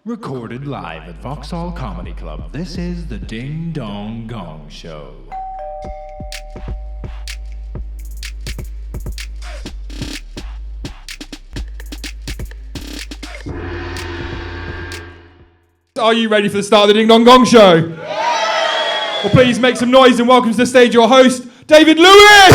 Recorded live at Vauxhall Comedy Club, this is the Ding Dong Gong Show. Are you ready for the start of the Ding Dong Gong Show? Yeah! Well, please make some noise and welcome to the stage your host, David Lewis!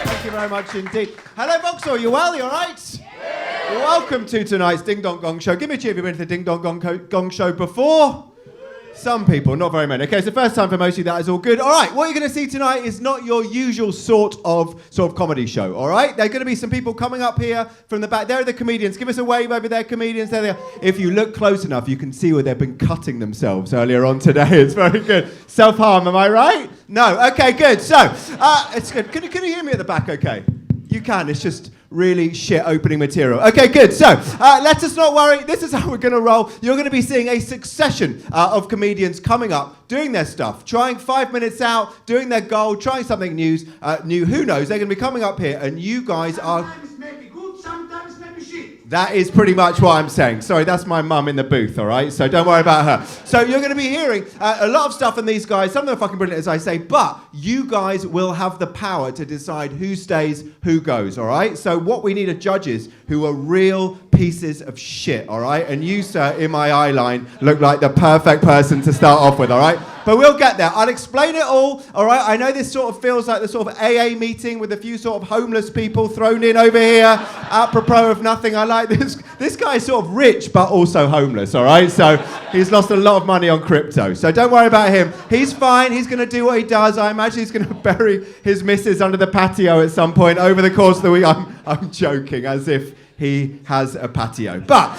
Thank you very much indeed. Hello, Vauxhall, you well? You all right? Yeah. Welcome to tonight's Ding Dong Gong Show. Give me a cheer if you've been to the Ding Dong Gong Show before. Some people, not very many. Okay, it's the first time for most of you, that is all good. All right, what you're going to see tonight is not your usual sort of comedy show, all right? There are going to be some people coming up here from the back. There are the comedians. Give us a wave over there, comedians. There they are. If you look close enough, you can see where they've been cutting themselves earlier on today. It's very good. Self-harm, am I right? No. Okay, good. So, it's good. Can you hear me at the back okay? You can. It's just really shit opening material. Okay, good. So, let us not worry. This is how we're going to roll. You're going to be seeing a succession of comedians coming up, doing their stuff, trying 5 minutes out, doing their goal, trying something new. Who knows? They're going to be coming up here, and you guys are... Sometimes maybe good, sometimes maybe shit. That is pretty much what I'm saying. Sorry, that's my mum in the booth, all right? So don't worry about her. So you're going to be hearing a lot of stuff from these guys. Some of them are fucking brilliant, as I say. But you guys will have the power to decide who stays, who goes, all right? So what we need are judges who are real pieces of shit, all right? And you, sir, in my eye line, look like the perfect person to start off with, all right? But we'll get there. I'll explain it all right? I know this sort of feels like the sort of AA meeting with a few sort of homeless people thrown in over here, apropos of nothing. I like this. This guy's sort of rich, but also homeless, all right? So he's lost a lot of money on crypto. So don't worry about him. He's fine. He's going to do what he does. I imagine he's going to bury his missus under the patio at some point over the course of the week. I'm joking, as if he has a patio. But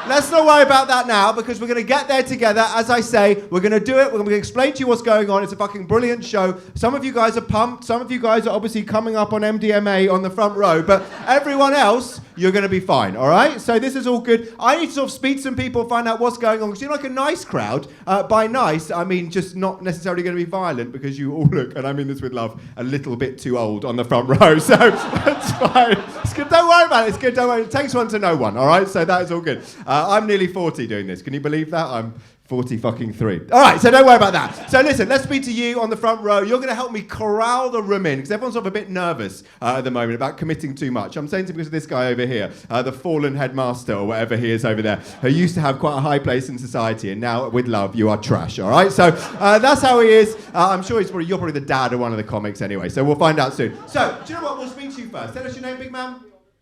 let's not worry about that now, because we're going to get there together. As I say, we're going to do it. We're going to explain to you what's going on. It's a fucking brilliant show. Some of you guys are pumped. Some of you guys are obviously coming up on MDMA on the front row. But everyone else, you're going to be fine, all right? So this is all good. I need to sort of speak to some people, find out what's going on. Because you're like a nice crowd. By nice, I mean just not necessarily going to be violent, because you all look, and I mean this with love, a little bit too old on the front row. So that's fine. It's good. Don't worry about it. It's good. Don't worry. It takes one to know one, all right? So that is all good. I'm nearly 40 doing this. Can you believe that? I'm 40-fucking-3. All right, so don't worry about that. So listen, let's speak to you on the front row. You're going to help me corral the room in, because everyone's sort of a bit nervous at the moment about committing too much. I'm saying to because of this guy over here, the fallen headmaster or whatever he is over there, who used to have quite a high place in society, and now, with love, you are trash, all right? So that's how he is. I'm sure you're probably the dad of one of the comics anyway, so we'll find out soon. So, do you know what? We'll speak to you first. Tell us your name, big man.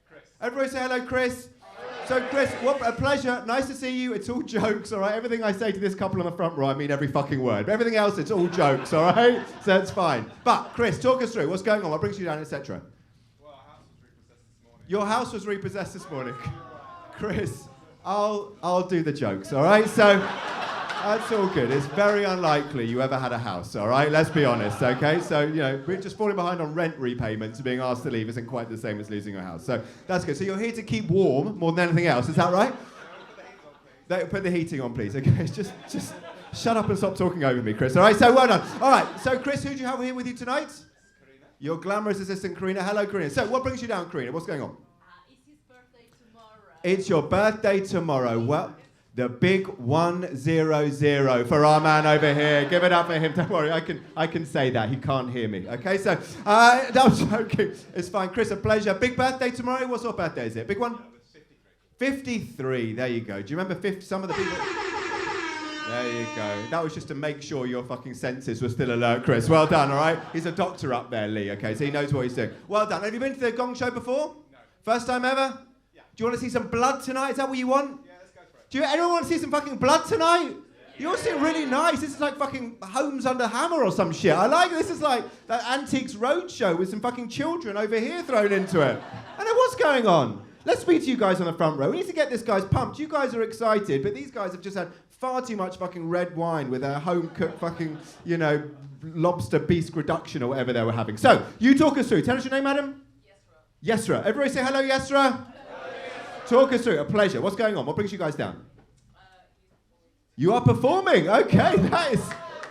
Chris. Everybody say hello, Chris. So, Chris, what a pleasure. Nice to see you. It's all jokes, all right? Everything I say to this couple on the front row, I mean every fucking word. But everything else, it's all jokes, all right? So it's fine. But, Chris, talk us through. What's going on? What brings you down, etc.? Well, our house was repossessed this morning. Your house was repossessed this morning. Chris, I'll do the jokes, all right? So... that's all good. It's very unlikely you ever had a house, all right? Let's be honest, okay? So, you know, we're just falling behind on rent repayments and being asked to leave isn't quite the same as losing your house. So that's good. So you're here to keep warm more than anything else, is that right? Put the heating on, please, okay? Just shut up and stop talking over me, Chris, all right? So well done. All right, so Chris, who do you have here with you tonight? Karina. Your glamorous assistant, Karina. Hello, Karina. So what brings you down, Karina? What's going on? It's his birthday tomorrow. It's your birthday tomorrow. Well... the big 100 for our man over here. Give it up for him. Don't worry, I can say that. He can't hear me. Okay, so I'm joking. It's fine. Chris, a pleasure. Big birthday tomorrow. What sort of birthday is it? Big one? 53. There you go. Do you remember some of the people? There you go. That was just to make sure your fucking senses were still alert, Chris. Well done, all right? He's a doctor up there, Lee, okay? So he knows what he's doing. Well done. Have you been to the Gong Show before? No. First time ever? Yeah. Do you want to see some blood tonight? Is that what you want? Yeah, let's go for it. Do anyone want to see some fucking blood tonight? You all seem really nice. This is like fucking Homes Under Hammer or some shit. I like this. Is like that Antiques Roadshow with some fucking children over here thrown into it. I know what's going on. Let's speak to you guys on the front row. We need to get this guys pumped. You guys are excited, but these guys have just had far too much fucking red wine with their home-cooked fucking, you know, lobster beast reduction or whatever they were having. So, you talk us through. Tell us your name, madam. Yesra. Yesra. Everybody say hello, Yesra. Talk us through. A pleasure. What's going on? What brings you guys down? You are performing. Okay, that is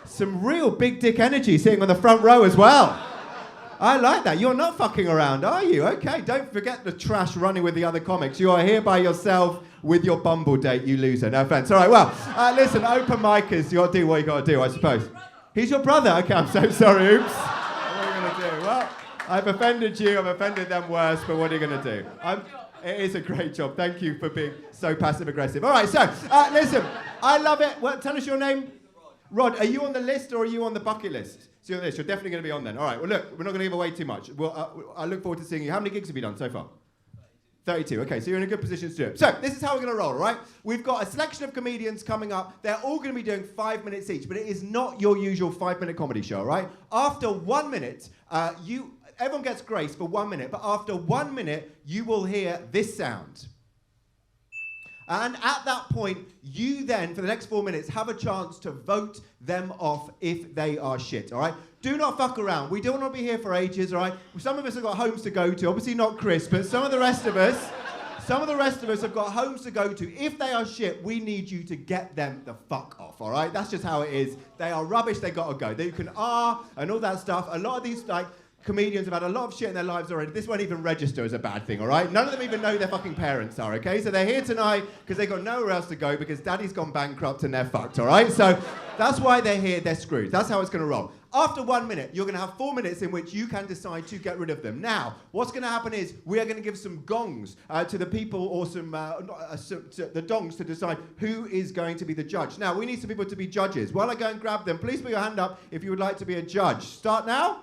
some real big dick energy sitting on the front row as well. I like that. You're not fucking around, are you? Okay, don't forget the trash running with the other comics. You are here by yourself with your Bumble date, you loser. No offense. All right, well, listen, open micers. You got to do what you got to do, I suppose. He's your brother? Okay, I'm so sorry. Oops. What are you going to do? Well, I've offended you. I've offended them worse, but what are you going to do? It is a great job. Thank you for being so passive-aggressive. All right, so, listen, I love it. Well, tell us your name. Rod, are you on the list or are you on the bucket list? So you're on the list. You're definitely going to be on then. All right, well, look, we're not going to give away too much. Well, I look forward to seeing you. How many gigs have you done so far? 32. Okay, so you're in a good position to do it. So this is how we're going to roll, all right? We've got a selection of comedians coming up. They're all going to be doing 5 minutes each, but it is not your usual 5-minute comedy show, all right? After 1 minute, everyone gets grace for 1 minute, but after 1 minute, you will hear this sound. And at that point, you then, for the next 4 minutes, have a chance to vote them off if they are shit, all right? Do not fuck around. We don't want to be here for ages, all right? Some of us have got homes to go to. Obviously not Chris, but some of the rest of us have got homes to go to. If they are shit, we need you to get them the fuck off, all right? That's just how it is. They are rubbish. They got to go. You can and all that stuff. A lot of these, comedians have had a lot of shit in their lives already. This won't even register as a bad thing, all right? None of them even know who their fucking parents are, okay? So they're here tonight because they've got nowhere else to go because daddy's gone bankrupt and they're fucked, all right? So that's why they're here. They're screwed. That's how it's going to roll. After 1 minute, you're going to have 4 minutes in which you can decide to get rid of them. Now, what's going to happen is we are going to give some gongs to the people or to the dongs to decide who is going to be the judge. Now, we need some people to be judges. While I go and grab them, please put your hand up if you would like to be a judge. Start now.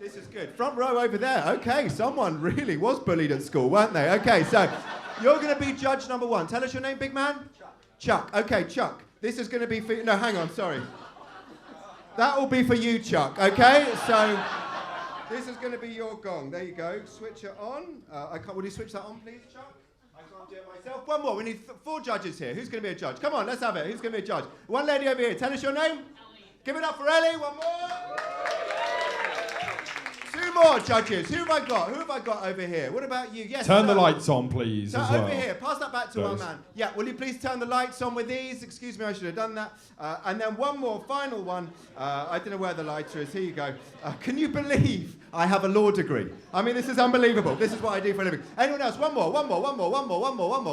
This is good. Front row over there. Okay, someone really was bullied at school, weren't they? Okay, so you're going to be judge number 1. Tell us your name, big man. Chuck. Okay, Chuck. This is going to be for you. No, hang on, sorry. That will be for you, Chuck, okay? So this is going to be your gong. There you go. Switch it on. Will you switch that on, please, Chuck? I can't do it myself. One more. We need 4 judges here. Who's going to be a judge? Come on, let's have it. Who's going to be a judge? One lady over here. Tell us your name. Ellie. Give it up for Ellie. One more. 2 more judges. Who have I got over here? What about you? Yes. Turn the lights on, please. So as well. over here. Pass that back to our man. Yeah. Will you please turn the lights on with these? Excuse me, I should have done that. And then one more, final one. I don't know where the lighter is. Here you go. Can you believe I have a law degree? I mean, this is unbelievable. This is what I do for a living. Anyone else? One more.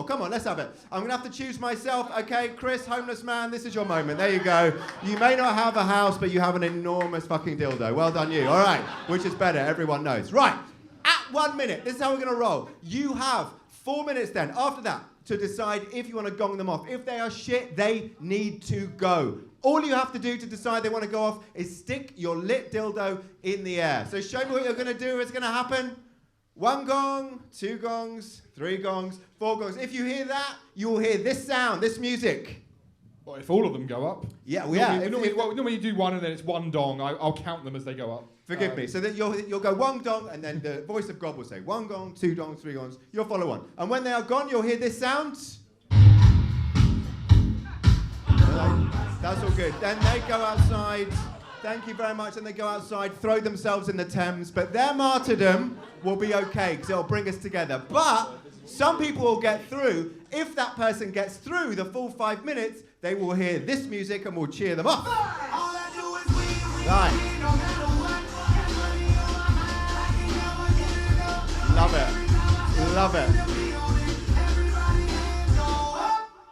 Come on, let's have it. I'm going to have to choose myself. Okay, Chris, homeless man, this is your moment. There you go. You may not have a house, but you have an enormous fucking dildo. Well done you. All right. Which is better. Everyone knows. Right. At 1 minute, this is how we're going to roll. You have 4 minutes then, after that, to decide if you want to gong them off. If they are shit, they need to go. All you have to do to decide they want to go off is stick your lit dildo in the air. So show me what you're going to do. It's going to happen. 1 gong, 2 gongs, 3 gongs, 4 gongs. If you hear that, you will hear this sound, this music. Well, if all of them go up. Yeah, well, yeah. Normally you do 1 and then it's 1 dong. I'll count them as they go up. Forgive me. So that you'll go 1 dong, and then the voice of God will say 1 gong, 2 dongs, 3 gongs. You'll follow on. And when they are gone, you'll hear this sound. That's all good. Then they go outside. Thank you very much. And they go outside, throw themselves in the Thames. But their martyrdom will be okay because it'll bring us together. But some people will get through. If that person gets through the full 5 minutes, they will hear this music and we'll cheer them off. Right. Love it. Love it.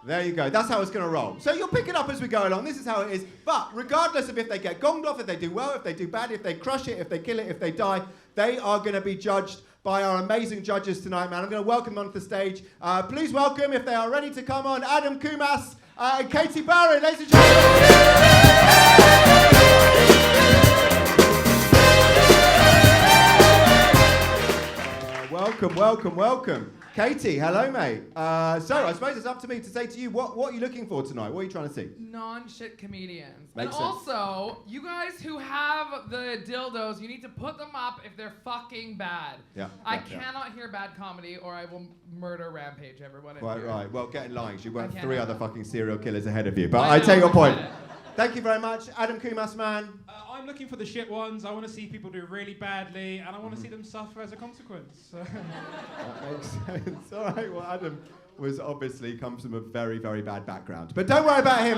There you go. That's how it's going to roll. So you'll pick it up as we go along. This is how it is. But regardless of if they get gonged off, if they do well, if they do bad, if they crush it, if they kill it, if they die, they are going to be judged by our amazing judges tonight, man. I'm going to welcome them onto the stage. Please welcome, if they are ready to come on, Adam Kumas and Katie Barry, ladies and gentlemen. Welcome. Katie, hello, mate. So I suppose it's up to me to say to you, what are you looking for tonight? What are you trying to see? Non-shit comedians. Makes and sense. also, you guys who have the dildos, you need to put them up if they're fucking bad. Yeah. I cannot hear bad comedy or I will murder rampage everyone. in here. Right. Well, get in line. You've got I 3 can't. other fucking serial killers ahead of you. But I I know, take your I point. get it. Thank you very much. Adam Kumas, man. I'm looking for the shit ones. I want to see people do really badly, and I want to see them suffer as a consequence. That makes sense. All right, well, Adam, was obviously comes from a very, very bad background. But don't worry about him,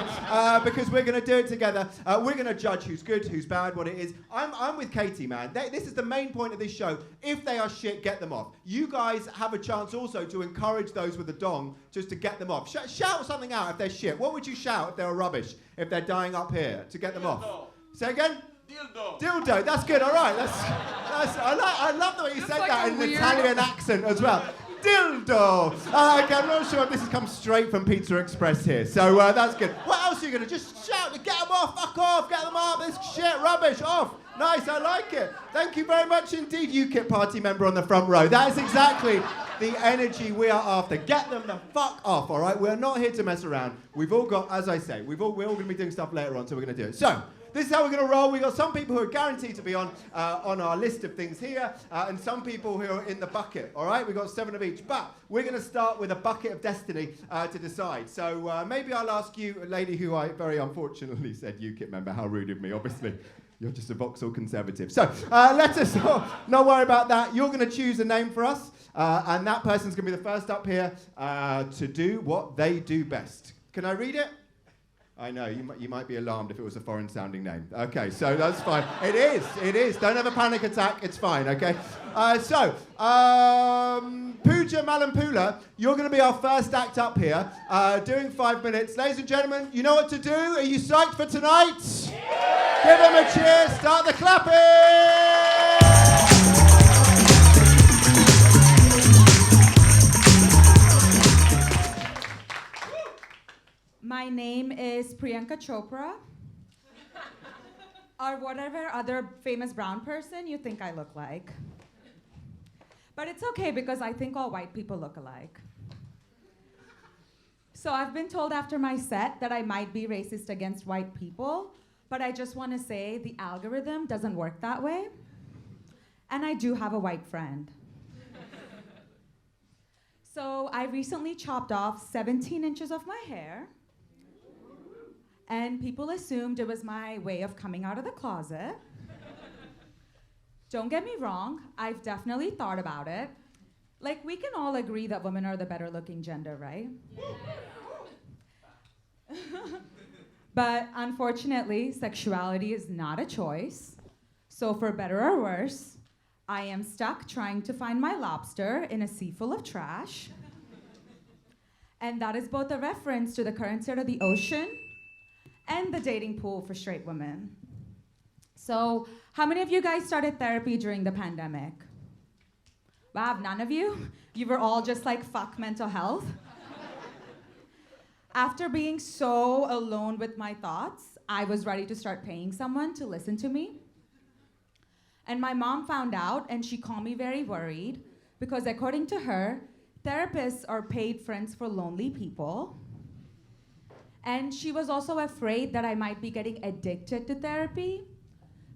because we're going to do it together. We're going to judge who's good, who's bad, what it is. I'm with Katie, man. This is the main point of this show. If they are shit, get them off. You guys have a chance also to encourage those with a dong just to get them off. Shout something out if they're shit. What would you shout if they were rubbish, if they're dying up here, to get them off? Say again? Dildo. Dildo, that's good, all right. I love the way you Just said like that a in an weird- Italian accent as well. Dildo. Okay, I'm not sure if this has come straight from Pizza Express here, so that's good. What else are you going to just shout to get them off? Fuck off, get them off, this shit, rubbish, off. Nice, I like it. Thank you very much indeed, UKIP party member on the front row. That is exactly the energy we are after. Get them the fuck off, all right? We're not here to mess around. We've all got, as I say, we're all going to be doing stuff later on, so we're going to do it. So, this is how we're going to roll. We've got some people who are guaranteed to be on our list of things here, and some people who are in the bucket, all right? We've got 7 of each, but we're going to start with a bucket of destiny to decide. So maybe I'll ask you, a lady who I very unfortunately said UKIP member, how rude of me, obviously. You're just a Vauxhall Conservative. So let us not worry about that. You're going to choose a name for us, and that person's going to be the first up here to do what they do best. Can I read it? I know, you might be alarmed if it was a foreign-sounding name. Okay, so that's fine. It is. Don't have a panic attack. It's fine, okay? Pooja Malampula, you're going to be our first act up here, doing 5 minutes. Ladies and gentlemen, you know what to do? Are you psyched for tonight? Yeah. Give them a cheer. Start the clapping! My name is Priyanka Chopra, or whatever other famous brown person you think I look like. But it's okay because I think all white people look alike. So I've been told after my set that I might be racist against white people, but I just want to say the algorithm doesn't work that way. And I do have a white friend. So I recently chopped off 17 inches of my hair. And people assumed it was my way of coming out of the closet. Don't get me wrong, I've definitely thought about it. Like, we can all agree that women are the better looking gender, right? But unfortunately, sexuality is not a choice. So for better or worse, I am stuck trying to find my lobster in a sea full of trash. And that is both a reference to the current state of the ocean and the dating pool for straight women. So, how many of you guys started therapy during the pandemic? Wow, none of you? You were all just like, fuck mental health? After being so alone with my thoughts, I was ready to start paying someone to listen to me. And my mom found out, and she called me very worried, because according to her, therapists are paid friends for lonely people. And she was also afraid that I might be getting addicted to therapy.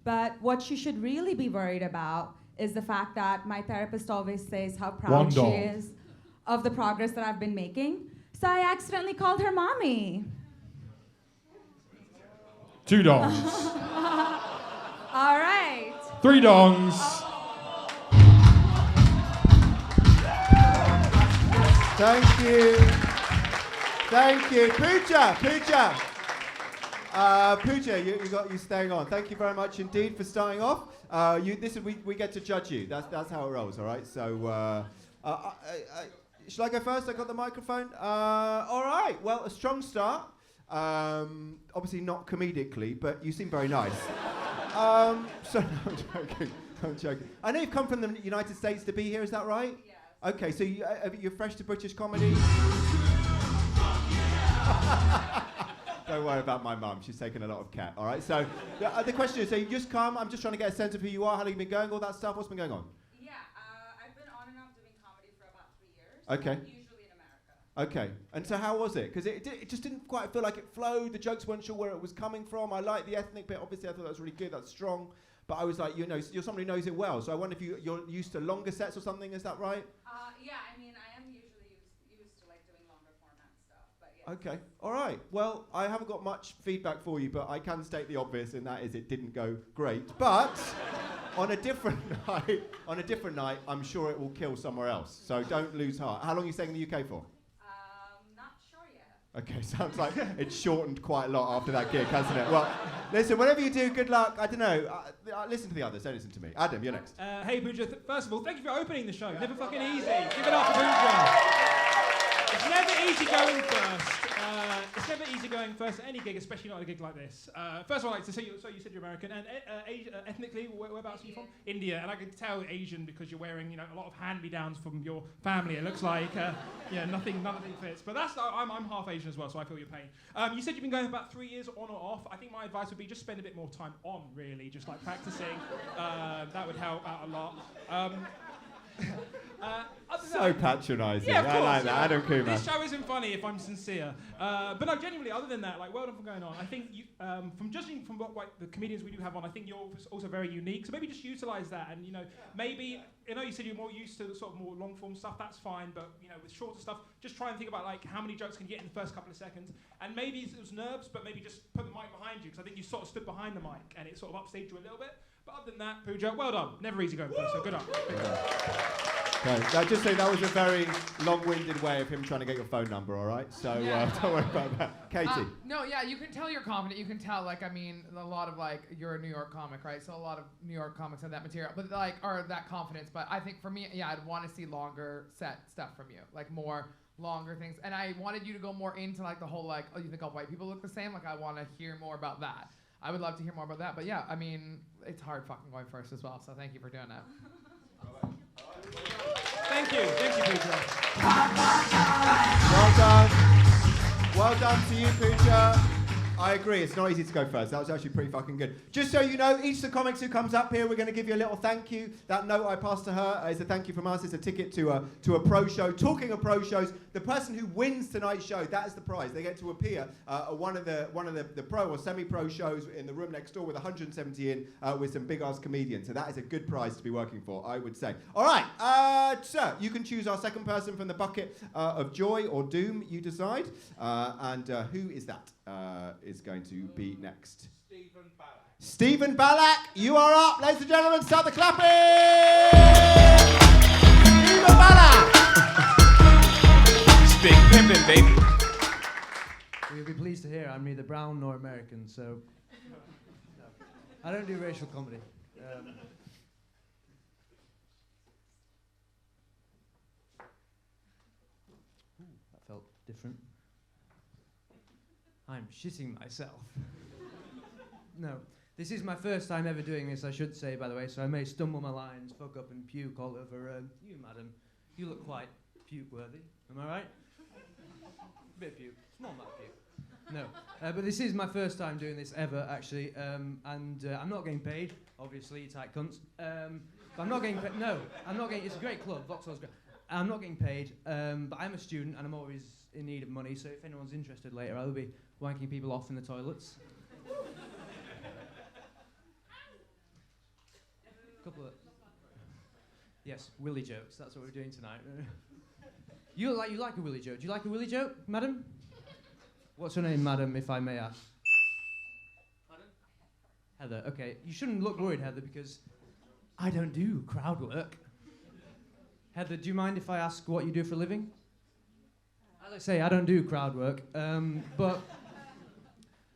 But what she should really be worried about is the fact that my therapist always says how proud she is of the progress that I've been making. So I accidentally called her mommy. 2 dongs. All right. 3 dongs. Thank you. Thank you. Pooja. Pooja, you staying on. Thank you very much indeed for starting off. We get to judge you. That's how it rolls, all right? So, shall I go first? I got the microphone. All right. Well, a strong start. Obviously not comedically, but you seem very nice. No, I'm joking. I know you've come from the United States to be here. Is that right? Yes. Okay, so you're fresh to British comedy. Don't worry about my mum. She's taken a lot of cat. All right. So the question is: so you just come? I'm just trying to get a sense of who you are. How long you been going? All that stuff. What's been going on? Yeah, I've been on and off doing comedy for about 3 years. Okay. Usually in America. Okay. And so how was it? Because it just didn't quite feel like it flowed. The jokes weren't sure where it was coming from. I like the ethnic bit. Obviously, I thought that was really good. That's strong. But I was like, you're somebody who knows it well. So I wonder if you're used to longer sets or something. Is that right? Yeah, I mean, I am usually used to like doing longer format stuff, but yeah. Okay, all right. Well, I haven't got much feedback for you, but I can state the obvious, and that is it didn't go great. But on a different night, I'm sure it will kill somewhere else. So don't lose heart. How long are you staying in the UK for? Okay, sounds like it's shortened quite a lot after that gig, hasn't it? Well, listen, whatever you do, good luck. I don't know. Listen to the others, don't listen to me. Adam, you're next. Hey, Pooja, first of all, thank you for opening the show. Never fucking easy. Give it up for Pooja. It's never easy going first. It's never easy going first at any gig, especially not a gig like this. First of all, I'd like to say, so you said you're American, and ethnically, whereabouts are you from? India, and I can tell Asian because you're wearing, a lot of hand-me-downs from your family. It looks like, nothing fits. But I'm half Asian as well, so I feel your pain. You said you've been going about 3 years on or off. I think my advice would be just spend a bit more time on, really, just like practicing. That would help out a lot. So patronising. Yeah, of course, I like that. Adam Kumar. This show isn't funny if I'm sincere. But no, genuinely, other than that, well done for going on. I think you, from judging from what the comedians we do have on, I think you're also very unique. So maybe just utilise that, and maybe you said you're more used to the sort of more long form stuff. That's fine, but with shorter stuff, just try and think about how many jokes can you get in the first couple of seconds. And maybe it was nerves, but maybe just put the mic behind you, because I think you sort of stood behind the mic and it sort of upstaged you a little bit. But other than that, Pooja, well done. Never easy going first, so good up. Okay, just say that was a very long-winded way of him trying to get your phone number, all right? So don't worry about that. Katie. No, yeah, you can tell you're confident. You can tell, a lot of, you're a New York comic, right? So a lot of New York comics have that material, but, or that confidence. But I think for me, I'd want to see longer set stuff from you, more longer things. And I wanted you to go more into, the whole, oh, you think all white people look the same? I want to hear more about that. I would love to hear more about that. But, yeah, it's hard fucking going first as well, so thank you for doing that. Thank you, Pooja. Well done to you, Pooja. I agree, it's not easy to go first. That was actually pretty fucking good. Just so you know, each of the comics who comes up here, we're going to give you a little thank you. That note I passed to her is a thank you from us. It's a ticket to a pro show. Talking of pro shows, the person who wins tonight's show, that is the prize. They get to appear at one of the pro or semi-pro shows in the room next door with 170 in with some big-ass comedians. So that is a good prize to be working for, I would say. All right, sir, you can choose our second person from the bucket of joy or doom, you decide. And who is that? Is going to be next. Stephen Ballack, you are up. Ladies and gentlemen, start the clapping! Stephen Ballack! Big pimpin', baby. You'll be pleased to hear I'm neither brown nor American, so no. I don't do racial comedy. That felt different. I'm shitting myself. No, this is my first time ever doing this, I should say, by the way, so I may stumble my lines, fuck up and puke all over you, madam. You look quite puke-worthy, am I right? A bit of puke, small amount of puke. No, but this is my first time doing this ever, actually, and I'm not getting paid, obviously, you tight cunts. But I'm not getting paid, no, I'm not getting, it's a great club, Vauxhall's great. I'm not getting paid, but I'm a student and I'm always in need of money, so if anyone's interested later, I'll be wanking people off in the toilets. Couple of... Yes, willy jokes, that's what we're doing tonight. You like a willy joke. Do you like a willy joke, madam? What's your name, madam, if I may ask? Pardon? Heather, okay. You shouldn't look worried, Heather, because I don't do crowd work. Heather, do you mind if I ask what you do for a living? As I say, I don't do crowd work,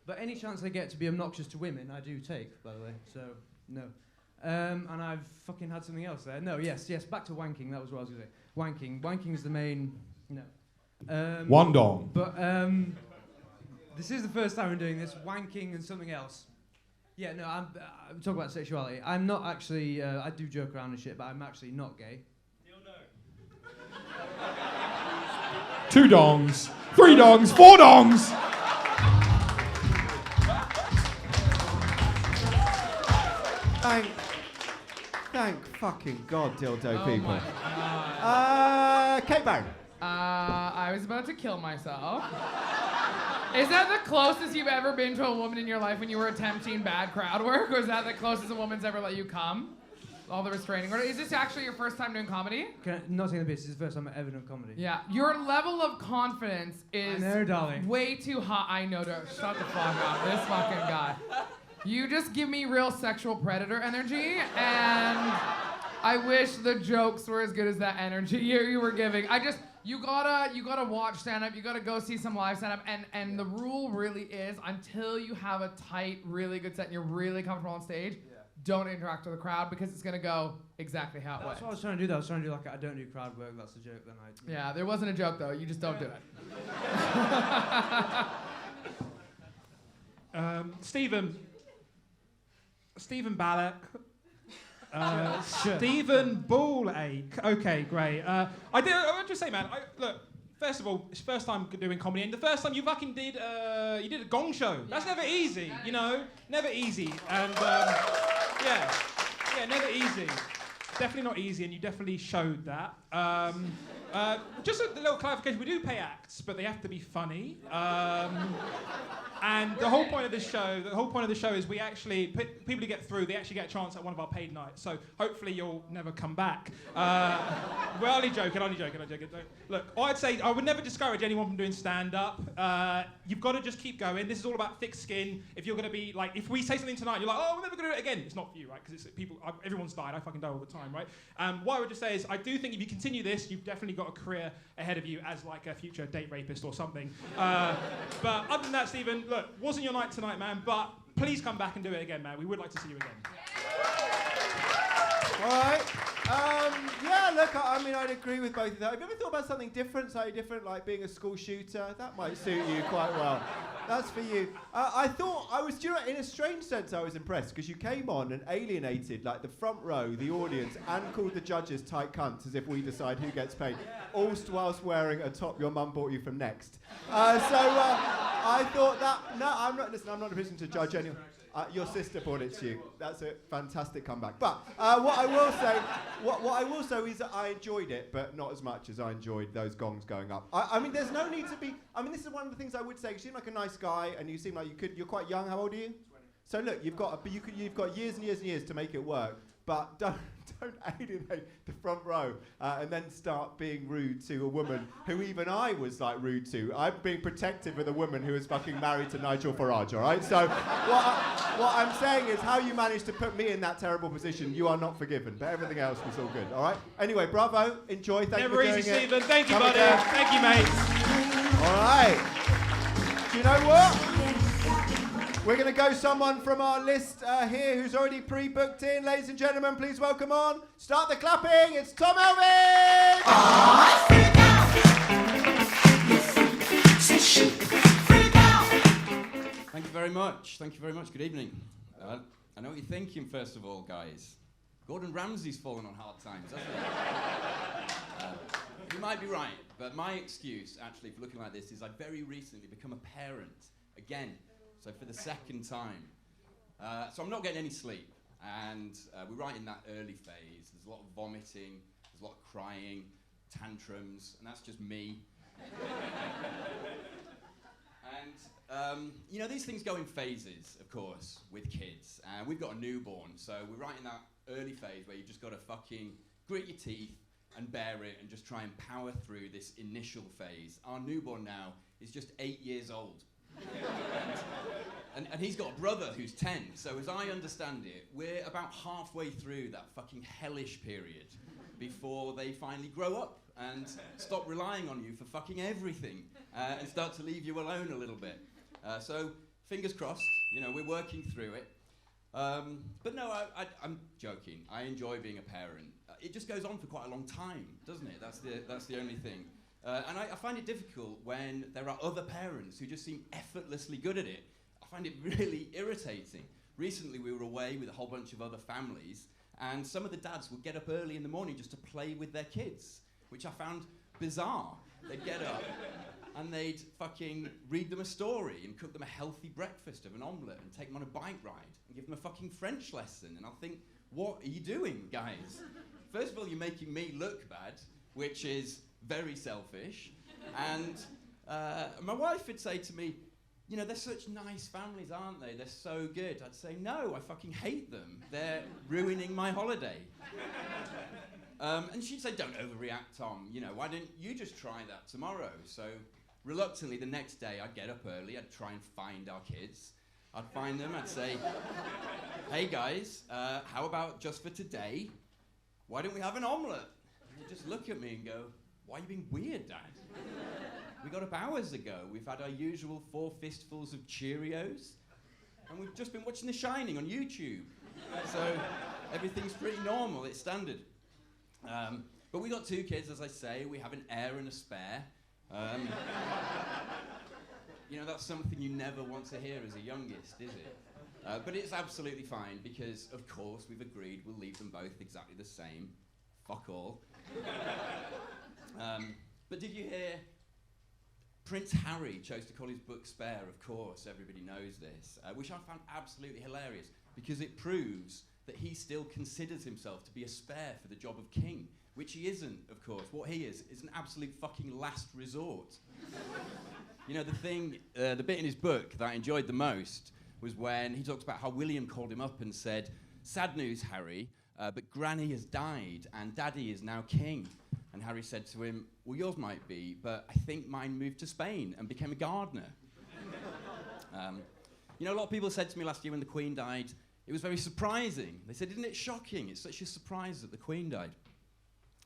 but any chance I get to be obnoxious to women, I do take, by the way, so, no. And I've fucking had something else there. No, yes, back to wanking, that was what I was going to say. Wanking is the main, One dong. But, this is the first time I'm doing this, wanking and something else. Yeah, no, I'm talking about sexuality. I'm not actually, I do joke around and shit, but I'm actually not gay. Two dongs, 3 dongs, 4 dongs. Thank fucking God, dildo Oh people. my God. Kate Barron. I was about to kill myself. Is that the closest you've ever been to a woman in your life when you were attempting bad crowd work? Or is that the closest a woman's ever let you come? All the restraining order. Is this actually your first time doing comedy? Not taking the piss, this is the first time I've ever done comedy. Yeah. Your level of confidence is I know, darling. way too high. I know, shut the fuck up. This fucking guy. You just give me real sexual predator energy, and I wish the jokes were as good as that energy you were giving. You gotta watch stand-up. You gotta go see some live stand-up. And the rule really is, until you have a tight, really good set and you're really comfortable on stage, don't interact with the crowd because it's gonna go exactly how it was. That's what I was trying to do. I was trying to do like I don't do crowd work. That's the joke. Then I. Yeah, there wasn't a joke though. You just don't do it. Stephen Ballack. Stephen Ballache. Okay, great. I want to say, man. Look, first of all, it's first time doing comedy, and the first time you fucking did you did a Gong show. That's never easy, you know. Never easy, and yeah, never easy. Definitely not easy, and you definitely showed that. Just a little clarification: we do pay acts, but they have to be funny. And the whole point of this show, is we actually people who get through, they actually get a chance at one of our paid nights. So hopefully you'll never come back. We're only joking. Look, I'd say I would never discourage anyone from doing stand-up. You've got to just keep going. This is all about thick skin. If you're going to be like, if we say something tonight, you're like, oh, we're never going to do it again. It's not for you, right? Because it's people. Everyone's died. I fucking die all the time, right? What I would just say is, I do think if you continue this, you've definitely got a career ahead of you as like a future date rapist or something. But other than that, Stephen, look, wasn't your night tonight, man, but please come back and do it again, man. We would like to see you again. All right. Yeah, look, I mean, I'd agree with both of that. Have you ever thought about something different, slightly different, like being a school shooter? That might suit you quite well. That's for you. I thought I was, in a strange sense, I was impressed because you came on and alienated like the front row, the audience, and called the judges tight cunts as if we decide who gets paid, all whilst wearing a top your mum bought you from Next. I thought that. No, I'm not. Listen, I'm not in a position to judge anyone. Your sister brought it to you. That's a fantastic comeback. But what I will say is that I enjoyed it, but not as much as I enjoyed those gongs going up. I mean, there's no need to be. I mean, this is one of the things I would say. You seem like a nice guy, and you seem like you could. You're quite young. How old are you? 20. So look, you've got years and years and years to make it work. But don't alienate the front row and then start being rude to a woman who even I was like rude to. I'm being protective of the woman who is fucking married to Nigel Farage, all right? So what I'm saying is how you managed to put me in that terrible position, you are not forgiven. But everything else was all good, all right? Anyway, bravo, enjoy, thank you for doing it. Never easy, Stephen. Thank you, buddy. Thank you, mate. All right. Do you know what? We're going to go someone from our list here who's already pre-booked in. Ladies and gentlemen, please welcome on. Start the clapping. It's Tom Elvis. Thank you very much. Thank you very much. Good evening. I know what you're thinking, first of all, guys. Gordon Ramsay's fallen on hard times, hasn't he? You might be right, but my excuse, actually, for looking like this is I've very recently become a parent again. So for the second time. So I'm not getting any sleep. And we're right in that early phase. There's a lot of vomiting, there's a lot of crying, tantrums, and that's just me. And, these things go in phases, of course, with kids. And we've got a newborn, so we're right in that early phase where you've just got to fucking grit your teeth and bear it and just try and power through this initial phase. Our newborn now is just 8 years old. And he's got a brother who's 10, so as I understand it, we're about halfway through that fucking hellish period before they finally grow up and stop relying on you for fucking everything and start to leave you alone a little bit. So, fingers crossed, we're working through it. But no, I'm joking. I enjoy being a parent. It just goes on for quite a long time, doesn't it? That's the only thing. And I find it difficult when there are other parents who just seem effortlessly good at it. I find it really irritating. Recently we were away with a whole bunch of other families, and some of the dads would get up early in the morning just to play with their kids, which I found bizarre. They'd get up and they'd fucking read them a story and cook them a healthy breakfast of an omelette and take them on a bike ride and give them a fucking French lesson. And I'll think, what are you doing, guys? First of all, you're making me look bad, which is very selfish. And my wife would say to me, they're such nice families, aren't they? They're so good. I'd say, no, I fucking hate them. They're ruining my holiday. And she'd say, don't overreact, Tom. Why don't you just try that tomorrow? So reluctantly, the next day, I'd get up early. I'd try and find our kids. I'd find them. I'd say, hey, guys, how about just for today, why don't we have an omelette? And they'd just look at me and go, Why are you being weird, Dad? We got up hours ago. We've had our usual 4 fistfuls of Cheerios, and we've just been watching The Shining on YouTube. So everything's pretty normal, it's standard. But we got 2 kids, as I say. We have an heir and a spare. You know, that's something you never want to hear as a youngest, is it? But it's absolutely fine because, of course, we've agreed we'll leave them both exactly the same. Fuck all. But did you hear Prince Harry chose to call his book Spare? Of course, everybody knows this, which I found absolutely hilarious because it proves that he still considers himself to be a spare for the job of king, which he isn't, of course. What he is an absolute fucking last resort. You know, the bit in his book that I enjoyed the most was when he talks about how William called him up and said, "Sad news, Harry, but Granny has died and Daddy is now king." And Harry said to him, "Well, yours might be, but I think mine moved to Spain and became a gardener." You know, a lot of people said to me last year when the Queen died, it was very surprising. They said, "Isn't it shocking? It's such a surprise that the Queen died."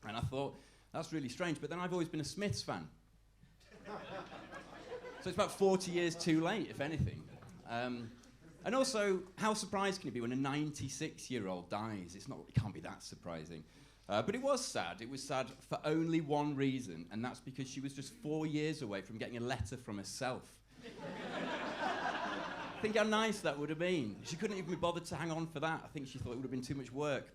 And I thought, that's really strange, but then I've always been a Smiths fan. So it's about 40 years too late, if anything. And also, how surprised can you be when a 96-year-old dies? It can't be that surprising. But it was sad. It was sad for only one reason, and that's because she was just 4 years away from getting a letter from herself. Think how nice that would have been. She couldn't even be bothered to hang on for that. I think she thought it would have been too much work.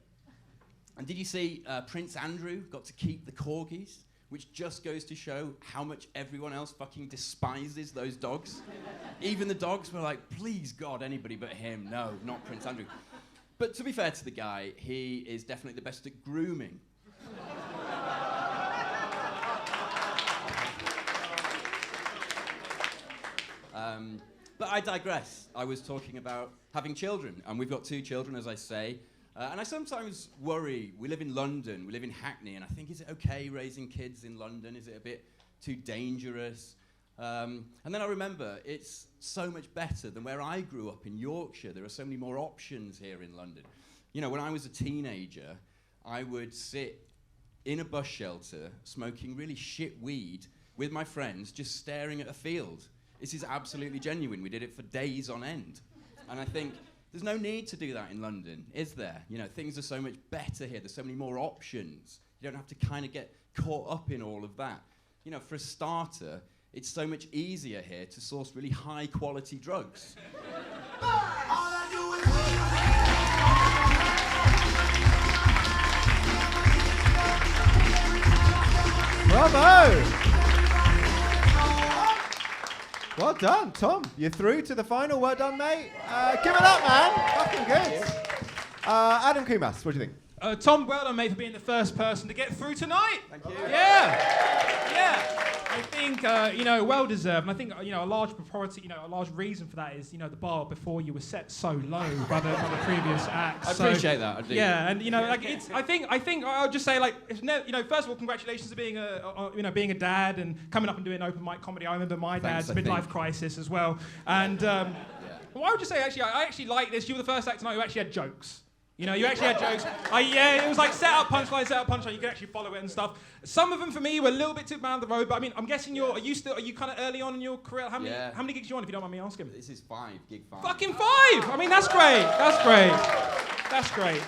And did you see Prince Andrew got to keep the corgis? Which just goes to show how much everyone else fucking despises those dogs. Even the dogs were like, please God, anybody but him. No, not Prince Andrew. But to be fair to the guy, he is definitely the best at grooming. But I digress. I was talking about having children, and we've got 2 children, as I say. And I sometimes worry, we live in London, we live in Hackney, and I think, is it okay raising kids in London? Is it a bit too dangerous? And then I remember, it's so much better than where I grew up in Yorkshire. There are so many more options here in London. You know, when I was a teenager, I would sit in a bus shelter, smoking really shit weed with my friends, just staring at a field. This is absolutely genuine. We did it for days on end. And I think, there's no need to do that in London, is there? You know, things are so much better here. There's so many more options. You don't have to kind of get caught up in all of that. You know, for a starter, it's so much easier here to source really high-quality drugs. Bravo! Well done, Tom. You're through to the final. Well done, mate. Give it up, man. Fucking good. Adam Kumas, what do you think? Tom, well done, mate, for being the first person to get through tonight. Thank you. Yeah. I think, well deserved. And I think, a large proportion, a large reason for that is, the bar before you was set so low by the previous acts. I appreciate that. I do. Yeah, and I think I'll just say first of all, congratulations to being a dad and coming up and doing open mic comedy. I remember my dad's midlife crisis as well. And well, I would just say I actually like this. You were the first act tonight who actually had jokes. You actually had jokes. It was like set up punchline. You could actually follow it and stuff. Some of them for me were a little bit too down the road, but I mean, I'm guessing are you kind of early on in your career? How many gigs are you on, if you don't mind me asking? This is 5, gig 5. Fucking 5! I mean, that's great. That's great.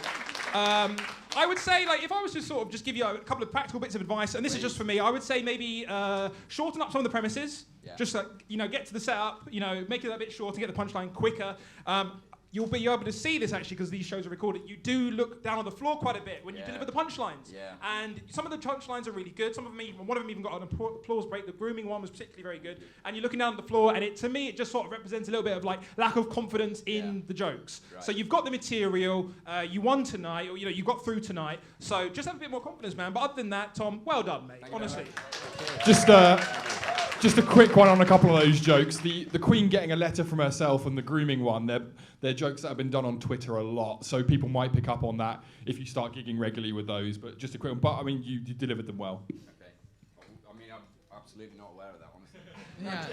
I would say, if I was to sort of just give you a couple of practical bits of advice, and this is just for me, I would say maybe shorten up some of the premises. Yeah. Just get to the setup, make it a bit shorter, get the punchline quicker. You'll be able to see this actually because these shows are recorded. You do look down on the floor quite a bit when you deliver the punchlines. Yeah. And some of the punchlines are really good. Some of them one of them even got an applause break. The grooming one was particularly very good. And you're looking down on the floor, and to me, it just sort of represents a little bit of lack of confidence in the jokes. Right. So you've got the material. You won tonight, or you got through tonight. So just have a bit more confidence, man. But other than that, Tom, well done, mate. Honestly. Just a quick one on a couple of those jokes. The Queen getting a letter from herself and the grooming one, they're jokes that have been done on Twitter a lot, so people might pick up on that if you start gigging regularly with those. But just a quick one. But I mean, you delivered them well. Okay. I mean, I'm absolutely not aware of that, honestly. Yeah.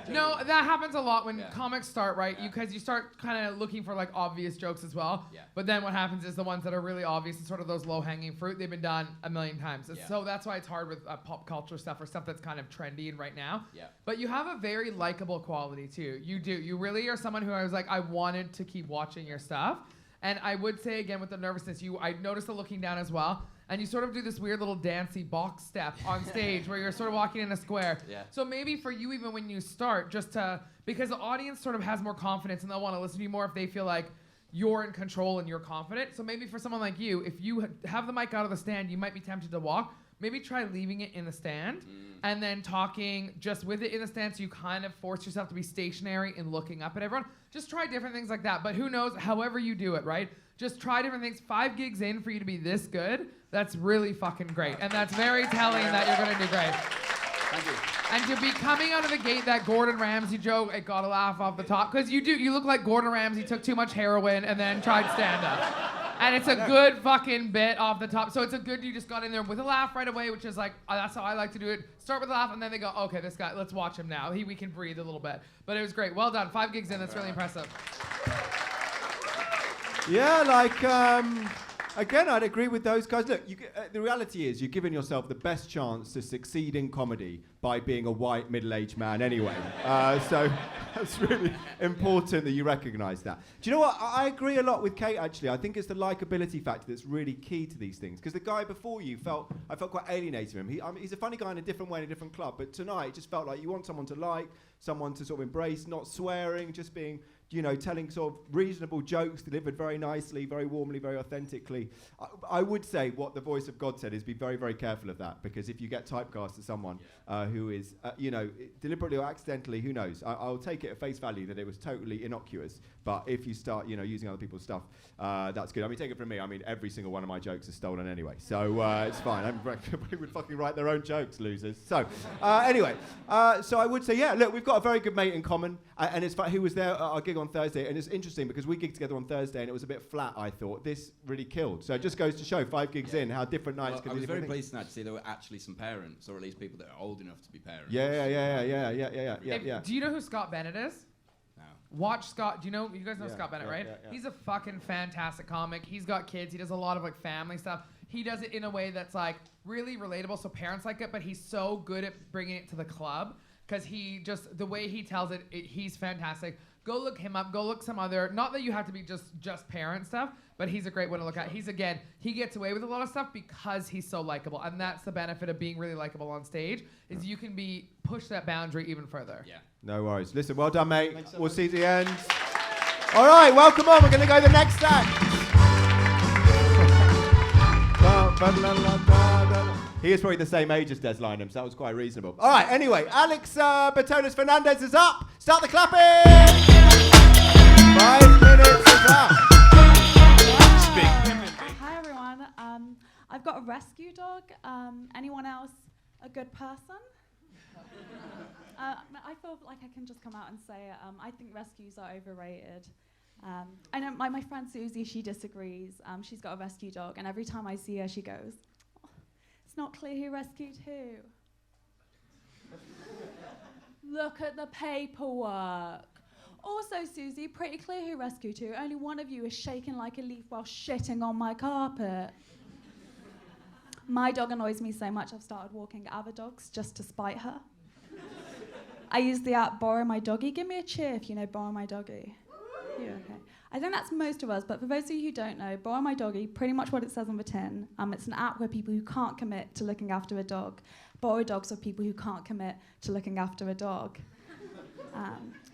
No, that happens a lot when Yeah. comics start, right? Because you start kind of looking for like obvious jokes as well. Yeah. But then what happens is the ones that are really obvious and sort of those low-hanging fruit, they've been done a million times. Yeah. So that's why it's hard with pop culture stuff or stuff that's kind of trendy and right now. Yeah. But you have a very likable quality too. You do. You really are someone who I was like, I wanted to keep watching your stuff. And I would say again with the nervousness, I noticed the looking down as well. And you sort of do this weird little dancey box step on stage where you're sort of walking in a square. Yeah. So maybe for you, even when you start, because the audience sort of has more confidence and they'll want to listen to you more if they feel like you're in control and you're confident. So maybe for someone like you, if you have the mic out of the stand, you might be tempted to walk. Maybe try leaving it in the stand and then talking just with it in the stand so you kind of force yourself to be stationary and looking up at everyone. Just try different things like that. But who knows, however you do it, right? Just try different things. 5 gigs in for you to be this good, that's really fucking great. And that's very telling that you're going to do great. Thank you. And to be coming out of the gate, that Gordon Ramsay joke, it got a laugh off the top. Because you look like Gordon Ramsay took too much heroin and then tried stand-up. And it's a good fucking bit off the top. So it's a good, you just got in there with a laugh right away, which is like, that's how I like to do it. Start with a laugh, and then they go, okay, this guy, let's watch him now. We can breathe a little bit. But it was great. Well done. 5 gigs in, that's really impressive. Yeah, like, again, I'd agree with those guys. Look, the reality is you're giving yourself the best chance to succeed in comedy by being a white middle-aged man anyway. So that's really important that you recognise that. Do you know what? I agree a lot with Kate, actually. I think it's the likability factor that's really key to these things. Because the guy before you I felt quite alienated from him. He's a funny guy in a different way in a different club. But tonight, it just felt like you want someone to like, someone to sort of embrace, not swearing, just being, telling sort of reasonable jokes delivered very nicely, very warmly, very authentically. I would say what the voice of God said is be very, very careful of that, because if you get typecast as someone who is, deliberately or accidentally, who knows? I'll take it at face value that it was totally innocuous, but if you start, using other people's stuff, that's good. I mean, take it from me. I mean, every single one of my jokes is stolen anyway, so it's fine. Everybody would fucking write their own jokes, losers. So anyway, so I would say, yeah, look, we've got a very good mate in common, and it's he was there at our gig on Thursday, and it's interesting because we gigged together on Thursday and it was a bit flat, I thought. This really killed. So it just goes to show 5 gigs in how different nights can be. I was very different pleased tonight to see there were actually some parents, or at least people that are old enough to be parents. Yeah. Do you know who Scott Bennett is? No. Watch Scott. You guys know Yeah, Scott Bennett, yeah, right? yeah. He's a fucking fantastic comic. He's got kids. He does a lot of like family stuff. He does it in a way that's like really relatable, so parents like it, but he's so good at bringing it to the club because the way he tells it, he's fantastic. Go look him up. Go look some other, not that you have to be just parent stuff, but he's a great one to look at. He gets away with a lot of stuff because he's so likable. And that's the benefit of being really likable on stage, is you can push that boundary even further. Yeah. No worries. Listen, well done, mate. We'll see you at the end. All right, welcome on. We're going to go to the next act. He is probably the same age as Des Lynam, so that was quite reasonable. All right, anyway, Alex Batones Fernandez is up. Start the clapping! 5 minutes is up. Hi, everyone. I've got a rescue dog. Anyone else a good person? I feel like I can just come out and say it. I think rescues are overrated. I know my friend Susie, she disagrees. She's got a rescue dog, and every time I see her, she goes, "Oh, it's not clear who rescued who." Look at the paperwork. Also, Susie, pretty clear who rescued who. Only one of you is shaking like a leaf while shitting on my carpet. My dog annoys me so much I've started walking other dogs just to spite her. I use the app Borrow My Doggy. Give me a cheer if you know Borrow My Doggy. Yeah, okay. I think that's most of us, but for those of you who don't know, Borrow My Doggy, pretty much what it says on the tin, it's an app where people who can't commit to looking after a dog borrow dogs of people who can't commit to looking after a dog.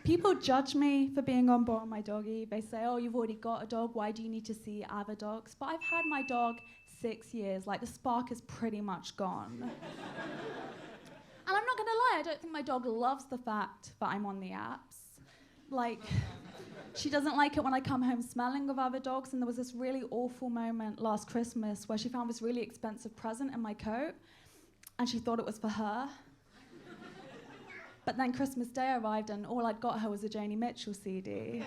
People judge me for being on Borrow My Doggy. They say, oh, you've already got a dog, why do you need to see other dogs? But I've had my dog 6 years, like the spark is pretty much gone. And I'm not gonna lie, I don't think my dog loves the fact that I'm on the apps. Like, she doesn't like it when I come home smelling of other dogs, and there was this really awful moment last Christmas where she found this really expensive present in my coat, and she thought it was for her. But then Christmas Day arrived, and all I'd got her was a Joni Mitchell CD.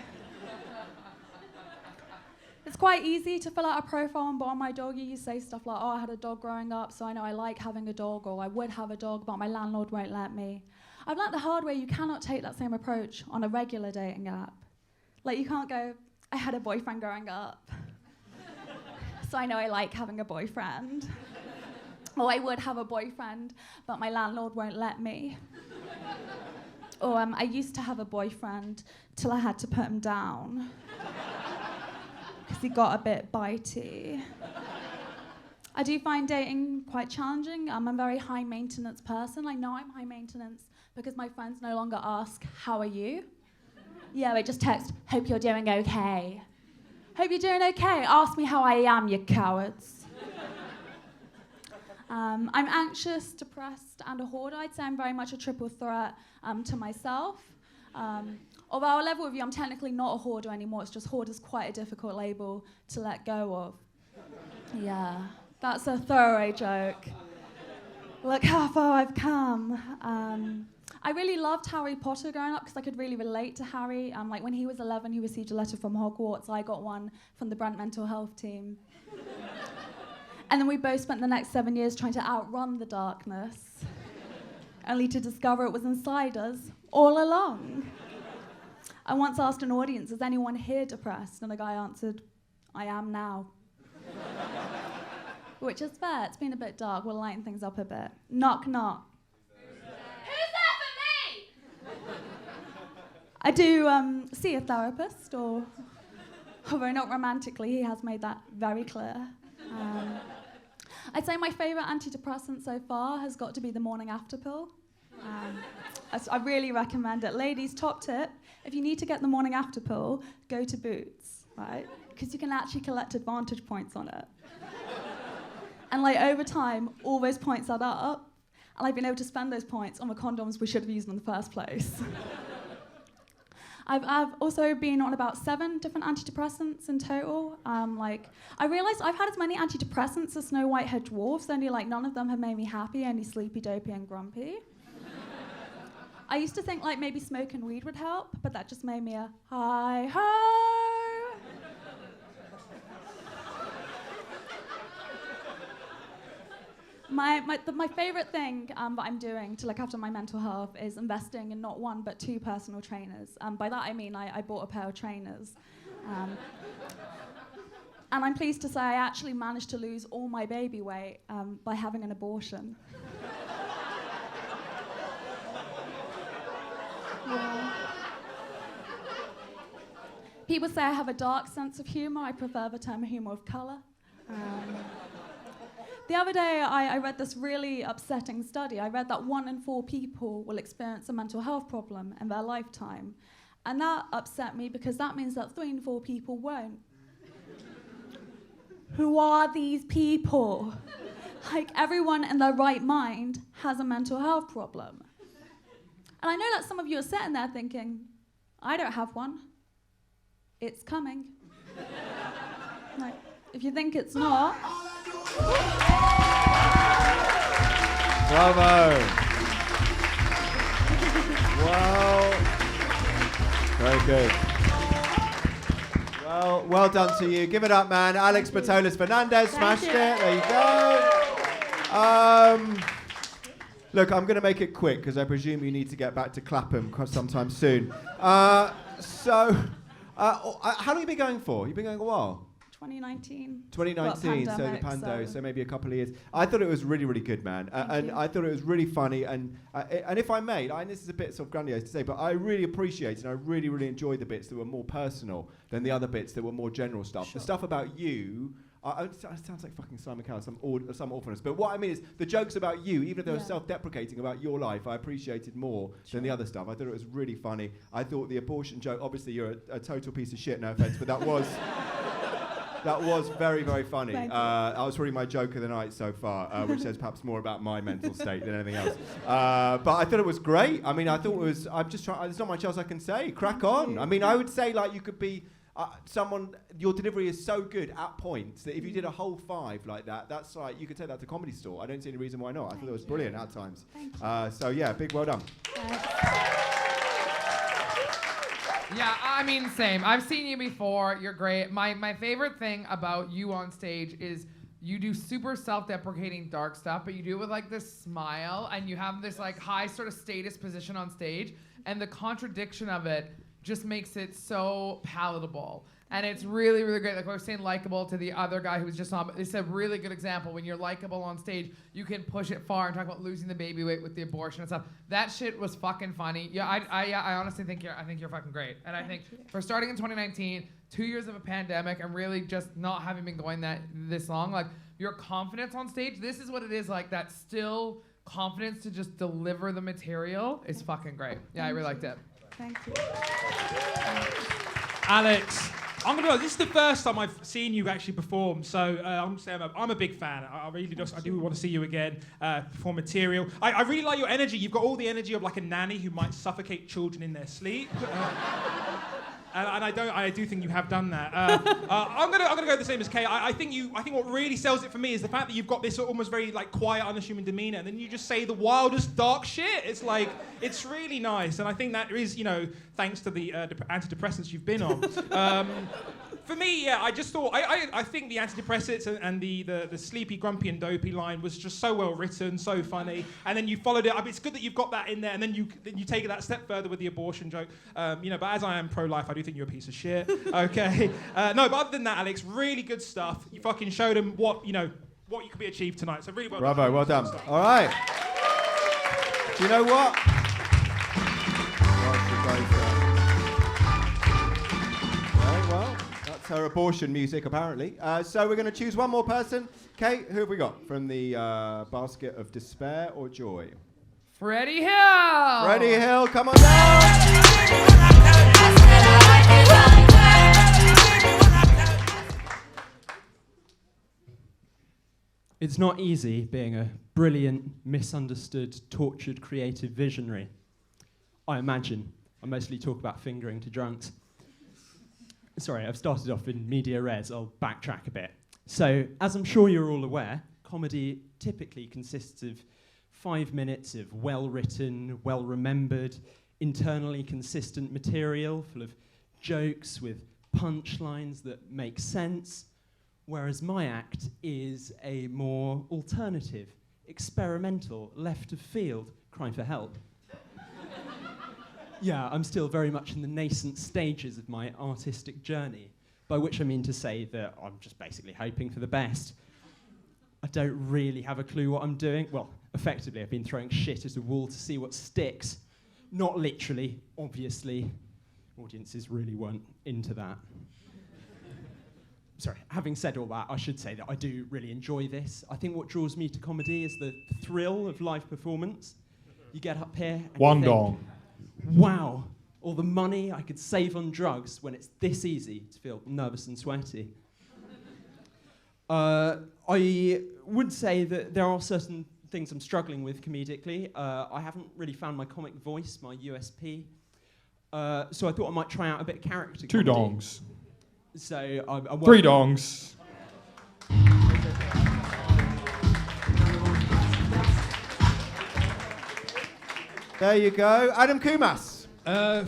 It's quite easy to fill out a profile on Borrow My Doggy. You say stuff like, oh, I had a dog growing up, so I know I like having a dog, or I would have a dog, but my landlord won't let me. I've learnt the hard way you cannot take that same approach on a regular dating app. Like, you can't go, I had a boyfriend growing up, so I know I like having a boyfriend. Or I would have a boyfriend, but my landlord won't let me. Or I used to have a boyfriend till I had to put him down because he got a bit bitey. I do find dating quite challenging. I'm a very high maintenance person. I know I'm high maintenance because my friends no longer ask, how are you? Yeah, they just text, hope you're doing okay. Hope you're doing okay. Ask me how I am, you cowards. I'm anxious, depressed, and a hoarder. I'd say I'm very much a triple threat to myself. Although I'll level with you, I'm technically not a hoarder anymore. It's just hoarder's quite a difficult label to let go of. Yeah, that's a throwaway joke. Look how far I've come. I really loved Harry Potter growing up because I could really relate to Harry. Like when he was 11, he received a letter from Hogwarts. I got one from the Brent mental health team. And then we both spent the next 7 years trying to outrun the darkness, only to discover it was inside us all along. I once asked an audience, is anyone here depressed? And a guy answered, I am now. Which is fair, it's been a bit dark, we'll lighten things up a bit. Knock, knock. Who's there for me? I do see a therapist, although not romantically, he has made that very clear. I'd say my favourite antidepressant so far has got to be the morning after pill. I really recommend it. Ladies, top tip, if you need to get the morning after pill, go to Boots, right? Because you can actually collect advantage points on it. And like over time, all those points add up, and I've been able to spend those points on the condoms we should have used in the first place. I've also been on about 7 different antidepressants in total. I realised I've had as many antidepressants as Snow White-haired dwarfs, only like none of them have made me happy, only sleepy, dopey, and grumpy. I used to think like maybe smoking weed would help, but that just made me a hi-ho. My favourite thing that I'm doing to look after my mental health is investing in not 1 but 2 personal trainers. By that I mean I bought a pair of trainers. And I'm pleased to say I actually managed to lose all my baby weight by having an abortion. Yeah. People say I have a dark sense of humour. I prefer the term humour of colour. The other day, I read this really upsetting study. I read that 1 in 4 people will experience a mental health problem in their lifetime. And that upset me because that means that 3 in 4 people won't. Who are these people? Like, everyone in their right mind has a mental health problem. And I know that some of you are sitting there thinking, I don't have one. It's coming. Like, if you think it's not... Bravo. Wow. Very good. Well done to you. Give it up, man. Alex Patolis Fernandez smashed it. There you go. Look, I'm going to make it quick because I presume you need to get back to Clapham sometime soon. How long have you been going for? You've been going a while? 2019. 2019, so the pando, so maybe a couple of years. I thought it was really, really good, man. And I thought it was really funny. And if I may, and this is a bit sort of grandiose to say, but I really appreciated and I really, really enjoyed the bits that were more personal than the other bits that were more general stuff. Sure. The stuff about you, it sounds like fucking Simon Cowell, some awfulness. But what I mean is, the jokes about you, even if they were self-deprecating about your life, I appreciated more than the other stuff. I thought it was really funny. I thought the abortion joke, obviously you're a total piece of shit, no offence, but that was... That was very, very funny. That was probably my joke of the night so far, which says perhaps more about my mental state than anything else. But I thought it was great. I mean, I thought it was... I'm just trying... There's not much else I can say. Crack on. I mean, I would say, like, you could be... someone... Your delivery is so good at points that if you did a whole 5 like that, that's like... You could take that to Comedy Store. I don't see any reason why not. I thought it was brilliant at times. So, yeah, big well done. Yeah, I mean, same. I've seen you before. You're great. My favorite thing about you on stage is you do super self-deprecating dark stuff, but you do it with like this smile, and you have this like high sort of status position on stage, and the contradiction of it just makes it so palatable. And it's really, really great. Like I was saying, likable to the other guy who was just on, but it's a really good example. When you're likable on stage, you can push it far and talk about losing the baby weight with the abortion and stuff. That shit was fucking funny. Yeah, I honestly think you're fucking great. And I think for starting in 2019, 2 years of a pandemic, and really just not having been going this long, like your confidence on stage, this is what it is like. That still confidence to just deliver the material is fucking great. Yeah, I really liked it. Thank you. Alex, I'm gonna be honest, this is the first time I've seen you actually perform, so I'm saying I'm a big fan. I really do want to see you again perform material. I really like your energy. You've got all the energy of like a nanny who might suffocate children in their sleep. And I do think you have done that. I'm gonna go the same as Kay. I think what really sells it for me is the fact that you've got this almost very like quiet, unassuming demeanor, and then you just say the wildest dark shit. It's like it's really nice, and I think that is thanks to the antidepressants you've been on. For me, yeah, I just thought I think the antidepressants and the sleepy, grumpy, and dopey line was just so well written, so funny, and then you followed it up. It's good that you've got that in there, and then you take it that step further with the abortion joke. But as I am pro-life, I do think you're a piece of shit. Okay, no, but other than that, Alex, really good stuff. You fucking showed them what you could be achieved tonight. So really well done. Bravo, well done. All right. Do you know what? Her abortion music, apparently. So we're going to choose one more person. Kate, who have we got from the basket of despair or joy? Freddie Hill! Freddie Hill, come on down! It's not easy being a brilliant, misunderstood, tortured, creative visionary. I imagine. I mostly talk about fingering to drunks. Sorry, I've started off in media res. I'll backtrack a bit. So, as I'm sure you're all aware, comedy typically consists of 5 minutes of well-written, well-remembered, internally consistent material full of jokes with punchlines that make sense, whereas my act is a more alternative, experimental, left-of-field cry for help. Yeah, I'm still very much in the nascent stages of my artistic journey, by which I mean to say that I'm just basically hoping for the best. I don't really have a clue what I'm doing. Well, effectively, I've been throwing shit at a wall to see what sticks. Not literally, obviously. Audiences really weren't into that. Sorry, having said all that, I should say that I do really enjoy this. I think what draws me to comedy is the thrill of live performance. You get up here and One you think, dong. wow, all the money I could save on drugs when it's this easy to feel nervous and sweaty. I would say that there are certain things I'm struggling with comedically. I haven't really found my comic voice, my USP. So I thought I might try out a bit of character Two comedy. dongs. So I 3 dongs. There you go. Adam Kumas.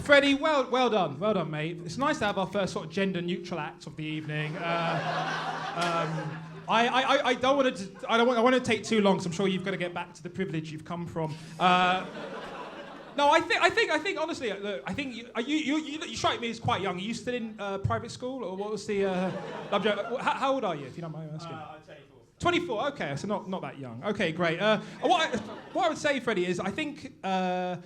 Freddie, well done, mate. It's nice to have our first sort of gender-neutral act of the evening. I don't want to take too long, so I'm sure you've got to get back to the privilege you've come from. No, I think honestly, look, I think you strike me as quite young. Are you still in private school, or what was the? How old are you, if you don't mind asking? I'm 24. Okay, so not that young. Okay, great. What I would say, Freddie, is I think how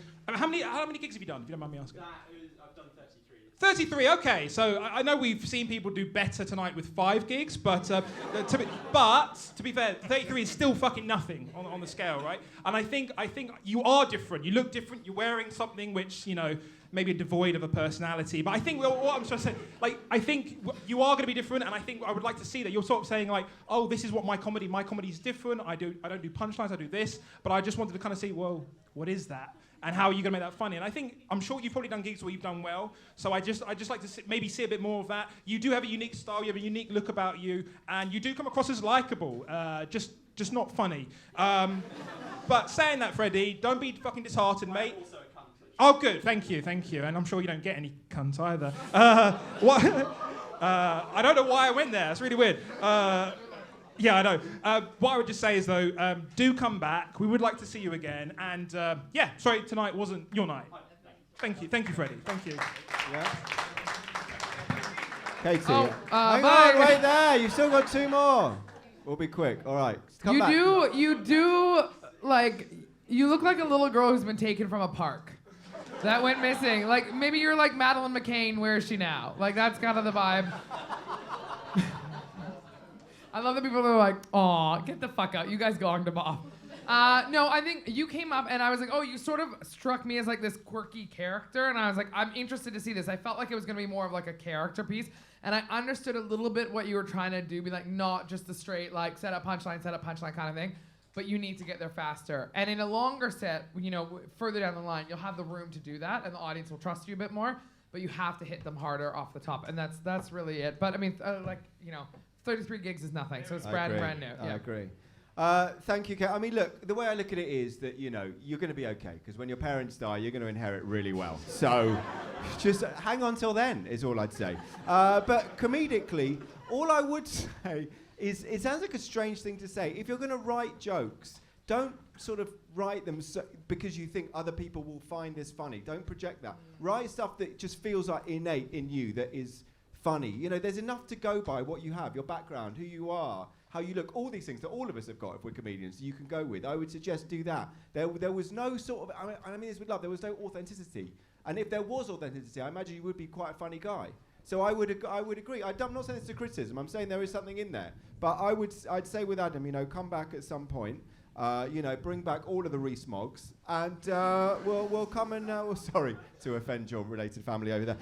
many gigs have you done, if you don't mind me asking? I've done 33. 33. Okay, so I know we've seen people do better tonight with 5 gigs, but to be fair, 33 is still fucking nothing on the scale, right? And I think you are different. You look different. You're wearing something which maybe devoid of a personality. But I think what I'm trying to say, like, I think you are going to be different, and I think I would like to see that. You're sort of saying like, oh, this is what my comedy is different. I don't do punchlines. I do this. But I just wanted to kind of see, well, what is that? And how are you going to make that funny? And I'm sure you've probably done gigs where you've done well. So I just like to maybe see a bit more of that. You do have a unique style. You have a unique look about you, and you do come across as likable. Just not funny. But saying that, Freddie, don't be fucking disheartened, mate. Oh, good. Thank you. And I'm sure you don't get any cunt either. What? I don't know why I went there. It's really weird. Yeah, I know. What I would just say is, though, do come back. We would like to see you again. And, sorry, tonight wasn't your night. Thank you, Freddie. Thank you. Yeah. Katie. Oh, hang bye. on, wait there. You've still got 2 more. We'll be quick. All right. Come back. You do, like, you look like a little girl who's been taken from a park. That went missing. Like, maybe you're like Madeline McCain, where is she now? Like, that's kind of the vibe. I love that people are like, aw, get the fuck out. You guys gonged him off. No, I think you came up and I was like, oh, you sort of struck me as like this quirky character. And I was like, I'm interested to see this. I felt like it was going to be more of like a character piece. And I understood a little bit what you were trying to do. Be like, not just the straight, like, set up punchline kind of thing. But you need to get there faster. And in a longer set, you know, further down the line, you'll have the room to do that. And the audience will trust you a bit more. But you have to hit them harder off the top. And that's really it. But I mean, 33 gigs is nothing. So it's brand new. I agree. Thank you, Kate. I mean, look, the way I look at it is that, you know, you're going to be okay, because when your parents die, you're going to inherit really well. So just hang on till then, is all I'd say. But comedically, all I would say is, it sounds like a strange thing to say. If you're going to write jokes, don't sort of write them because you think other people will find this funny. Don't project that. Write stuff that just feels like innate in you, that is funny. You know, there's enough to go by what you have, your background, who you are, how you look, all these things that all of us have got if we're comedians, you can go with. I would suggest do that. There was no sort of, I mean this with love, there was no authenticity. And if there was authenticity, I imagine you would be quite a funny guy. So I would agree. I'm not saying it's a criticism, I'm saying there is something in there. But I'd say with Adam, you know, come back at some point, you know, bring back all of the Rees-Moggs, and we'll come and, sorry to offend your related family over there.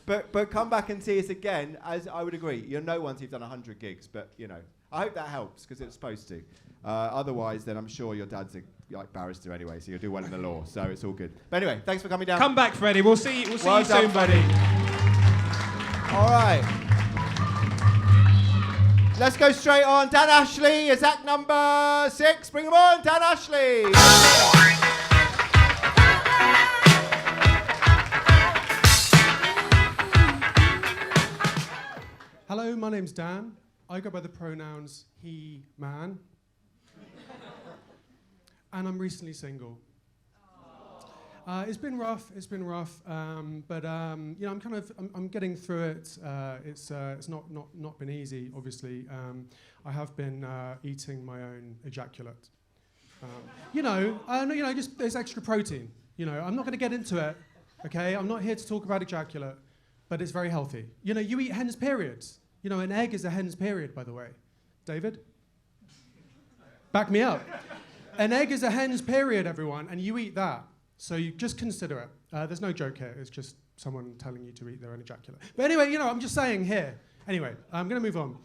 But come back and see us again, as I would agree. You're no one you've done 100 gigs, but, you know, I hope that helps, because it's supposed to. Otherwise, then I'm sure your dad's a barrister anyway, so you'll do well in the law, so it's all good. But anyway, thanks for coming down. Come back, Freddie. We'll see you Well done, soon, buddy. All right. Let's go straight on. Dan Ashley is act number 6. Bring him on, Dan Ashley. Hello, my name's Dan. I go by the pronouns he, man. And I'm recently single. It's been rough, but you know, I'm getting through it. It's not been easy, obviously. I have been eating my own ejaculate. Just there's extra protein. You know, I'm not going to get into it, okay? I'm not here to talk about ejaculate, but it's very healthy. You know, you eat hen's periods. You know, an egg is a hen's period, by the way. David? Back me up. An egg is a hen's period, everyone, and you eat that. So you just consider it. There's no joke here. It's just someone telling you to eat their own ejaculate. But anyway, you know, I'm just saying here. Anyway, I'm going to move on.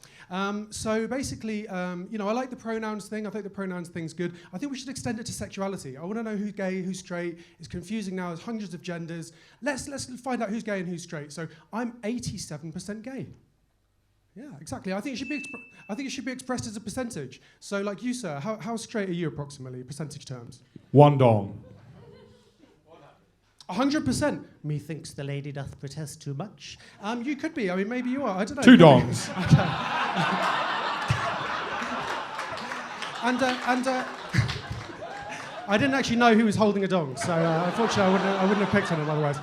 So basically, you know, I like the pronouns thing. I think the pronouns thing's good. I think we should extend it to sexuality. I want to know who's gay, who's straight. It's confusing now. There's hundreds of genders. Let's find out who's gay and who's straight. So I'm 87% gay. Yeah, exactly. I think it should be expressed as a percentage. So, like you, sir, how straight are you approximately, percentage terms? 1 dong. 100%. Methinks the lady doth protest too much. You could be. I mean, maybe you are. I don't know. 2 dongs. Okay. I didn't actually know who was holding a dong, so unfortunately I wouldn't have picked on him otherwise.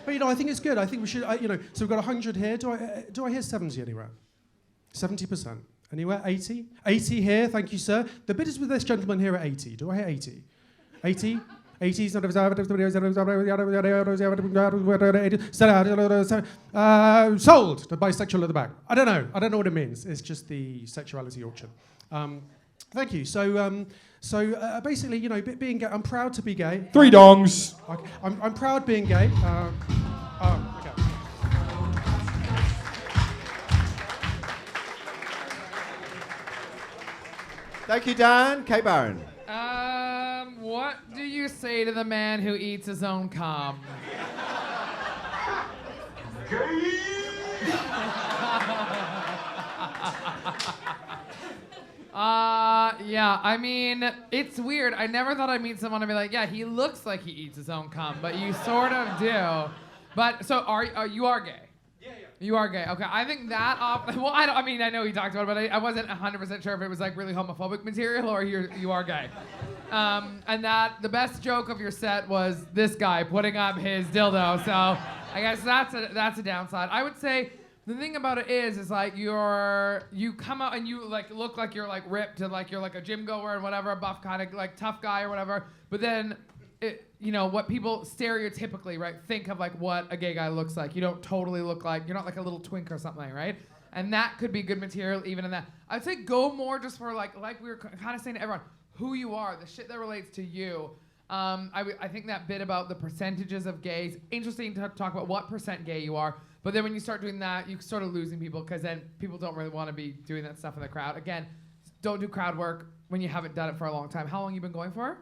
But you know, I think it's good. I think we should. You know, so we've got 100 here. Do I hear 70 anywhere? 70%. Anywhere? 80? 80 here. Thank you, sir. The bid is with this gentleman here at 80. Do I hear 80? 80? 80, sold. The bisexual at the back. I don't know what it means. It's just the sexuality auction. Thank you. So basically, you know, being gay, I'm proud to be gay. 3 dongs. I'm proud being gay. Okay. Thank you, Dan. Kate Barron. What do you say to the man who eats his own cum? Yeah, I mean, it's weird. I never thought I'd meet someone and be like, yeah, he looks like he eats his own cum, but you sort of do. But, so you are gay? Yeah. You are gay. Okay, I think that well, I mean, I know he talked about it, but I wasn't 100% sure if it was like really homophobic material or you are gay. And that the best joke of your set was this guy putting up his dildo. So I guess that's a downside. I would say the thing about it is like you come out and you like look like you're like ripped and like you're like a gym goer and whatever, a buff kind of like tough guy or whatever. But then what people stereotypically, right, think of like what a gay guy looks like. You don't totally look like, you're not like a little twink or something, right? And that could be good material even in that. I'd say go more just for like we were kind of saying to everyone, who you are, the shit that relates to you. I think that bit about the percentages of gays, interesting to talk about what % gay you are, but then when you start doing that, you're sort of losing people because then people don't really want to be doing that stuff in the crowd. Again, don't do crowd work when you haven't done it for a long time. How long you been going for?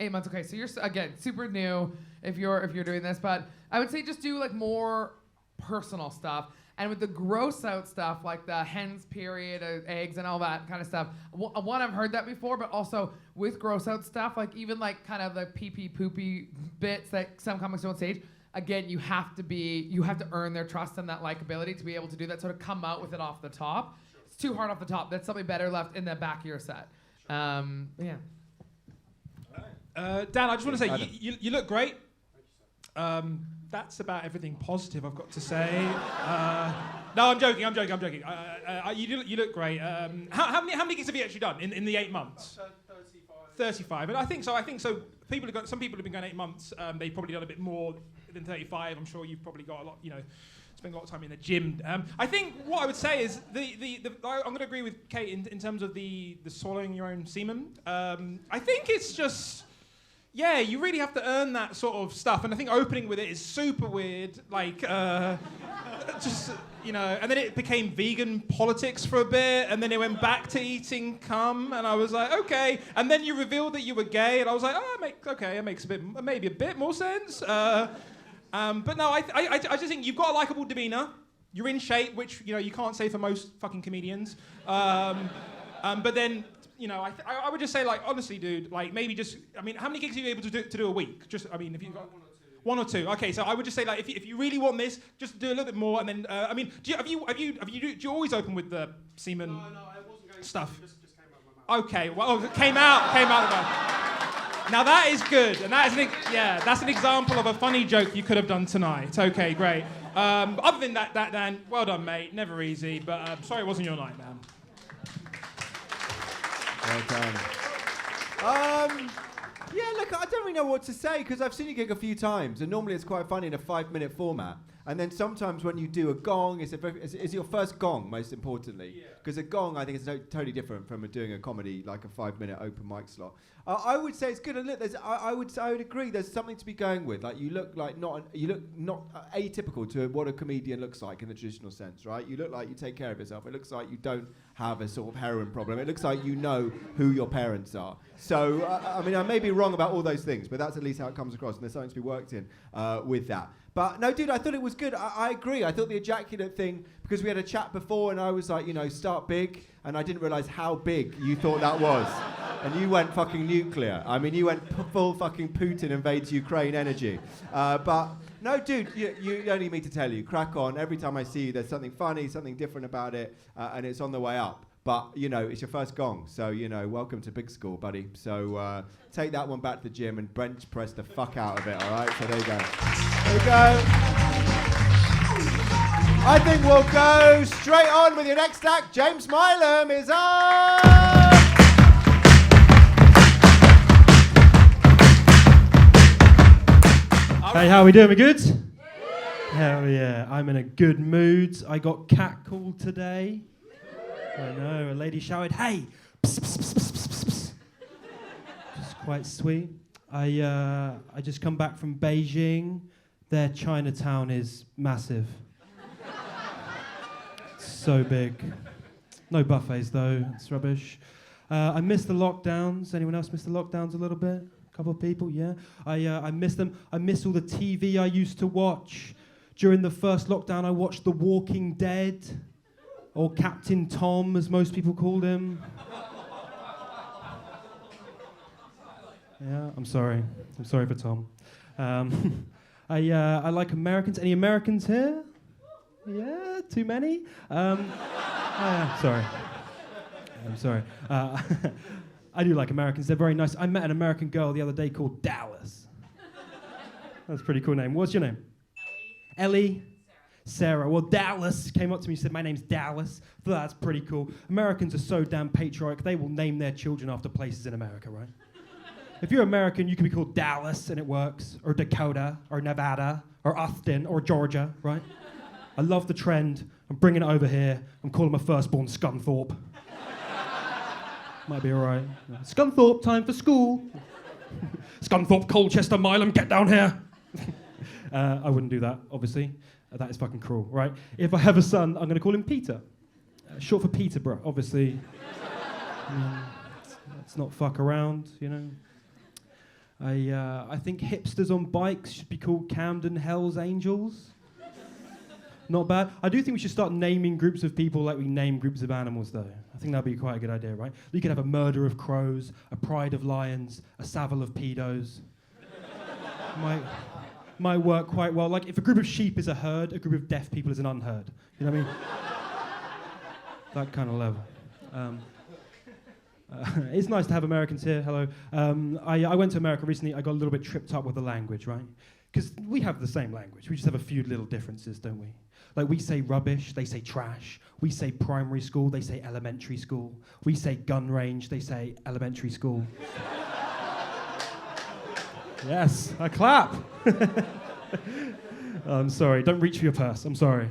8 months. Okay, so you're again super new if you're doing this, but I would say just do like more personal stuff. And with the gross out stuff like the hen's period, eggs, and all that kind of stuff. One, I've heard that before, but also with gross out stuff, like even like kind of the pee poopy bits that some comics do on stage. Again, you have to earn their trust and that likability to be able to do that. Sort of come out with it off the top. Sure. It's too hard off the top. That's something better left in the back of your set. Yeah. Dan, I just want to say, you look great. That's about everything positive I've got to say. No, I'm joking. You look great. How many gigs have you actually done in the 8 months? 35. And I think so. Some people have been going 8 months. They've probably done a bit more than 35. I'm sure you've probably got a lot, spend a lot of time in the gym. I think what I would say is I'm going to agree with Kate in terms of the swallowing your own semen. I think it's just... Yeah, you really have to earn that sort of stuff, and I think opening with it is super weird. Like, and then it became vegan politics for a bit, and then it went back to eating cum, and I was like, okay. And then you revealed that you were gay, and I was like, it makes maybe a bit more sense. But no, I just think you've got a likable demeanor. You're in shape, which you can't say for most fucking comedians. But then. I would just say, like, honestly, dude, like, maybe just, how many gigs are you able to do a week? Just, if you've got one or two. Okay, so I would just say, like, if you really want this, just do a little bit more, and then, do you always open with the semen? No, I wasn't going stuff. Just came out of my mouth. Okay, well, it came out of my mouth. Now that is good, and that's an example of a funny joke you could have done tonight. Okay, great. Other than that, Dan, well done, mate. Never easy, but sorry it wasn't your night, man. Well done. Look, I don't really know what to say because I've seen you gig a few times, and normally it's quite funny in a 5-minute format. And then sometimes when you do a gong, is your first gong, most importantly? Because a gong, I think, is totally different from doing a comedy like a 5-minute open mic slot. I would say it's good. And look, I would agree. There's something to be going with. Like you look not atypical to what a comedian looks like in the traditional sense, right? You look like you take care of yourself. It looks like you don't have a sort of heroin problem. It looks like you know who your parents are. So I may be wrong about all those things, but that's at least how it comes across. And there's something to be worked in with that. But no, dude, I thought it was good. I agree. I thought the ejaculate thing, because we had a chat before and I was like, start big. And I didn't realise how big you thought that was. And you went fucking nuclear. You went full fucking Putin invades Ukraine energy. But no, dude, you don't need me to tell you. Crack on. Every time I see you, there's something funny, something different about it. And it's on the way up. But, it's your first gong. So, welcome to big school, buddy. So take that one back to the gym and bench press the fuck out of it, all right? So there you go. There you go. I think we'll go straight on with your next act. James Milam is up. Hey, how are we doing? We good? Hell yeah. I'm in a good mood. I got catcalled today. I know, a lady shouted, hey! Psst, psst, psst, psst, psst, psst. It's quite sweet. I just come back from Beijing. Their Chinatown is massive. So big. No buffets though, it's rubbish. I missed the lockdowns. Anyone else miss the lockdowns a little bit? A couple of people, yeah? I miss them. I miss all the TV I used to watch. During the first lockdown, I watched The Walking Dead. Or Captain Tom, as most people called him. Yeah, I'm sorry. I'm sorry for Tom. I like Americans. Any Americans here? Yeah, too many? Sorry. I'm sorry. I do like Americans. They're very nice. I met an American girl the other day called Dallas. That's a pretty cool name. What's your name? Ellie? Sarah. Well, Dallas came up to me and said, my name's Dallas. I thought that's pretty cool. Americans are so damn patriotic, they will name their children after places in America, right? If you're American, you can be called Dallas and it works, or Dakota, or Nevada, or Austin, or Georgia, right? I love the trend. I'm bringing it over here. I'm calling my firstborn Scunthorpe. Might be all right. Scunthorpe, time for school. Scunthorpe, Colchester, Milam, get down here. I wouldn't do that, obviously. That is fucking cruel, right? If I have a son, I'm going to call him Peter. Short for Peterborough, obviously. Let's not fuck around, you know. I think hipsters on bikes should be called Camden Hells Angels. Not bad. I do think we should start naming groups of people like we name groups of animals, though. I think that'd be quite a good idea, right? You could have a murder of crows, a pride of lions, a savile of pedos. Might work quite well. Like, if a group of sheep is a herd, a group of deaf people is an unheard. You know what I mean? That kind of level. It's nice to have Americans here. Hello. I went to America recently. I got a little bit tripped up with the language, right? Because we have the same language. We just have a few little differences, don't we? Like, we say rubbish, they say trash. We say primary school, they say elementary school. We say gun range, they say elementary school. Yes, I clap. I'm sorry, don't reach for your purse, I'm sorry.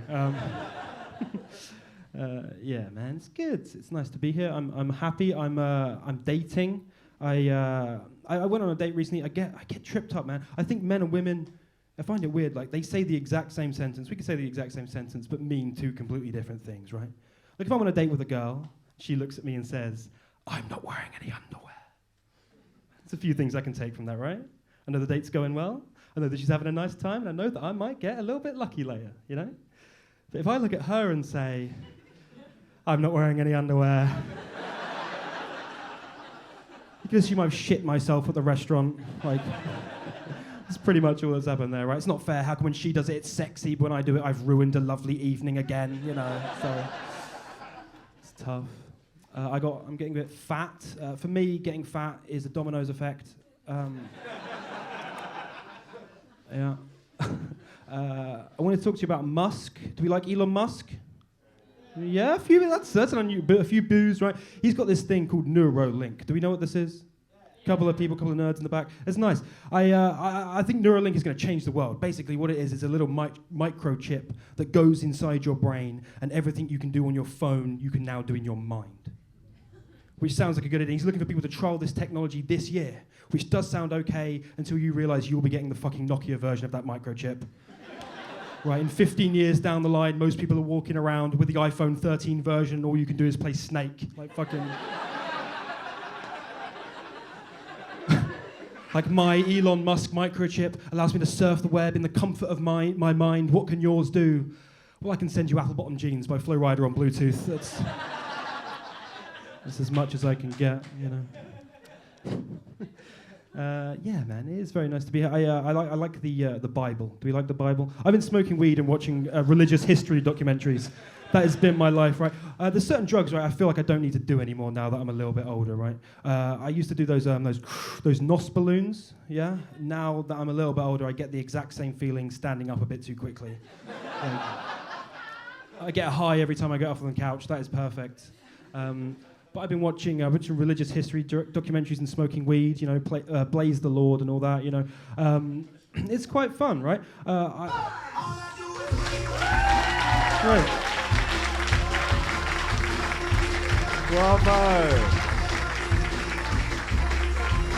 Yeah, man, it's good. It's nice to be here. I'm happy. I'm dating. I went on a date recently. I get tripped up, man. I think men and women, I find it weird. Like, they say the exact same sentence. We can say the exact same sentence, but mean two completely different things, right? Like, if I'm on a date with a girl, she looks at me and says, "I'm not wearing any underwear." There's a few things I can take from that, right? I know the date's going well. I know that she's having a nice time, and I know that I might get a little bit lucky later, you know? But if I look at her and say, "I'm not wearing any underwear," because you might shit myself at the restaurant. Like, that's pretty much all that's happened there, right? It's not fair. How come when she does it, it's sexy, but when I do it, I've ruined a lovely evening again, you know? So it's tough. I'm getting a bit fat. For me, getting fat is a dominoes effect. Yeah. I want to talk to you about Musk. Do we like Elon Musk? Yeah, that's a few boos, right? He's got this thing called Neuralink. Do we know what this is? Couple of nerds in the back. It's nice. I think Neuralink is going to change the world. Basically, what it is a little microchip that goes inside your brain, and everything you can do on your phone, you can now do in your mind. Which sounds like a good idea. He's looking for people to trial this technology this year, which does sound okay until you realise you'll be getting the fucking Nokia version of that microchip. Right, in 15 years down the line, most people are walking around with the iPhone 13 version, and all you can do is play Snake. Like, fucking... Like, my Elon Musk microchip allows me to surf the web in the comfort of my mind. What can yours do? Well, I can send you Apple Bottom Jeans by Flo Rida on Bluetooth. That's as much as I can get, you know. Yeah, man, it is very nice to be here. I like the Bible. Do we like the Bible? I've been smoking weed and watching religious history documentaries. That has been my life, right? There's certain drugs, right, I feel like I don't need to do anymore now that I'm a little bit older, right? I used to do those NOS balloons, yeah? Now that I'm a little bit older, I get the exact same feeling standing up a bit too quickly. I get a high every time I get off on the couch. That is perfect. But I've been watching religious history documentaries and smoking weed, you know, Blaze the Lord and all that, you know. It's quite fun, right? Right. Bravo.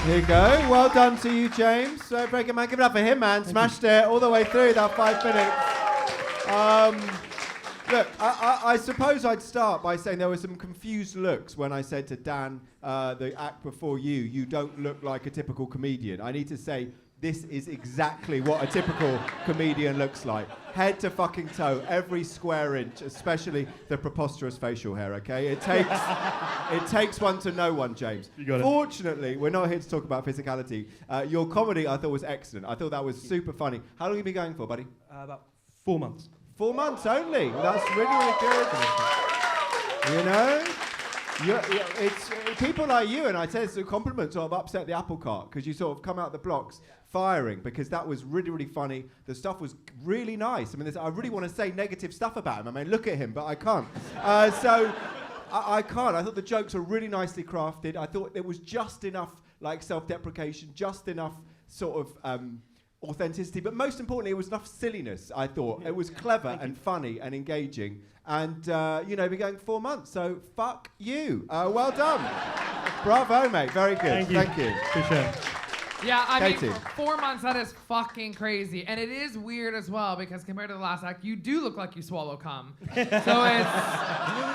Here you go. Well done to you, James. So break it, man. Give it up for him, man. Smashed it all the way through that 5 minutes. Look, I suppose I'd start by saying there were some confused looks when I said to Dan, the act before you don't look like a typical comedian. I need to say, this is exactly what a typical comedian looks like. Head to fucking toe, every square inch, especially the preposterous facial hair, okay? It takes one to know one, James. You got it. Fortunately, we're not here to talk about physicality. Your comedy, I thought, was excellent. I thought that was super funny. How long have you been going for, buddy? About 4 months. 4 months only. That's really, really good. You know? It's people like you, and I say it's a compliment to have upset the apple cart, because you sort of come out the blocks firing, because that was really, really funny. The stuff was really nice. I mean, I really want to say negative stuff about him. I mean, look at him, but I can't. I can't. I thought the jokes were really nicely crafted. I thought there was just enough like self-deprecation, just enough sort of authenticity, but most importantly, it was enough silliness. I thought it was clever and funny and engaging. And we're going 4 months, so fuck you. Well done. Bravo, mate. Very good. Thank you. Appreciate it. Yeah, I Katie. mean, for 4 months, that is fucking crazy. And it is weird as well, because compared to the last act, you do look like you swallow cum. So it's,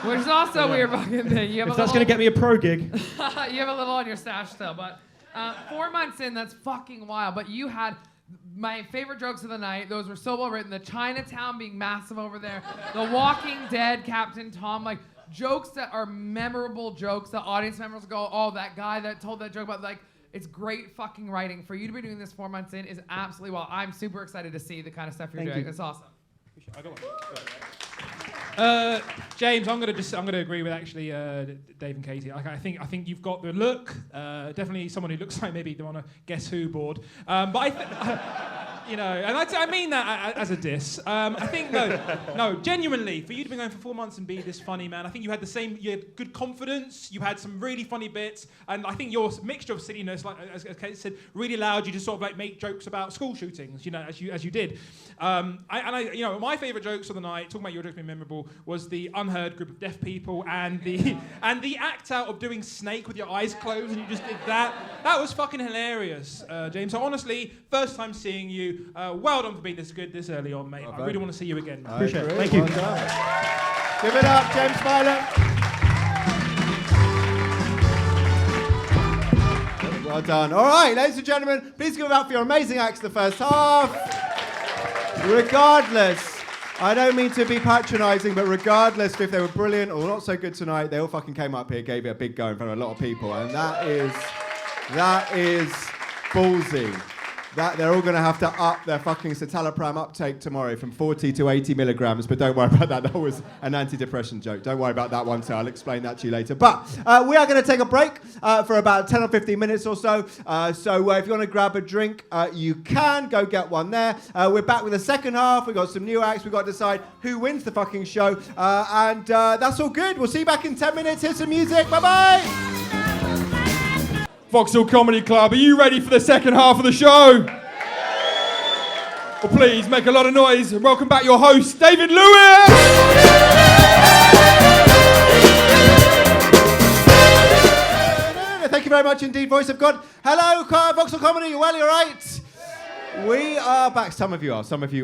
which is also a weird fucking thing. You have If that's going to get me a pro gig. you have a little on your stash still, but 4 months in, that's fucking wild. But you had my favorite jokes of the night. Those were so well written. The Chinatown being massive over there. The Walking Dead Captain Tom, like jokes that are memorable jokes. The audience members go, oh, that guy that told that joke about, like, it's great fucking writing. For you to be doing this 4 months in is absolutely well. I'm super excited to see the kind of stuff you're doing. It's awesome. I got one. James, I'm gonna agree with actually Dave and Katie. I think you've got the look. Definitely someone who looks like maybe they're on a Guess Who board. But and I mean that as a diss. I think no, genuinely, for you to be going for 4 months and be this funny, man, I think you had good confidence, you had some really funny bits, and I think your mixture of silliness, like as Kate said, really allowed you to sort of like make jokes about school shootings, as you did. My favourite jokes of the night, talking about your jokes being memorable, was the unheard group of deaf people and the act out of doing Snake with your eyes closed, and you just did that. That was fucking hilarious, James. So honestly, first time seeing you. Well done for being this good this early on, mate. I really want to see you again. Appreciate it. Thank you. Give it up, James Violet. Well done. All right, ladies and gentlemen, please give it up for your amazing acts in the first half. Regardless, I don't mean to be patronising, but regardless if they were brilliant or not so good tonight, they all fucking came up here, gave it a big go in front of a lot of people, and that is ballsy. That they're all going to have to up their fucking citalopram uptake tomorrow from 40 to 80 milligrams, but don't worry about that. That was an antidepressant joke. Don't worry about that one, so I'll explain that to you later. But we are going to take a break for about 10 or 15 minutes or so. So if you want to grab a drink, you can. Go get one there. We're back with the second half. We've got some new acts. We've got to decide who wins the fucking show. And that's all good. We'll see you back in 10 minutes. Here's some music. Bye-bye. Vauxhall Comedy Club, are you ready for the second half of the show? Well, please make a lot of noise and welcome back your host, David Lewis! Thank you very much indeed, voice of God. Hello, Vauxhall Comedy. Well, you're right. We are back. Some of you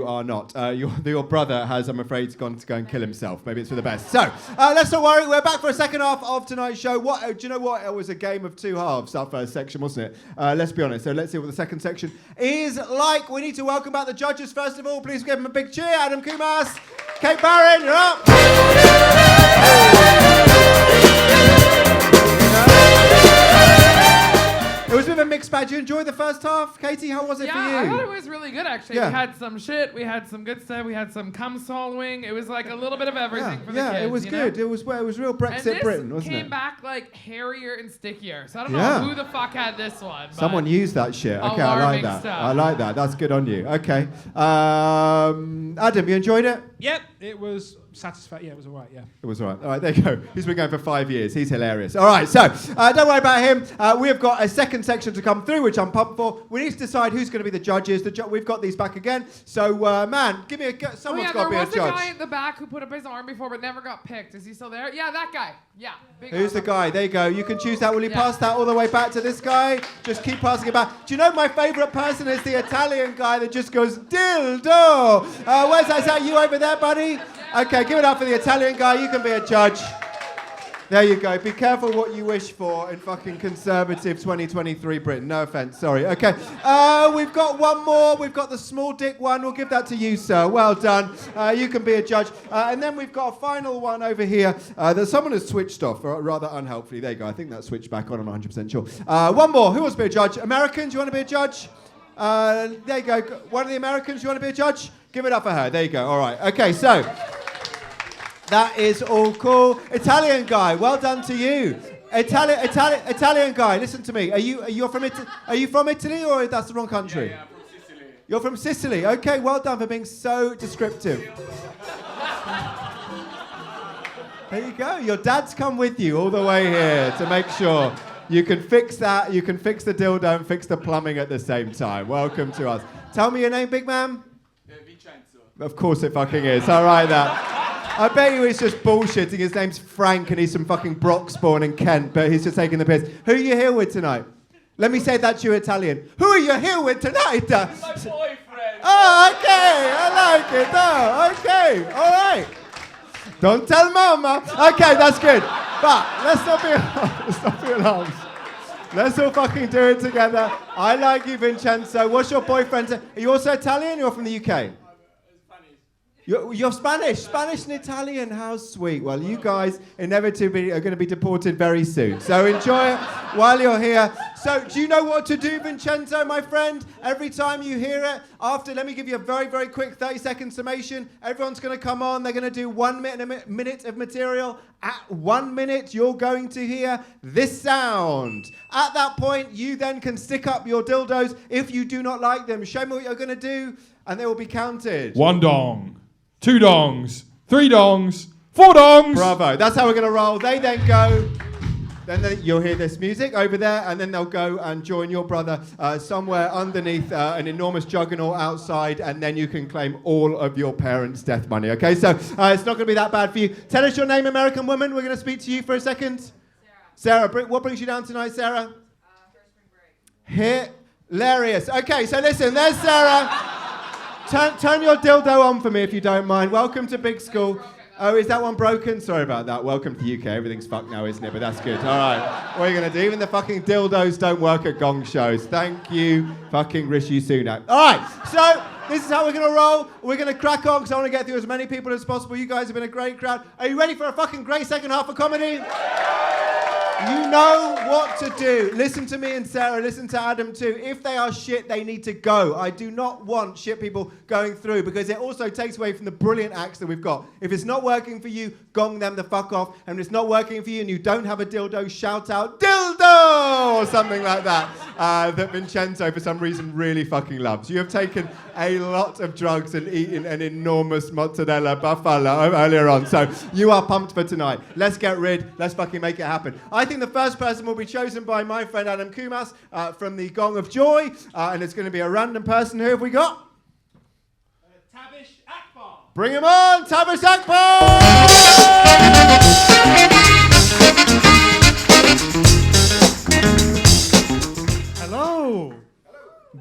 are not. Your brother has, I'm afraid, gone to go and kill himself. Maybe it's for the best. So, let's not worry. We're back for a second half of tonight's show. Do you know what? It was a game of two halves, that first section, wasn't it? Let's be honest. So let's see what the second section is like. We need to welcome back the judges, first of all. Please give them a big cheer. Adam Kumas, Kate Barron, you're up. It was a bit of a mixed bag. Did you enjoy the first half? Katie, how was it for you? Yeah, I thought it was really good, actually. Yeah. We had some shit, we had some good stuff, we had some cum swallowing. It was like a little bit of everything for the kids. Yeah, it was good. Know? It was real Brexit Britain, wasn't it? Came back like hairier and stickier. So I don't Yeah. know who the fuck had this one. But Someone used that shit. Okay, I like alarming that. stuff. I like that. That's good on you. Okay. Adam, you enjoyed it? Yep, it was satisfying. Yeah, it was all right, yeah. It was all right. All right, there you go. He's been going for 5 years. He's hilarious. All right, so don't worry about him. We have got a second section to come through, which I'm pumped for. We need to decide who's going to be the judges. We've got these back again. So, man, give me someone's got to be a judge. There was a guy at the back who put up his arm before but never got picked. Is he still there? Yeah, that guy. Yeah. Who's the guy? There you go. You can choose that. Will you pass that all the way back to this guy? Just keep passing it back. Do you know my favourite person is the Italian guy that just goes, dildo. Where's that? Is that you over there, buddy? Okay, give it up for the Italian guy. You can be a judge. There you go. Be careful what you wish for in fucking conservative 2023 Britain. No offence, sorry. Okay, we've got one more. We've got the small dick one. We'll give that to you, sir. Well done. You can be a judge. And then we've got a final one over here that someone has switched off, rather unhelpfully. There you go. I think that's switched back on. I'm 100% sure. One more. Who wants to be a judge? Americans, you want to be a judge? There you go. One of the Americans, you want to be a judge? Give it up for her. There you go. All right. Okay, so that is all cool. Italian guy, well done to you. Italian guy, listen to me. Are you from Italy or that's the wrong country? Yeah, from Sicily. You're from Sicily. Okay, well done for being so descriptive. There you go. Your dad's come with you all the way here to make sure you can fix that, you can fix the dildo and fix the plumbing at the same time. Welcome to us. Tell me your name, big man. Vincenzo. Of course it fucking is. All right, that. I bet you he's just bullshitting. His name's Frank and he's from fucking Broxbourne in Kent, but he's just taking the piss. Who are you here with tonight? Let me say that to you Italian. Who are you here with tonight? My boyfriend. Oh, okay. I like it. Oh, okay. All right. Don't tell mama. Okay, that's good. But let's not be alarmed. Let's all fucking do it together. I like you, Vincenzo. What's your boyfriend? Are you also Italian? You're from the UK? You're Spanish. Spanish and Italian. How sweet. Well, you guys inevitably are going to be deported very soon. So enjoy it while you're here. So do you know what to do, Vincenzo, my friend? Every time you hear it, let me give you a very, very quick 30-second summation. Everyone's going to come on. They're going to do 1 minute of material. At 1 minute, you're going to hear this sound. At that point, you then can stick up your dildos if you do not like them. Show me what you're going to do, and they will be counted. 1 dong. 2 dongs, 3 dongs, 4 dongs. Bravo. That's how we're going to roll. They then go. You'll hear this music over there, and then they'll go and join your brother somewhere underneath an enormous juggernaut outside, and then you can claim all of your parents' death money. Okay, so it's not going to be that bad for you. Tell us your name, American woman. We're going to speak to you for a second. Sarah. What brings you down tonight, Sarah? Hilarious. Okay, so listen, there's Sarah. Turn your dildo on for me if you don't mind. Welcome to Big School. Oh, is that one broken? Sorry about that. Welcome to the UK. Everything's fucked now, isn't it? But that's good. All right. What are you going to do? Even the fucking dildos don't work at Gong shows. Thank you, fucking Rishi Sunak. All right. So this is how we're going to roll. We're going to crack on because I want to get through as many people as possible. You guys have been a great crowd. Are you ready for a fucking great second half of comedy? You know what to do. Listen to me and Sarah. Listen to Adam too. If they are shit, they need to go. I do not want shit people going through because it also takes away from the brilliant acts that we've got. If it's not working for you, gong them the fuck off. And if it's not working for you and you don't have a dildo, shout out dildo or something like that. That Vincenzo, for some reason, really fucking loves. You have taken a lot of drugs and eaten an enormous mozzarella buffalo earlier on. So you are pumped for tonight. Let's get rid. Let's fucking make it happen. I think the first person will be chosen by my friend Adam Kumas from the Gong of Joy. And it's going to be a random person. Who have we got? Tabish Akbar. Bring him on, Tabish Akbar! Hello.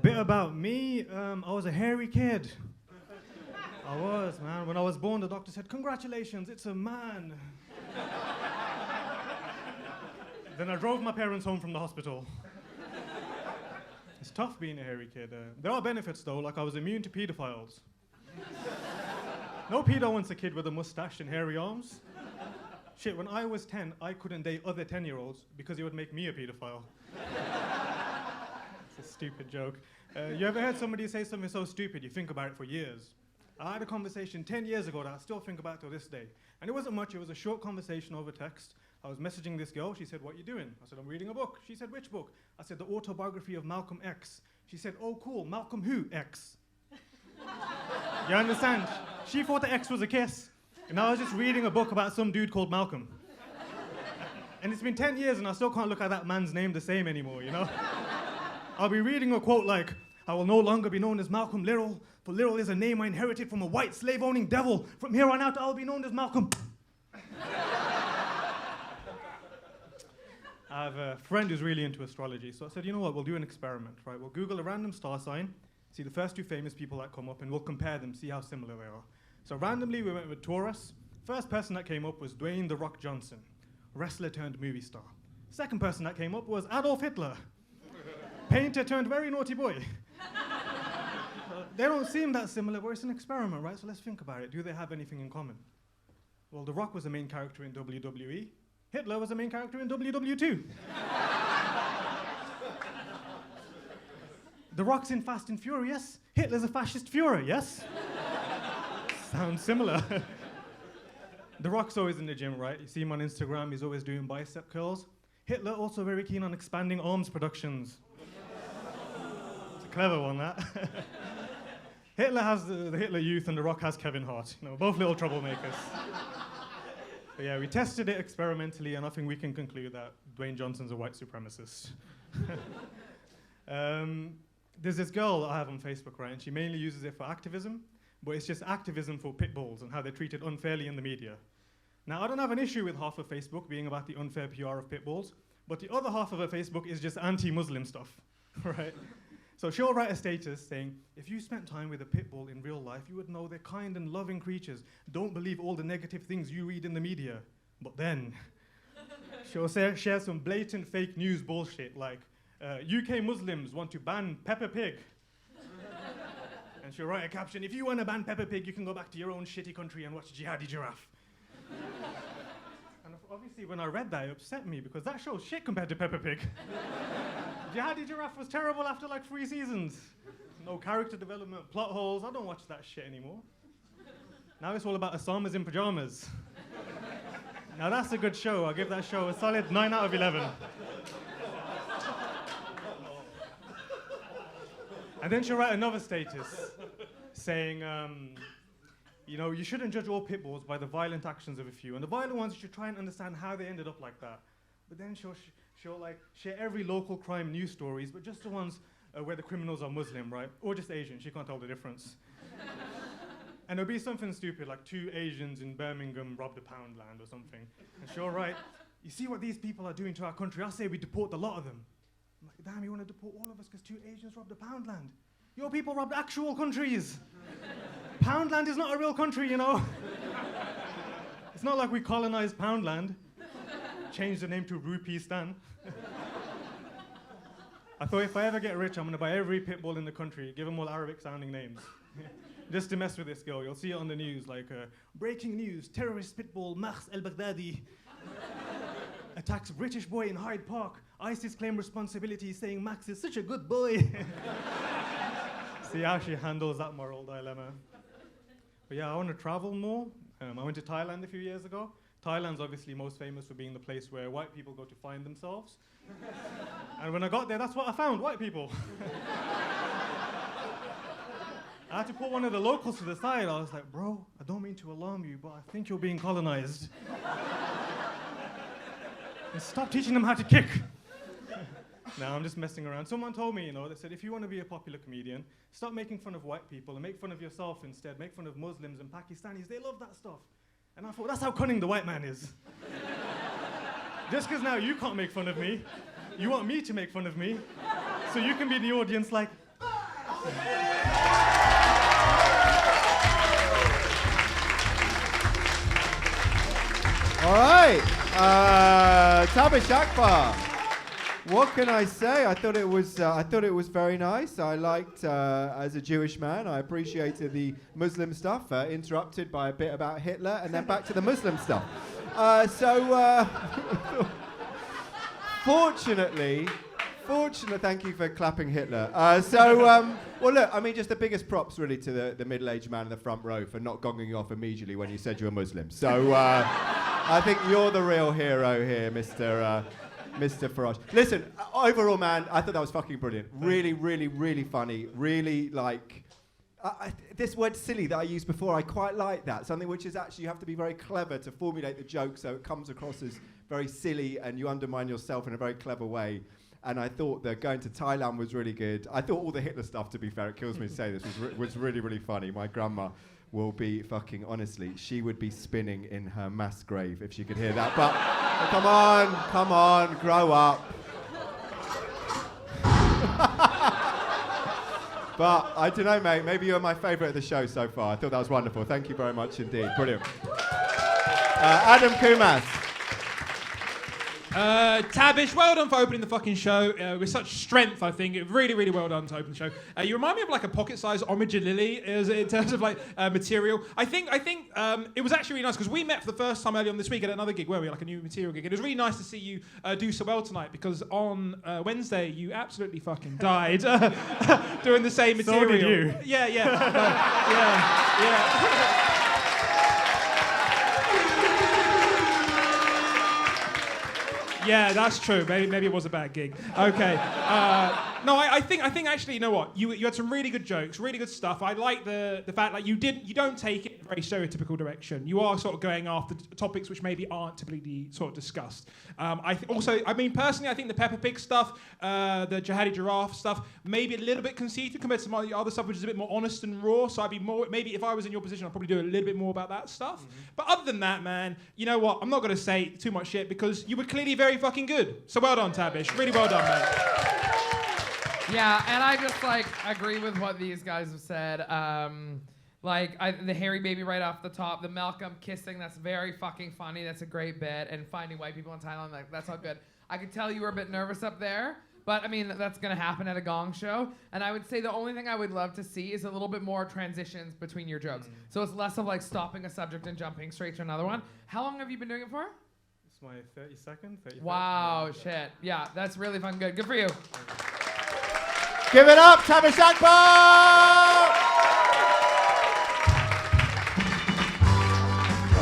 Bit about me. I was a hairy kid. I was, man. When I was born, the doctor said, "Congratulations, it's a man." Then I drove my parents home from the hospital. It's tough being a hairy kid. There are benefits, though, like I was immune to pedophiles. No pedo wants a kid with a mustache and hairy arms. Shit, when I was 10, I couldn't date other 10-year-olds because it would make me a pedophile. It's a stupid joke. You ever heard somebody say something so stupid you think about it for years? I had a conversation 10 years ago that I still think about to this day. And it wasn't much, it was a short conversation over text. I was messaging this girl, she said, "What are you doing?" I said, "I'm reading a book." She said, "Which book?" I said, "The autobiography of Malcolm X." She said, "Oh, cool, Malcolm who? X." You understand? She thought the X was a kiss. And I was just reading a book about some dude called Malcolm. And it's been 10 years and I still can't look at that man's name the same anymore, you know? I'll be reading a quote like, "I will no longer be known as Malcolm Little, for Little is a name I inherited from a white slave-owning devil. From here on out, I'll be known as Malcolm." I have a friend who's really into astrology, so I said, you know what, we'll do an experiment, right? We'll Google a random star sign, see the first 2 famous people that come up, and we'll compare them, see how similar they are. So randomly, we went with Taurus. First person that came up was Dwayne "The Rock" Johnson, wrestler turned movie star. Second person that came up was Adolf Hitler, painter turned very naughty boy. They don't seem that similar, but it's an experiment, right? So let's think about it. Do they have anything in common? Well, The Rock was the main character in WWE. Hitler was the main character in WW2. The Rock's in Fast and Furious. Hitler's a fascist Führer, yes? Sounds similar. The Rock's always in the gym, right? You see him on Instagram, he's always doing bicep curls. Hitler also very keen on expanding arms productions. It's a clever one, that. Hitler has the Hitler Youth and The Rock has Kevin Hart. You know, both little troublemakers. But yeah, we tested it experimentally, and I think we can conclude that Dwayne Johnson's a white supremacist. There's this girl that I have on Facebook, right, and she mainly uses it for activism, but it's just activism for pit bulls and how they're treated unfairly in the media. Now, I don't have an issue with half of Facebook being about the unfair PR of pit bulls, but the other half of her Facebook is just anti-Muslim stuff, right? So she'll write a status saying, if you spent time with a pit bull in real life, you would know they're kind and loving creatures. Don't believe all the negative things you read in the media. But then, she'll share some blatant fake news bullshit like, UK Muslims want to ban Peppa Pig. And she'll write a caption, if you want to ban Peppa Pig, you can go back to your own shitty country and watch Jihadi Giraffe. And obviously when I read that, it upset me because that show's shit compared to Peppa Pig. Jihadi Giraffe was terrible after like 3 seasons. No character development, plot holes, I don't watch that shit anymore. Now it's all about Osamas in pajamas. Now that's a good show, I'll give that show a solid 9 out of 11. And then she'll write another status saying, you know, you shouldn't judge all pit bulls by the violent actions of a few. And the violent ones, you should try and understand how they ended up like that. But then she'll like share every local crime news stories, but just the ones where the criminals are Muslim, right? Or just Asian, she can't tell the difference. And it'll be something stupid, like 2 Asians in Birmingham robbed a Poundland or something. And she'll write, you see what these people are doing to our country? I say we deport a lot of them. I'm like, damn, you want to deport all of us because 2 Asians robbed a Poundland? Your people robbed actual countries. Poundland is not a real country, you know. It's not like we colonized Poundland. Changed the name to Rupeestan. I thought if I ever get rich, I'm going to buy every pit bull in the country, give them all Arabic-sounding names. Just to mess with this girl. You'll see it on the news, like, breaking news, terrorist pit bull Max el-Baghdadi attacks British boy in Hyde Park. ISIS claim responsibility, saying Max is such a good boy. See how she handles that moral dilemma. But yeah, I want to travel more. I went to Thailand a few years ago. Thailand's obviously most famous for being the place where white people go to find themselves. And when I got there, that's what I found, white people. I had to put one of the locals to the side. I was like, bro, I don't mean to alarm you, but I think you're being colonized. And stop teaching them how to kick. No, I'm just messing around. Someone told me, you know, they said, if you want to be a popular comedian, stop making fun of white people and make fun of yourself instead. Make fun of Muslims and Pakistanis. They love that stuff. And I thought, that's how cunning the white man is. Just because now you can't make fun of me, you want me to make fun of me, so you can be the audience like... All right, Tabish Akbar. What can I say? I thought it was very nice. I liked, as a Jewish man, I appreciated the Muslim stuff, interrupted by a bit about Hitler, and then back to the Muslim stuff. Fortunately, thank you for clapping Hitler. Well, look, I mean, just the biggest props really to the middle-aged man in the front row for not gonging you off immediately when you said you were Muslim. So I think you're the real hero here, Mr. Farage. Listen, overall, man, I thought that was fucking brilliant. Really, really, really funny. Really, like, this word silly that I used before, I quite like that. Something which is actually, you have to be very clever to formulate the joke so it comes across as very silly and you undermine yourself in a very clever way. And I thought that going to Thailand was really good. I thought all the Hitler stuff, to be fair, it kills me to say this, was really, really funny. My grandma will be fucking, honestly, she would be spinning in her mass grave if she could hear that. But come on, grow up. But I don't know, mate, maybe you're my favourite of the show so far. I thought that was wonderful. Thank you very much indeed. Brilliant. Adam Kumas. Tabish, well done for opening the fucking show with such strength. I think really, really well done to open the show. You remind me of like a pocket-sized Omega Lily in terms of like material. I think it was actually really nice because we met for the first time earlier on this week at another gig, where we like a new material gig. And it was really nice to see you do so well tonight because on Wednesday you absolutely fucking died doing the same material. So did you. Yeah. Yeah. Yeah, that's true. Maybe it was a bad gig. Okay. No, I think actually, you know what? You had some really good jokes, really good stuff. I like the fact that you don't take it in a very stereotypical direction. You are sort of going after topics which maybe aren't typically sort of discussed. Personally, I think the Peppa Pig stuff, the Jihadi Giraffe stuff, maybe a little bit conceited compared to some of the other stuff, which is a bit more honest and raw. So I'd be more, maybe if I was in your position, I'd probably do a little bit more about that stuff. Mm-hmm. But other than that, man, you know what? I'm not going to say too much shit because you were clearly very fucking good. So well done, Tabish. Really well done, mate. Yeah, and I just agree with what these guys have said. The hairy baby right off the top, the Malcolm kissing, that's very fucking funny. That's a great bit. And finding white people in Thailand, that's all good. I could tell you were a bit nervous up there, but I mean, that's gonna happen at a Gong show. And I would say the only thing I would love to see is a little bit more transitions between your jokes. So it's less of stopping a subject and jumping straight to another one. How long have you been doing it for? It's my 32nd. Wow, shit. Yeah, that's really fun. Good for you. Give it up, Tabish Akbar!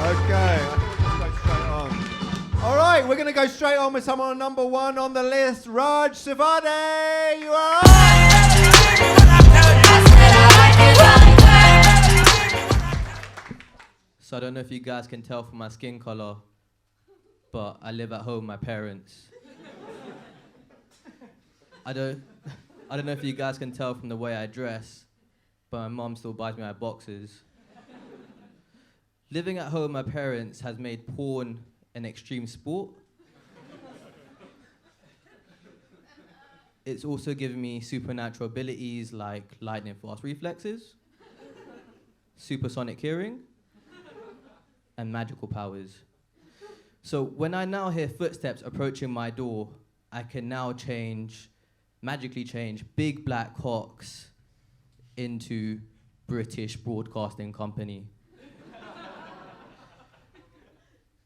Okay, I think we'll go straight on. All right, we're going to go straight on with someone number one on the list, Raj Savade. You are on! So I don't know if you guys can tell from my skin color, but I live at home with my parents. I don't know if you guys can tell from the way I dress, but my mom still buys me my boxes. Living at home with my parents has made porn an extreme sport. It's also given me supernatural abilities like lightning fast reflexes, supersonic hearing, and magical powers. So when I now hear footsteps approaching my door, I can now magically change big black cocks into British Broadcasting Company.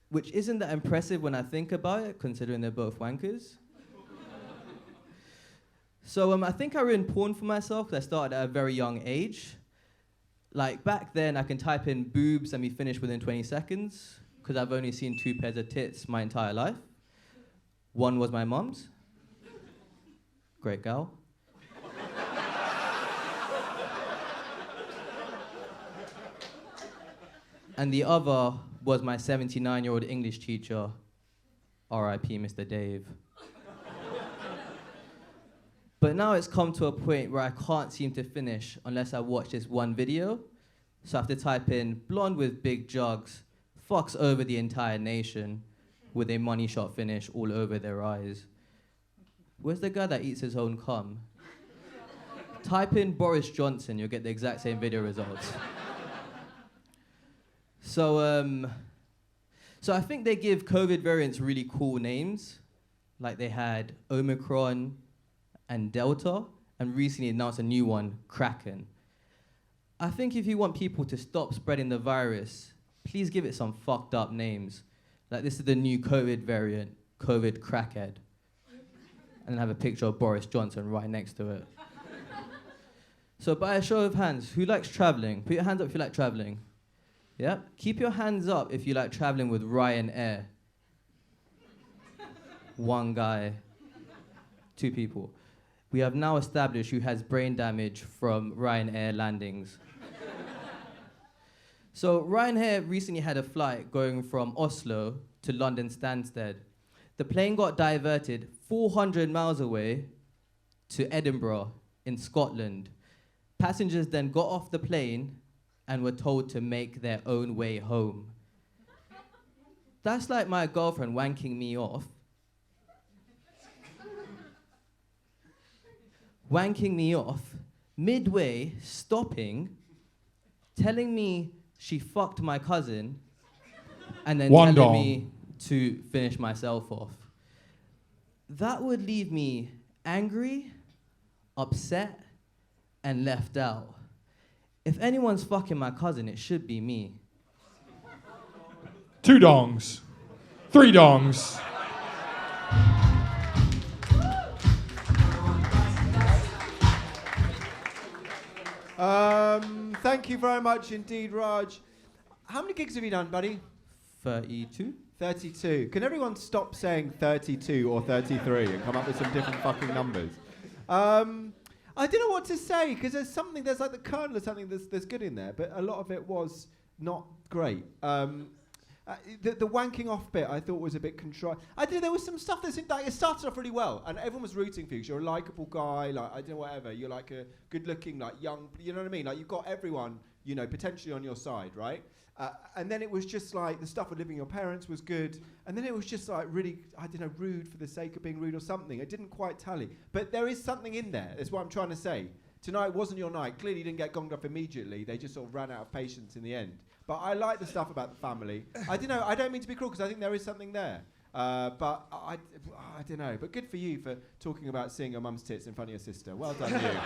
Which isn't that impressive when I think about it, considering they're both wankers. So I think I ruined porn for myself because I started at a very young age. Back then, I can type in boobs and be finished within 20 seconds because I've only seen 2 pairs of tits my entire life. One was my mum's. Great gal. And the other was my 79-year-old English teacher, R.I.P. Mr. Dave. But now it's come to a point where I can't seem to finish unless I watch this one video. So I have to type in blonde with big jugs, fucks over the entire nation with a money shot finish all over their eyes. Where's the guy that eats his own cum? Type in Boris Johnson, you'll get the exact same video results. So I think they give COVID variants really cool names. Like they had Omicron and Delta, and recently announced a new one, Kraken. I think if you want people to stop spreading the virus, please give it some fucked up names. Like this is the new COVID variant, COVID Crackhead. And then have a picture of Boris Johnson right next to it. So by a show of hands, who likes traveling? Put your hands up if you like traveling. Yeah? Keep your hands up if you like traveling with Ryanair. 1 guy, 2 people. We have now established who has brain damage from Ryanair landings. So Ryanair recently had a flight going from Oslo to London Stansted. The plane got diverted 400 miles away to Edinburgh in Scotland. Passengers then got off the plane and were told to make their own way home. That's like my girlfriend wanking me off. Wanking me off, midway, stopping, telling me she fucked my cousin, and then telling me to finish myself off. That would leave me angry, upset, and left out. If anyone's fucking my cousin, it should be me. 2 dongs. 3 dongs. Thank you very much indeed, Raj. How many gigs have you done, buddy? 32. 32. Can everyone stop saying 32 or 33 and come up with some different fucking numbers? I don't know what to say because there's like the kernel of something that's good in there, but a lot of it was not great. The wanking off bit I thought was a bit contrived. There was some stuff it started off really well, and everyone was rooting for you. 'Cause you're a likable guy, like I don't know whatever. You're like a good-looking, like young. You know what I mean? Like you've got everyone, potentially on your side, right? And then it was just like the stuff with living with your parents was good, and then it was just like really, rude for the sake of being rude or something. It didn't quite tally, but there is something in there. That's what I'm trying to say. Tonight wasn't your night. Clearly, you didn't get gonged up immediately. They just sort of ran out of patience in the end. But I like the stuff about the family. I don't mean to be cruel because I think there is something there. But I don't know. But good for you for talking about seeing your mum's tits in front of your sister. Well done, you.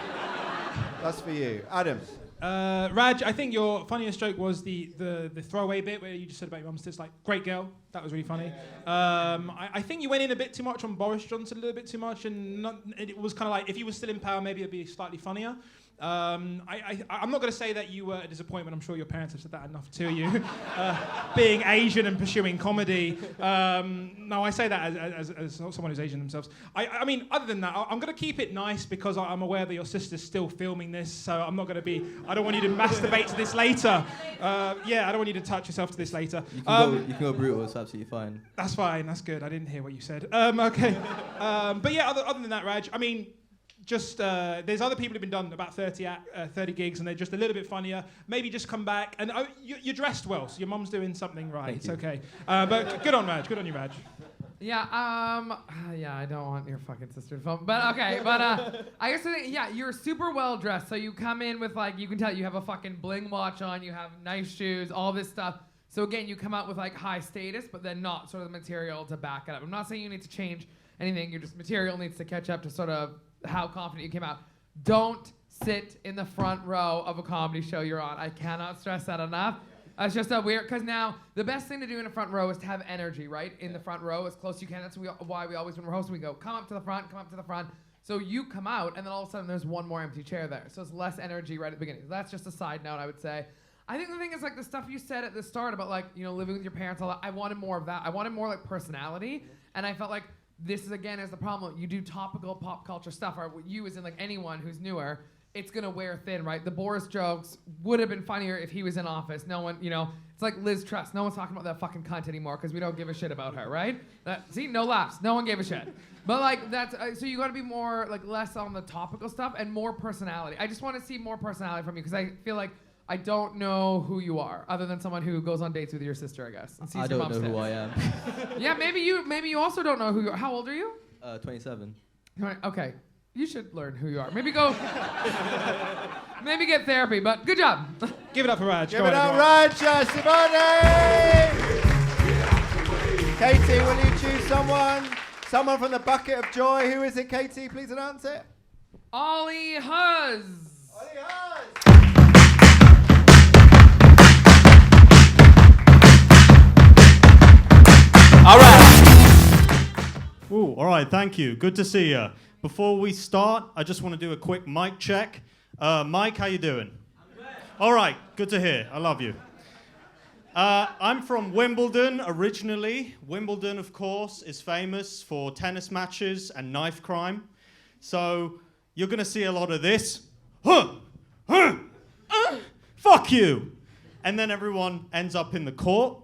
That's for you. Adam. Raj, I think your funniest joke was the throwaway bit where you just said about your mum's tits, like, great girl. That was really funny. I think you went in a bit too much on Boris Johnson, a little bit too much, and it was kind of like, if he was still in power, maybe it'd be slightly funnier. I'm not going to say that you were a disappointment. I'm sure your parents have said that enough to you. Being Asian and pursuing comedy. No, I say that as someone who's Asian themselves. I mean, other than that, I'm going to keep it nice because I'm aware that your sister's still filming this, so I'm not going to be... I don't want you to masturbate to this later. I don't want you to touch yourself to this later. You can go brutal, it's absolutely fine. That's fine, that's good. I didn't hear what you said. Okay. But yeah, other than that, Raj, I mean... Just there's other people who've been done about 30 gigs and they're just a little bit funnier. Maybe just come back and you're dressed well, so your mum's doing something right. It's okay. But good on Raj. Good on you, Raj. Yeah. I don't want your fucking sister to film, but okay. But I guess you're super well dressed. So you come in with you can tell you have a fucking bling watch on. You have nice shoes, all this stuff. So again, you come out with high status, but then not sort of the material to back it up. I'm not saying you need to change anything. Your just material needs to catch up to sort of how confident you came out. Don't sit in the front row of a comedy show you're on. I cannot stress that enough. It's just a weird, because now the best thing to do in a front row is to have energy, right? In the front row as close as you can. That's why we always, when we're hosting, we go, come up to the front, come up to the front. So you come out, and then all of a sudden there's one more empty chair there. So it's less energy right at the beginning. That's just a side note, I would say. I think the thing is the stuff you said at the start about living with your parents a lot. I wanted more of that. I wanted more personality, and I felt like this is again is the problem. You do topical pop culture stuff, or you as in anyone who's newer, it's gonna wear thin, right? The Boris jokes would have been funnier if he was in office. No one, it's like Liz Truss. No one's talking about that fucking cunt anymore because we don't give a shit about her, right? See, no laughs. No one gave a shit. But that's so you gotta be more less on the topical stuff and more personality. I just want to see more personality from you because I feel like I don't know who you are, other than someone who goes on dates with your sister, I guess. And sees I don't know who I am. Yeah, maybe you also don't know who you are. How old are you? 27. Okay, you should learn who you are. Maybe go, maybe get therapy, but good job. Give it up for Raj. Give it up, Raj, Simone! Katie, will you choose someone? Someone from the bucket of joy. Who is it, Katie? Please announce it. Ollie Huzz. Ollie Huzz. All right. Ooh, all right, thank you. Good to see you. Before we start, I just want to do a quick mic check. Mike, how you doing? I'm good. All right, good to hear. I love you. I'm from Wimbledon originally. Wimbledon, of course, is famous for tennis matches and knife crime. So you're going to see a lot of this. Fuck you. And then everyone ends up in the court.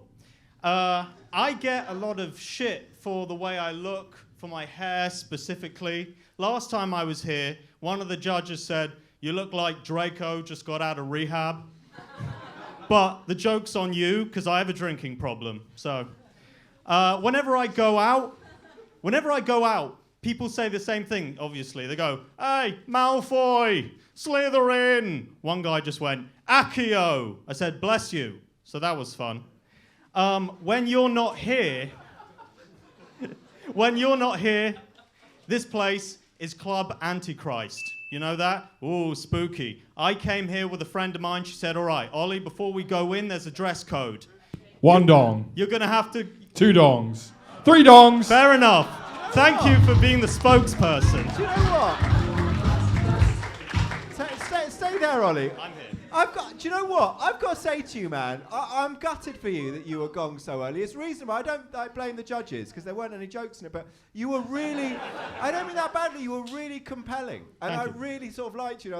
I get a lot of shit for the way I look, for my hair specifically. Last time I was here, one of the judges said, "You look like Draco just got out of rehab." But the joke's on you, because I have a drinking problem. So whenever I go out, people say the same thing, obviously. They go, "Hey, Malfoy, Slytherin." One guy just went, "Accio." I said, "Bless you." So that was fun. When you're not here, this place is Club Antichrist. You know that? Ooh, spooky. I came here with a friend of mine. She said, "All right, Ollie, before we go in, there's a dress code. One dong. You're going to have to..." 2 dongs. 3 dongs. Fair enough. Thank you for being the spokesperson. Do you know what? Stay there, Ollie. I'm here. Do you know what? I've got to say to you, man, I'm gutted for you that you were Gong so early. It's reasonable. I don't blame the judges because there weren't any jokes in it, but you were really, I don't mean that badly, you were really compelling. And I really sort of liked you.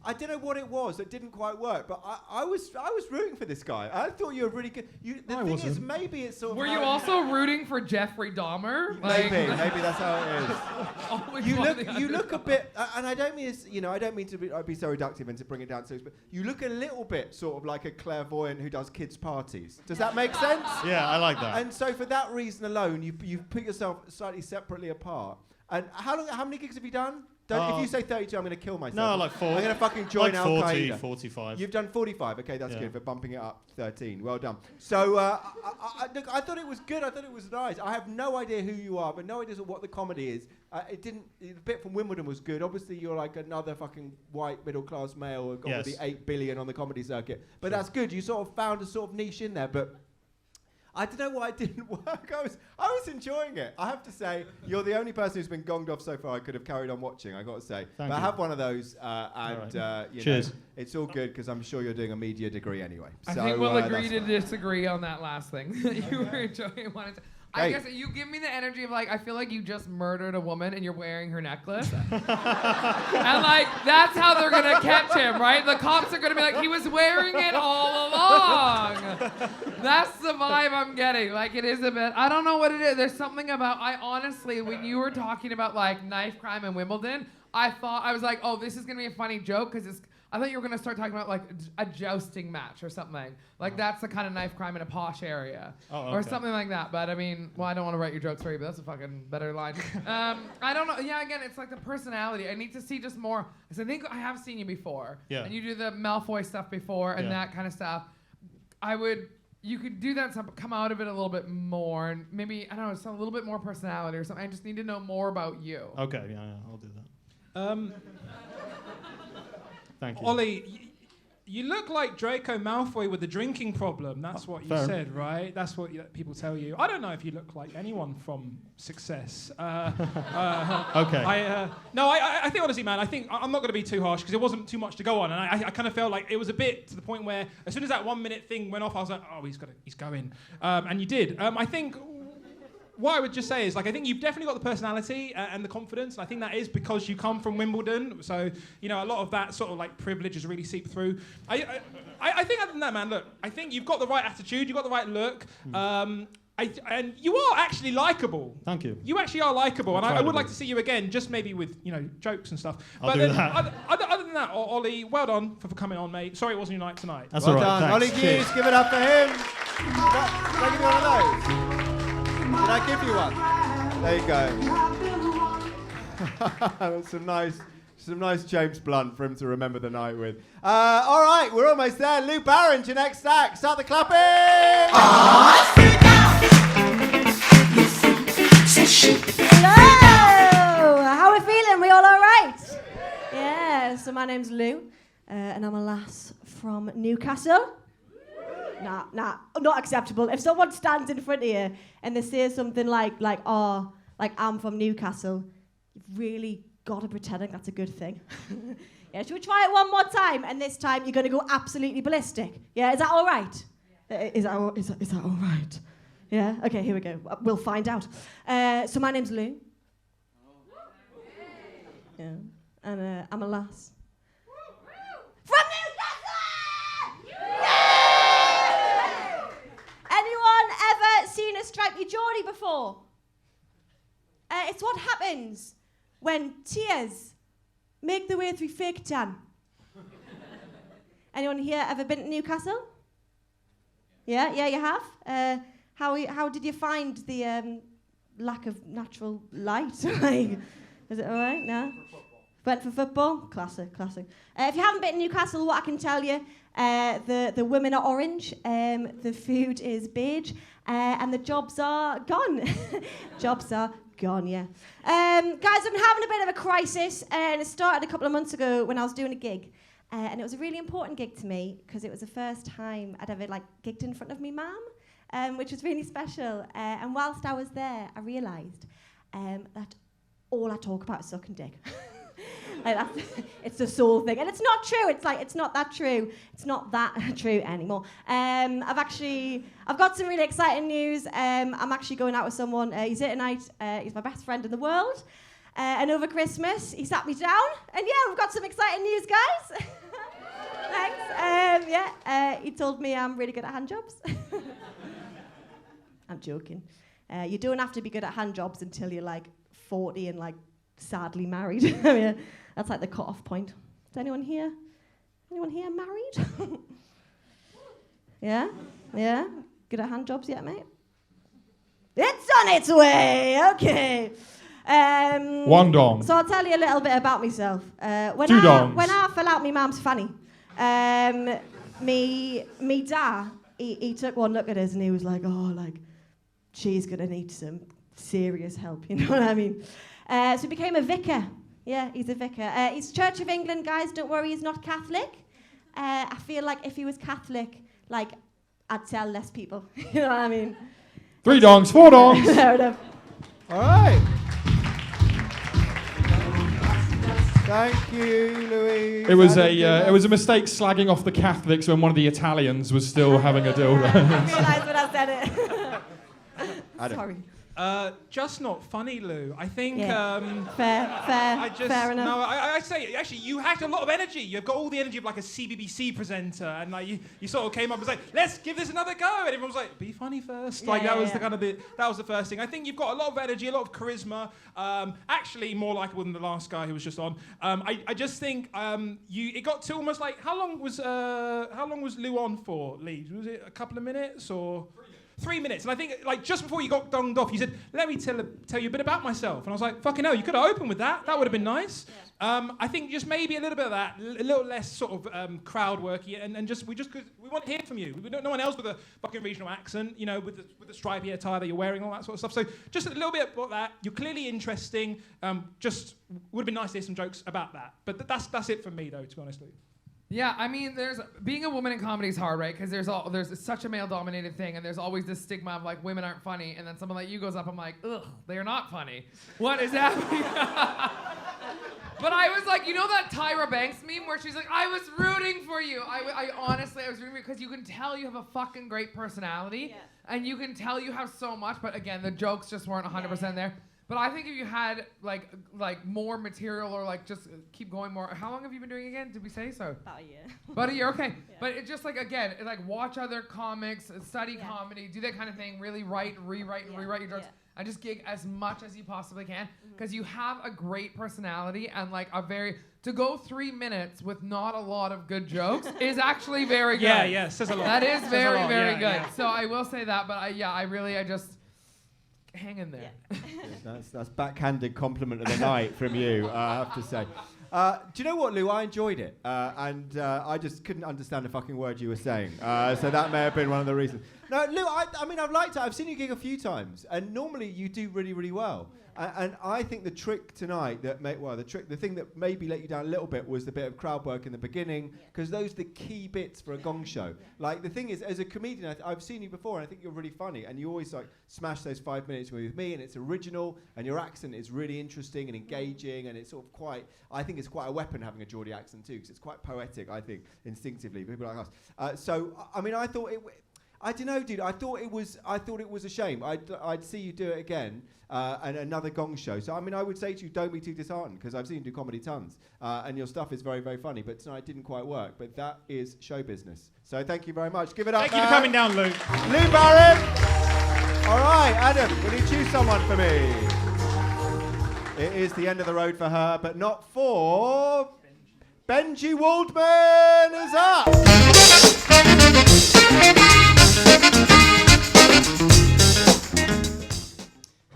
I don't know what it was that didn't quite work, but I was rooting for this guy. I thought you were really good. The thing is, maybe it's sort of... Were you also rooting for Jeffrey Dahmer? Maybe that's how it is. You look a bit, and I don't mean to be so reductive and to bring it down to this, but you look a little bit sort of like a clairvoyant who does kids' parties. Does that make sense? Yeah, I like that. And so for that reason alone, you've put yourself slightly separately apart. And how many gigs have you done? If you say 32, I'm going to kill myself. No, like 40. I'm going to fucking join Al Qaeda. 40, 45. You've done 45. Okay, that's good for bumping it up 13. Well done. So I thought it was good. I thought it was nice. I have no idea who you are, but no idea what the comedy is. The bit from Wimbledon was good. Obviously, you're like another fucking white middle-class male who got the 8 billion on the comedy circuit. But that's good. You sort of found a sort of niche in there, but... I don't know why it didn't work. I was enjoying it. I have to say, you're the only person who's been gonged off so far I could have carried on watching, I got to say. Thank but you. I have one of those, Cheers. It's all good because I'm sure you're doing a media degree anyway. I think we'll agree to disagree on that last thing. You were enjoying I guess you give me the energy of like, I feel like you just murdered a woman and you're wearing her necklace. And like, that's how they're gonna catch him, right? The cops are gonna be like, he was wearing it all along. That's the vibe I'm getting. Like, it is a bit, I don't know what it is. There's something about, I honestly, when you were talking about like knife crime in Wimbledon, I was like, oh, this is gonna be a funny joke because I thought you were gonna start talking about like a jousting match or something. Like that's the kind of knife crime in a posh area, or something like that. But I mean, well, I don't want to write your jokes for you, but that's a fucking better line. I don't know. Yeah, again, it's like the personality. I need to see just more. Because I think I have seen you before, and you do the Malfoy stuff before and that kind of stuff. You could do that stuff, but come out of it a little bit more, and maybe I don't know, a little bit more personality or something. I just need to know more about you. Okay, yeah, I'll do that. Thank you. Ollie, you look like Draco Malfoy with a drinking problem. That's what you said, right? That's what people tell you. I don't know if you look like anyone from Success. Okay. I think honestly, man, I'm not going to be too harsh because it wasn't too much to go on, and I kind of felt like it was a bit to the point where as soon as that 1 minute thing went off, I was like, oh, he's going, and you did. I think. What I would just say is, like, I think you've definitely got the personality and the confidence, and I think that is because you come from Wimbledon, so, you know, a lot of that sort of, like, privilege has really seeped through. I think other than that, man, look, I think you've got the right attitude, you've got the right look, and you are actually likeable. Thank you. You actually are likeable, and I would like to see you again, just maybe with, you know, jokes and stuff. I'll do that. Other than that, Ollie, well done for coming on, mate. Sorry it wasn't your night tonight. That's well all right, done. Ollie Hughes, give it up for him. Did I give you one of those? Did I give you one? There you go. Some nice James Blunt for him to remember the night with. All right, we're almost there. Lou Barron's your next act. Start the clapping. Hello. How are we feeling? We all right? Yeah. So my name's Lou, and I'm a lass from Newcastle. Nah, not acceptable. If someone stands in front of you and they say something like I'm from Newcastle, you've really got to pretend like that's a good thing. Yeah, should we try it one more time? And this time you're going to go absolutely ballistic. Yeah, is that all right? Yeah. Is that all right? Yeah. Okay, here we go. We'll find out. So my name's Lou. Yeah, and I'm a lass. From Newcastle! Anyone ever seen a stripy Geordie before? It's what happens when tears make their way through fake tan. Anyone here ever been to Newcastle? Yeah, you have? How did you find the lack of natural light? Like, is it all right? No? Went for football? Classic. If you haven't been to Newcastle, what I can tell you, the women are orange, the food is beige, and the jobs are gone. Jobs are gone, yeah. Guys, I'm having a bit of a crisis, and it started a couple of months ago when I was doing a gig. And it was a really important gig to me, because it was the first time I'd ever gigged in front of me mum, which was really special. And whilst I was there, I realised that all I talk about is sucking dick. Like it's the soul thing, and it's not true. It's like it's not that true. It's not that true anymore. I've got some really exciting news. I'm actually going out with someone. He's here tonight. He's my best friend in the world. And over Christmas, he sat me down, and yeah, we've got some exciting news, guys. Thanks. He told me I'm really good at hand jobs. I'm joking. You don't have to be good at hand jobs until you're like 40 and like sadly married. I mean, that's like the cut-off point. Is anyone here married? Yeah? Good at hand jobs yet, mate? It's on its way. Okay. One dong. So I'll tell you a little bit about myself. When Two dongs. When I fell out, my mum's funny. Me dad, he took one look at us and he was like, oh, like, she's gonna need some serious help, you know what I mean? So he became a vicar. Yeah, he's a vicar. He's Church of England, guys, don't worry, he's not Catholic. I feel like if he was Catholic, like, I'd tell less people, you know what I mean? 3 dongs, 4 dongs. Fair enough. All right. Thank you, Louise. It was a mistake slagging off the Catholics when one of the Italians was still having a dildo. I realised when I said it. Sorry. Just not funny, Lou. I think. Fair enough. No, I say actually, you had a lot of energy. You've got all the energy of like a CBBC presenter, and like you sort of came up and was like, "Let's give this another go," and everyone was like, "Be funny first." That was the first thing. I think you've got a lot of energy, a lot of charisma. Actually, more likable than the last guy who was just on. I just think it got to almost like how long was Lou on for? Lee, was it a couple of minutes or? 3 minutes, and I think like just before you got donged off, you said, "Let me tell you a bit about myself," and I was like, "Fucking hell, you could have opened with that. That would have been nice." Yeah. I think just maybe a little bit of that, a little less sort of crowd worky, and just we want to hear from you. We don't no one else with a fucking regional accent, you know, with the stripy attire that you're wearing, all that sort of stuff. So just a little bit about that. You're clearly interesting. Just would have been nice to hear some jokes about that. But that's it from me, though, to be honest with you. Yeah, I mean, being a woman in comedy is hard, right? Because there's such a male-dominated thing, and there's always this stigma of like women aren't funny, and then someone like you goes up, I'm like, ugh, they're not funny. What is happening? But I was like, you know that Tyra Banks meme where she's like, I was rooting for you. I honestly was rooting for you because you can tell you have a fucking great personality, and you can tell you have so much, but again, the jokes just weren't 100% there. But I think if you had like more material or like just keep going more. How long have you been doing again? Did we say so? About a year. About a year, okay. Yeah. But it just like again, like watch other comics, study comedy, do that kind of thing. Really rewrite your jokes, and just gig as much as you possibly can because you have a great personality and like to go 3 minutes with not a lot of good jokes is actually very good. Yeah, says a lot. That is very good. Yeah. So I will say that, but I just. Hang in there. Yeah. That's backhanded compliment of the night from you, I have to say. Do you know what, Lou? I enjoyed it, and I just couldn't understand a fucking word you were saying. So that may have been one of the reasons. No, Lou, I mean, I've liked it. I've seen you gig a few times, and normally you do really, really well. And I think the trick tonight the thing that maybe let you down a little bit was the bit of crowd work in the beginning, because those are the key bits for a Gong show. Like the thing is, as a comedian, I've seen you before, and I think you're really funny, and you always like smash those 5 minutes with me, and it's original, and your accent is really interesting and engaging, and it's sort of I think it's quite a weapon having a Geordie accent too, because it's quite poetic, I think, instinctively, people like us. So I mean, I thought I don't know, dude. I thought it was a shame. I'd see you do it again, and another Gong show. So I mean, I would say to you, don't be too disheartened, because I've seen you do comedy tons, and your stuff is very, very funny. But tonight didn't quite work. But that is show business. So thank you very much. Give it up. Thank you for coming down, Lou. Lou Barron. All right, Adam, will you choose someone for me? It is the end of the road for her, but not for Benji Waldman is up.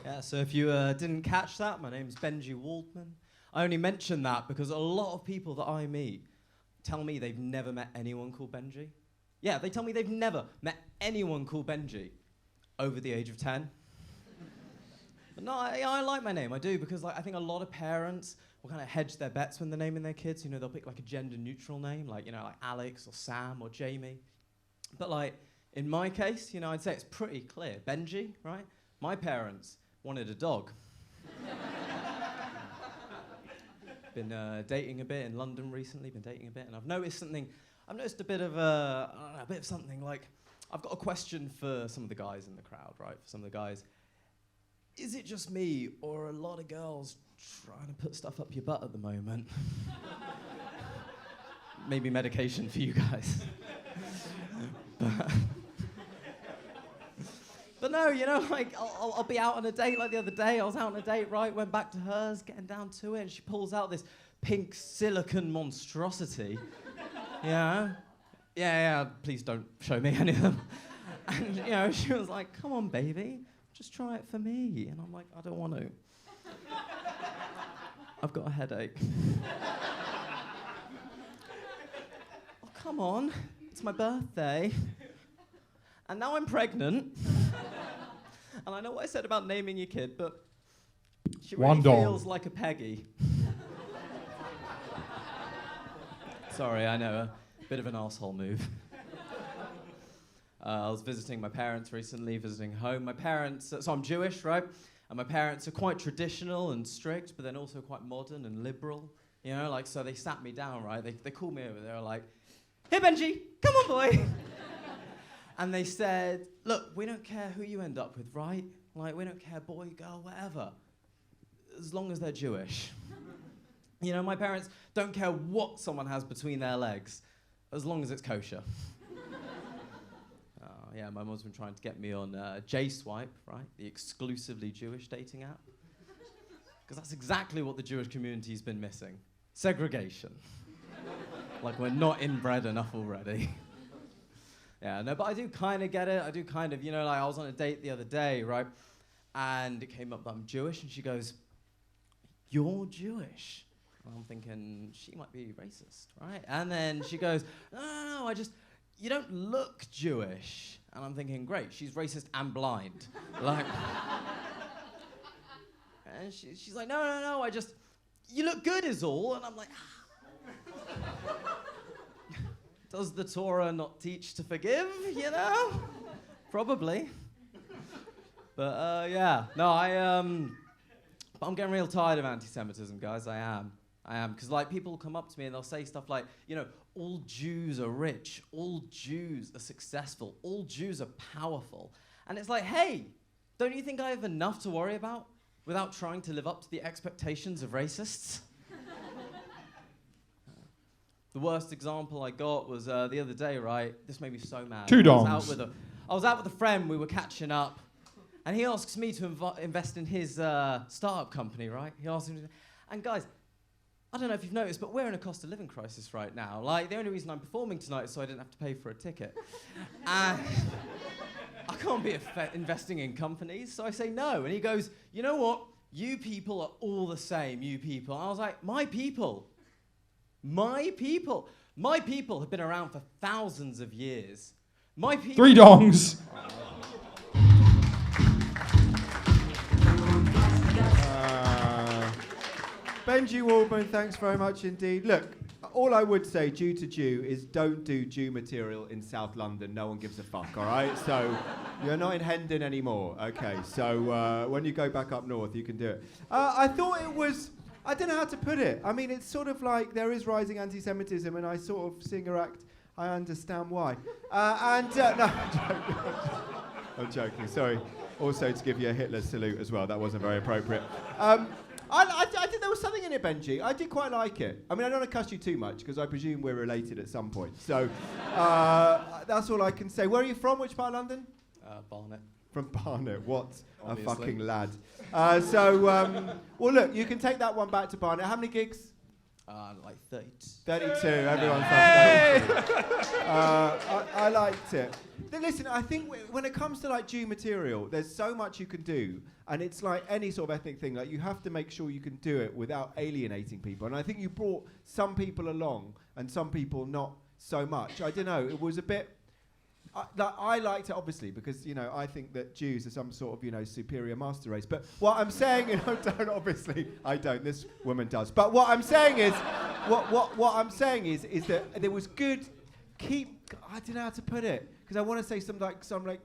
Yeah, so if you didn't catch that, my name's Benji Waldman. I only mention that because a lot of people that I meet tell me they've never met anyone called Benji. Yeah, they tell me they've never met anyone called Benji over the age of 10. But no, I like my name, I do, because like I think a lot of parents will kind of hedge their bets when they're naming their kids. You know, they'll pick like a gender-neutral name, like, you know, like Alex or Sam or Jamie. But like, in my case, you know, I'd say it's pretty clear. Benji, right? My parents wanted a dog. Been dating a bit in London recently. Been dating a bit, and I've noticed something. I've noticed a bit of I don't know, a bit of something. Like, I've got a question for some of the guys in the crowd, right? For some of the guys, is it just me, or are a lot of girls trying to put stuff up your butt at the moment? Maybe medication for you guys. But no, you know, like, I'll be out on a date. Like the other day, I was out on a date, right? Went back to hers, getting down to it, and she pulls out this pink silicone monstrosity. Yeah, please don't show me any of them. And, you know, she was like, come on, baby, just try it for me. And I'm like, I don't want to. I've got a headache. Oh, come on, it's my birthday. And now I'm pregnant. And I know what I said about naming your kid, but she really feels like a Peggy. Sorry, I know, a bit of an arsehole move. I was visiting my parents recently, visiting home. My parents, so I'm Jewish, right? And my parents are quite traditional and strict, but then also quite modern and liberal. You know, like, so they sat me down, right? They called me over, they were like, hey, Benji, come on, boy. And they said, look, we don't care who you end up with, right? Like, we don't care, boy, girl, whatever, as long as they're Jewish. You know, my parents don't care what someone has between their legs, as long as it's kosher. Yeah, my mum's been trying to get me on J-Swipe, right? The exclusively Jewish dating app. Because that's exactly what the Jewish community's been missing. Segregation. Like, we're not inbred enough already. Yeah, no, but I do kind of get it. I do kind of, you know, like, I was on a date the other day, right? And it came up that I'm Jewish, and she goes, you're Jewish? And I'm thinking, she might be racist, right? And then she goes, no, you don't look Jewish. And I'm thinking, great, she's racist and blind. Like, and she's like, no, you look good is all. And I'm like, does the Torah not teach to forgive, you know? Probably. But yeah, no, I'm getting real tired of anti-Semitism, guys, I am. Because, like, people come up to me and they'll say stuff like, you know, all Jews are rich, all Jews are successful, all Jews are powerful. And it's like, hey, don't you think I have enough to worry about without trying to live up to the expectations of racists? The worst example I got was the other day, right? This made me so mad. Two dongs. I was out with a friend, we were catching up, and he asks me to invest in his startup company, right? He asks me, and guys, I don't know if you've noticed, but we're in a cost of living crisis right now. Like, the only reason I'm performing tonight is so I didn't have to pay for a ticket. And I can't be investing in companies, so I say no. And he goes, you know what? You people are all the same, you people. And I was like, my people? My people? My people have been around for thousands of years. My people... 3 dongs. Benji Waldman, thanks very much indeed. Look, all I would say, Jew to Jew, is don't do Jew material in South London. No one gives a fuck, all right? So you're not in Hendon anymore. Okay, so when you go back up north, you can do it. I thought it was... I don't know how to put it. I mean, it's sort of like there is rising anti-Semitism, and I sort of, seeing her act, I understand why. No, I'm joking, sorry. Also, to give you a Hitler salute as well. That wasn't very appropriate. I think there was something in it, Benji. I did quite like it. I mean, I don't want to cuss you too much, because I presume we're related at some point. So that's all I can say. Where are you from? Which part of London? Barnet. From Barnet. What Obviously. a fucking lad. Well, look, you can take that one back to Barnet. How many gigs? Like 32. 32. Everyone's like 32. I liked it. Then listen, I think when it comes to like Jew material, there's so much you can do, and it's like any sort of ethnic thing. Like, you have to make sure you can do it without alienating people. And I think you brought some people along, and some people not so much. I don't know. It was a bit. I liked it, obviously, because, you know, I think that Jews are some sort of, you know, superior master race. But what I'm saying, you know, obviously, I don't. This woman does. But what I'm saying is, what I'm saying is that there was good. I don't know how to put it, because I want to say some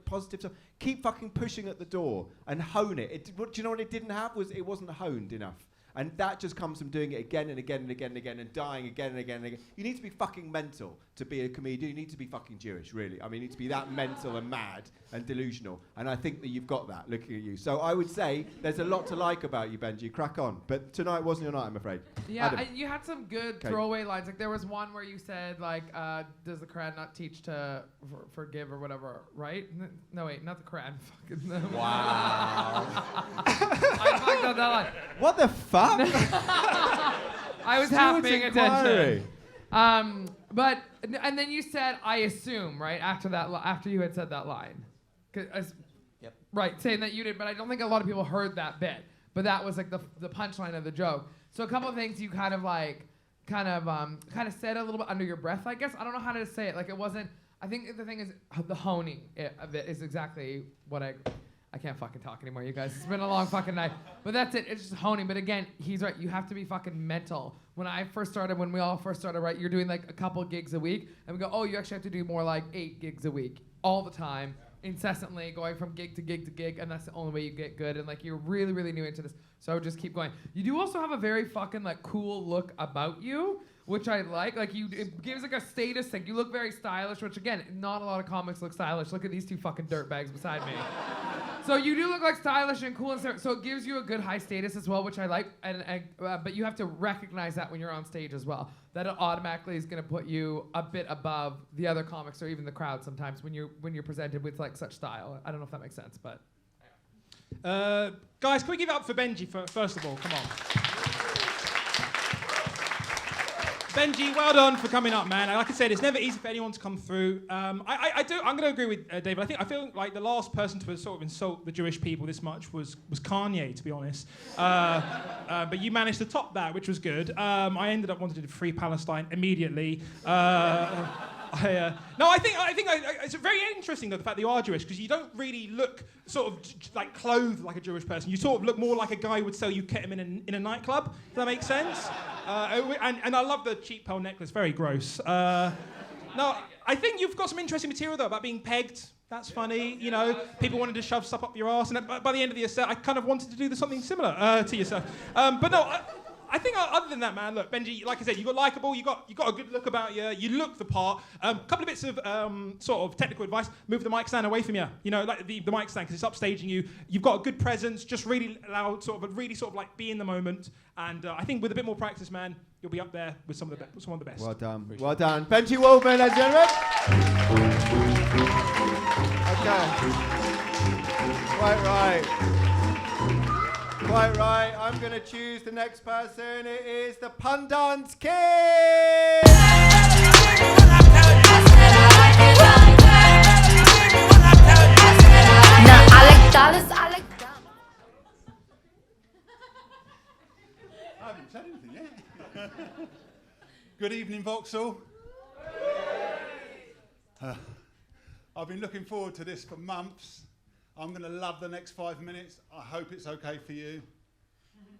positive stuff. Keep fucking pushing at the door and hone it. Do you know what it didn't have? It wasn't honed enough. And that just comes from doing it again and again and again and again and dying again and again and again. You need to be fucking mental to be a comedian. You need to be fucking Jewish, really. I mean, you need to be that mental and mad and delusional. And I think that you've got that looking at you. So I would say there's a lot to like about you, Benji. Crack on. But tonight wasn't your night, I'm afraid. Yeah, you had some good throwaway lines. Like there was one where you said like, "Does the Quran not teach to forgive or whatever?" Right? No, wait, not the Quran. Fucking Wow. I fucked up that line. What the fuck? I was half paying attention. But and then you said, "I assume," right after that, after you had said that line. Yep. Right, saying that you did, but I don't think a lot of people heard that bit. But that was like the punchline of the joke. So a couple of things you kind of said a little bit under your breath, I guess. I don't know how to say it. Like it wasn't. I think the thing is the honing of it is exactly what I can't fucking talk anymore, you guys. It's been a long fucking night. But that's it. It's just honing. But again, he's right. You have to be fucking mental. When we all first started, right, you're doing like a couple gigs a week. And we go, oh, you actually have to do more like 8 gigs a week all the time, incessantly, going from gig to gig to gig. And that's the only way you get good. And like you're really, really new into this. So I would just keep going. You do also have a very fucking like cool look about you, which I like. Like it gives like a status thing. You look very stylish, which again, not a lot of comics look stylish. Look at these two fucking dirtbags beside me. So you do look like stylish and cool and stuff. So it gives you a good high status as well, which I like. But you have to recognize that when you're on stage as well. That it automatically is going to put you a bit above the other comics or even the crowd sometimes when you're presented with like such style. I don't know if that makes sense, but. Guys, can we give it up for Benji first of all? Come on. Benji, well done for coming up, man. Like I said, it's never easy for anyone to come through. I'm going to agree with David. I feel like the last person to sort of insult the Jewish people this much was Kanye, to be honest. But you managed to top that, which was good. I ended up wanting to free Palestine immediately. I think it's very interesting though the fact that you are Jewish, because you don't really look sort of like clothed like a Jewish person. You sort of look more like a guy who would sell you ketamine in a nightclub. Does that make sense? And I love the cheap pearl necklace. Very gross. No, I think you've got some interesting material though about being pegged. That's funny. You know, people wanted to shove stuff up your ass, and by the end of the set, I kind of wanted to do something similar to yourself. But no. I think other than that, man, look, Benji, like I said, you got likeable, you got a good look about you, you look the part. Couple of bits of sort of technical advice: move the mic stand away from you. You know, like the mic stand, because it's upstaging you. You've got a good presence. Just really allow sort of like be in the moment. And I think with a bit more practice, man, you'll be up there with some of the best. Well done, well done, Benji Wolfman, ladies and gentlemen. Okay, quite right. I'm going to choose the next person. It is the Pundance King. Nah, I like dollars. I like dollars. I haven't said anything yet. Good evening, Vauxhall. I've been looking forward to this for months. I'm going to love the next 5 minutes. I hope it's okay for you.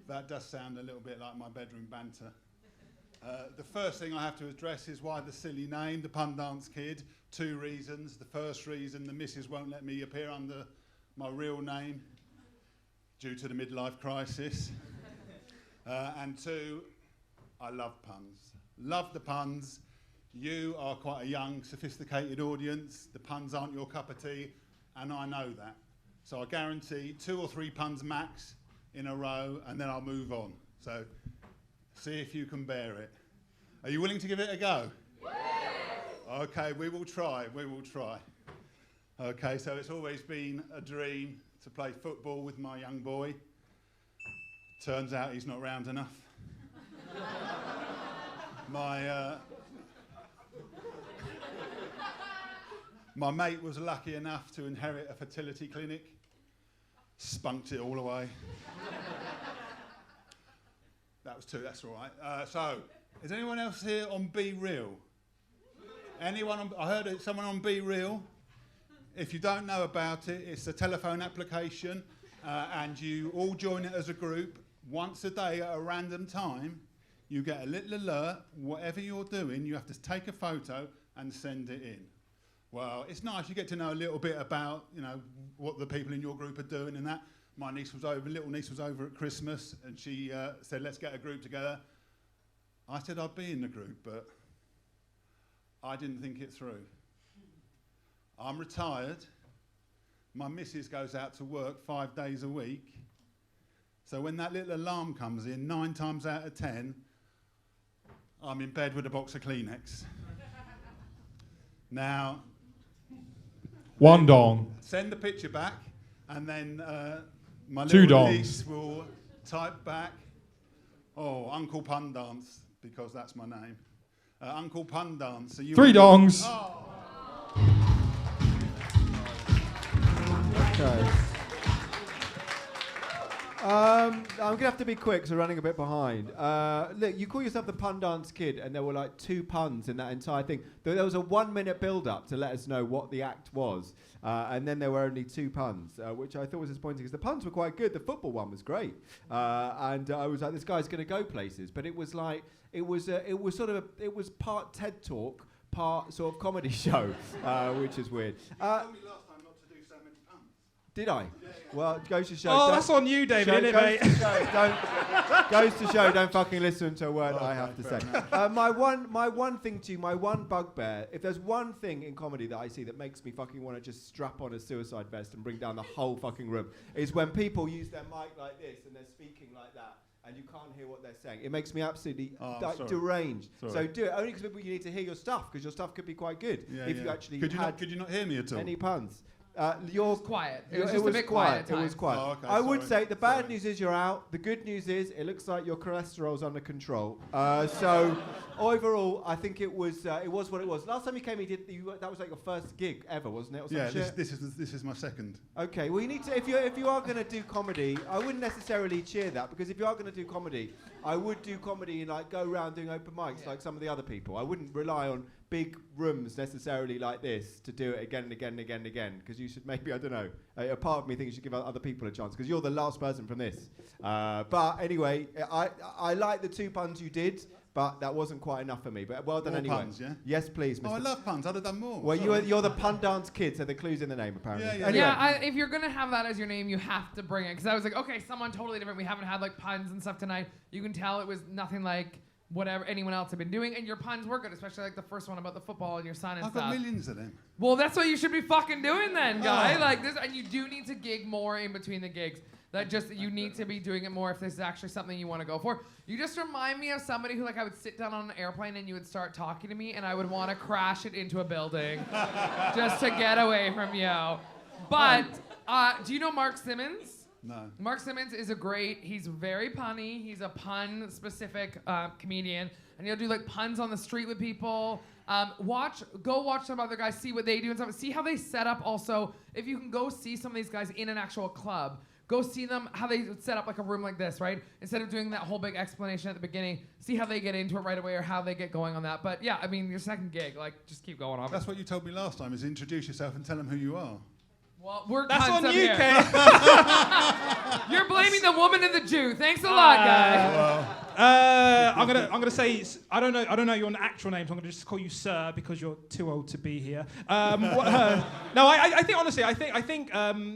That does sound a little bit like my bedroom banter. The first thing I have to address is why the silly name, the Pundance Kid. 2 reasons. The first reason, the missus won't let me appear under my real name due to the midlife crisis. And 2, I love puns. Love the puns. You are quite a young, sophisticated audience. The puns aren't your cup of tea, and I know that. So I guarantee 2 or 3 puns max in a row, and then I'll move on. So see if you can bear it. Are you willing to give it a go? Okay, we will try. Okay, so it's always been a dream to play football with my young boy. Turns out he's not round enough. My mate was lucky enough to inherit a fertility clinic. Spunked it all away. That was 2, that's all right. So, is anyone else here on Be Real? Anyone on, I heard someone on Be Real. If you don't know about it, it's a telephone application and you all join it as a group. Once a day at a random time, you get a little alert. Whatever you're doing, you have to take a photo and send it in. Well, it's nice, you get to know a little bit about, you know, what the people in your group are doing and that, My little niece was over at Christmas, and she said, let's get a group together. I said I'd be in the group, but I didn't think it through. I'm retired. My missus goes out to work 5 days a week. So when that little alarm comes in, 9 times out of 10, I'm in bed with a box of Kleenex. Now, one dong. Send the picture back, and then my Two little dongs. niece will type back, oh, Uncle Pun Dance, because that's my name. Uncle Pun Dance. 3 dongs. Oh. Okay. I'm going to have to be quick because we're running a bit behind. Look, you call yourself the Pun Dance Kid, and there were like 2 puns in that entire thing. There was a 1-minute build-up to let us know what the act was, and then there were only 2 puns, which I thought was disappointing because the puns were quite good. The football one was great, and I was like, this guy's going to go places. But it was like, it was part TED Talk, part sort of comedy show, which is weird. Did I? Well, it goes to show. Oh, that's on you, David, isn't it, mate? Goes to show, don't fucking listen to a word I have to say. My one thing to you, my one bugbear, if there's one thing in comedy that I see that makes me fucking want to just strap on a suicide vest and bring down the whole fucking room, is when people use their mic like this and they're speaking like that, and you can't hear what they're saying. It makes me absolutely deranged. Sorry. So do it, only because you need to hear your stuff, because your stuff could be quite good. If you actually could you not hear me at all? Any puns. It was quiet. It was just a bit quiet. It was quiet. Oh, okay, I would say the bad news is you're out. The good news is it looks like your cholesterol's under control. So overall, I think it was what it was. Last time you came, that was like your first gig ever, wasn't it? Or some Yeah, shit? this is my second. Okay, well you need to if you are going to do comedy, I wouldn't necessarily cheer that, because if you are going to do comedy, I would do comedy and like go around doing open mics like some of the other people. I wouldn't rely on big rooms necessarily like this to do it again and again and again and again, because you should maybe, I don't know, a part of me thinks you should give other people a chance, because you're the last person from this. But anyway, I like the 2 puns you did, but that wasn't quite enough for me. But well done More anyway. puns, yeah? Yes, please, Mr. Oh, I love puns. I'd have done more. Well, you're the Pun Dance Kid, so the clue's in the name, apparently. Anyway. If you're gonna have that as your name, you have to bring it. Because I was like, okay, someone totally different. We haven't had like puns and stuff tonight. You can tell it was nothing like whatever anyone else had been doing, and your puns were good, especially like the first one about the football and your son and I've stuff. got millions of them. Well, that's what you should be fucking doing then, guy. Oh. Like this, and you do need to gig more in between the gigs. You need to be doing it more if this is actually something you want to go for. You just remind me of somebody who, like, I would sit down on an airplane and you would start talking to me and I would want to crash it into a building just to get away from you. But do you know Mark Simmons? No. Mark Simmons is he's very punny. He's a pun-specific comedian. And he'll do, like, puns on the street with people. Go watch some other guys, see what they do and stuff. See how they set up also. If you can go see some of these guys in an actual club, go see them, how they set up like a room like this, right? Instead of doing that whole big explanation at the beginning, see how they get into it right away or how they get going on that. But yeah, I mean, your second gig, like, just keep going on. That's what you told me last time, is introduce yourself and tell them who you are. Well, we're That's cunts on up you, here. Kate. You're blaming the woman and the Jew. Thanks a lot, guy. I'm gonna say I don't know your actual name, so I'm gonna just call you Sir because you're too old to be here. No, I think honestly, I think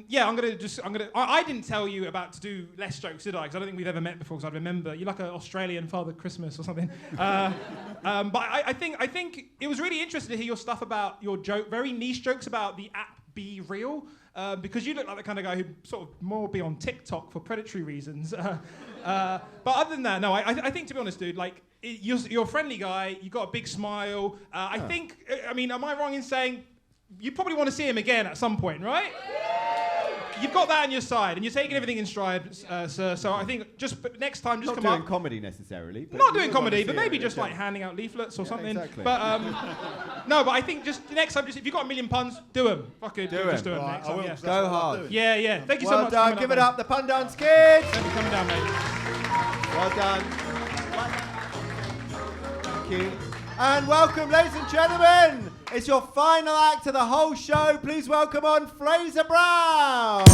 yeah, I didn't tell you about to do less jokes, did I? Because I don't think we've ever met before. Because I remember you're like an Australian Father Christmas or something. But I think it was really interesting to hear your stuff about your very niche jokes about the app Be Real. Because you look like the kind of guy who sort of more be on TikTok for predatory reasons. But other than that, no, I think, to be honest, dude, like, you're a friendly guy, you got a big smile. I mean, am I wrong in saying you probably want to see him again at some point, right? You've got that on your side, and you're taking everything in stride, sir. So I think just next time, just not come up. doing comedy necessarily. But Not doing comedy, but maybe just like handing out leaflets or something. Exactly. But no, but I think just next time, just if you've got a million puns, do them. Fucking just do them Right, next I time. will, Yeah. go hard. Yeah. Thank you so Well much. done. Give it up, the Pun Dance Kids. Thank you for coming down, mate. Well done. Thank you. And welcome, ladies and gentlemen. It's your final act of the whole show. Please welcome on Fraser Brown.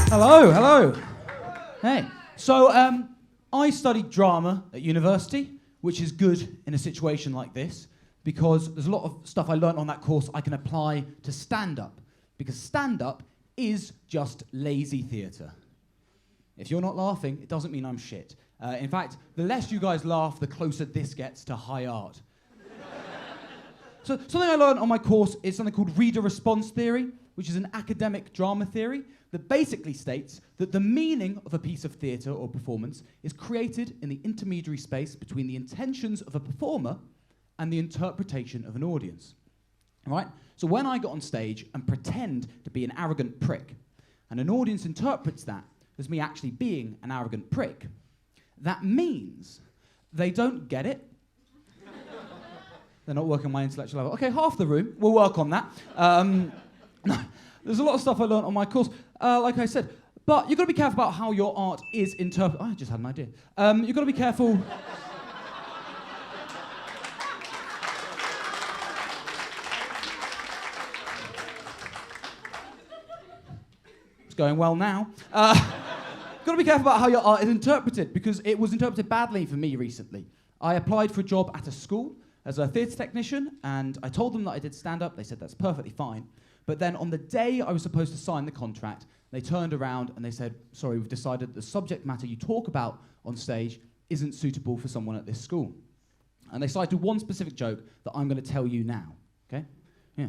Hello. Hey. So, I studied drama at university, which is good in a situation like this, because there's a lot of stuff I learned on that course I can apply to stand-up, because stand-up is just lazy theatre. If you're not laughing, it doesn't mean I'm shit. In fact, the less you guys laugh, the closer this gets to high art. So something I learned on my course is something called reader response theory, which is an academic drama theory that basically states that the meaning of a piece of theatre or performance is created in the intermediary space between the intentions of a performer and the interpretation of an audience. Right? So when I get on stage and pretend to be an arrogant prick, and an audience interprets that as me actually being an arrogant prick, that means they don't get it. They're not working my intellectual level. Okay, half the room, we'll work on that. There's a lot of stuff I learned on my course, like I said, but you've got to be careful about how your art is interpreted. I just had an idea. You've got to be careful. Going well now. Got to be careful about how your art is interpreted, because it was interpreted badly for me recently. I applied for a job at a school as a theatre technician, and I told them that I did stand-up. They said that's perfectly fine. But then on the day I was supposed to sign the contract, they turned around and they said, sorry, we've decided the subject matter you talk about on stage isn't suitable for someone at this school. And they cited one specific joke that I'm going to tell you now, okay? Yeah.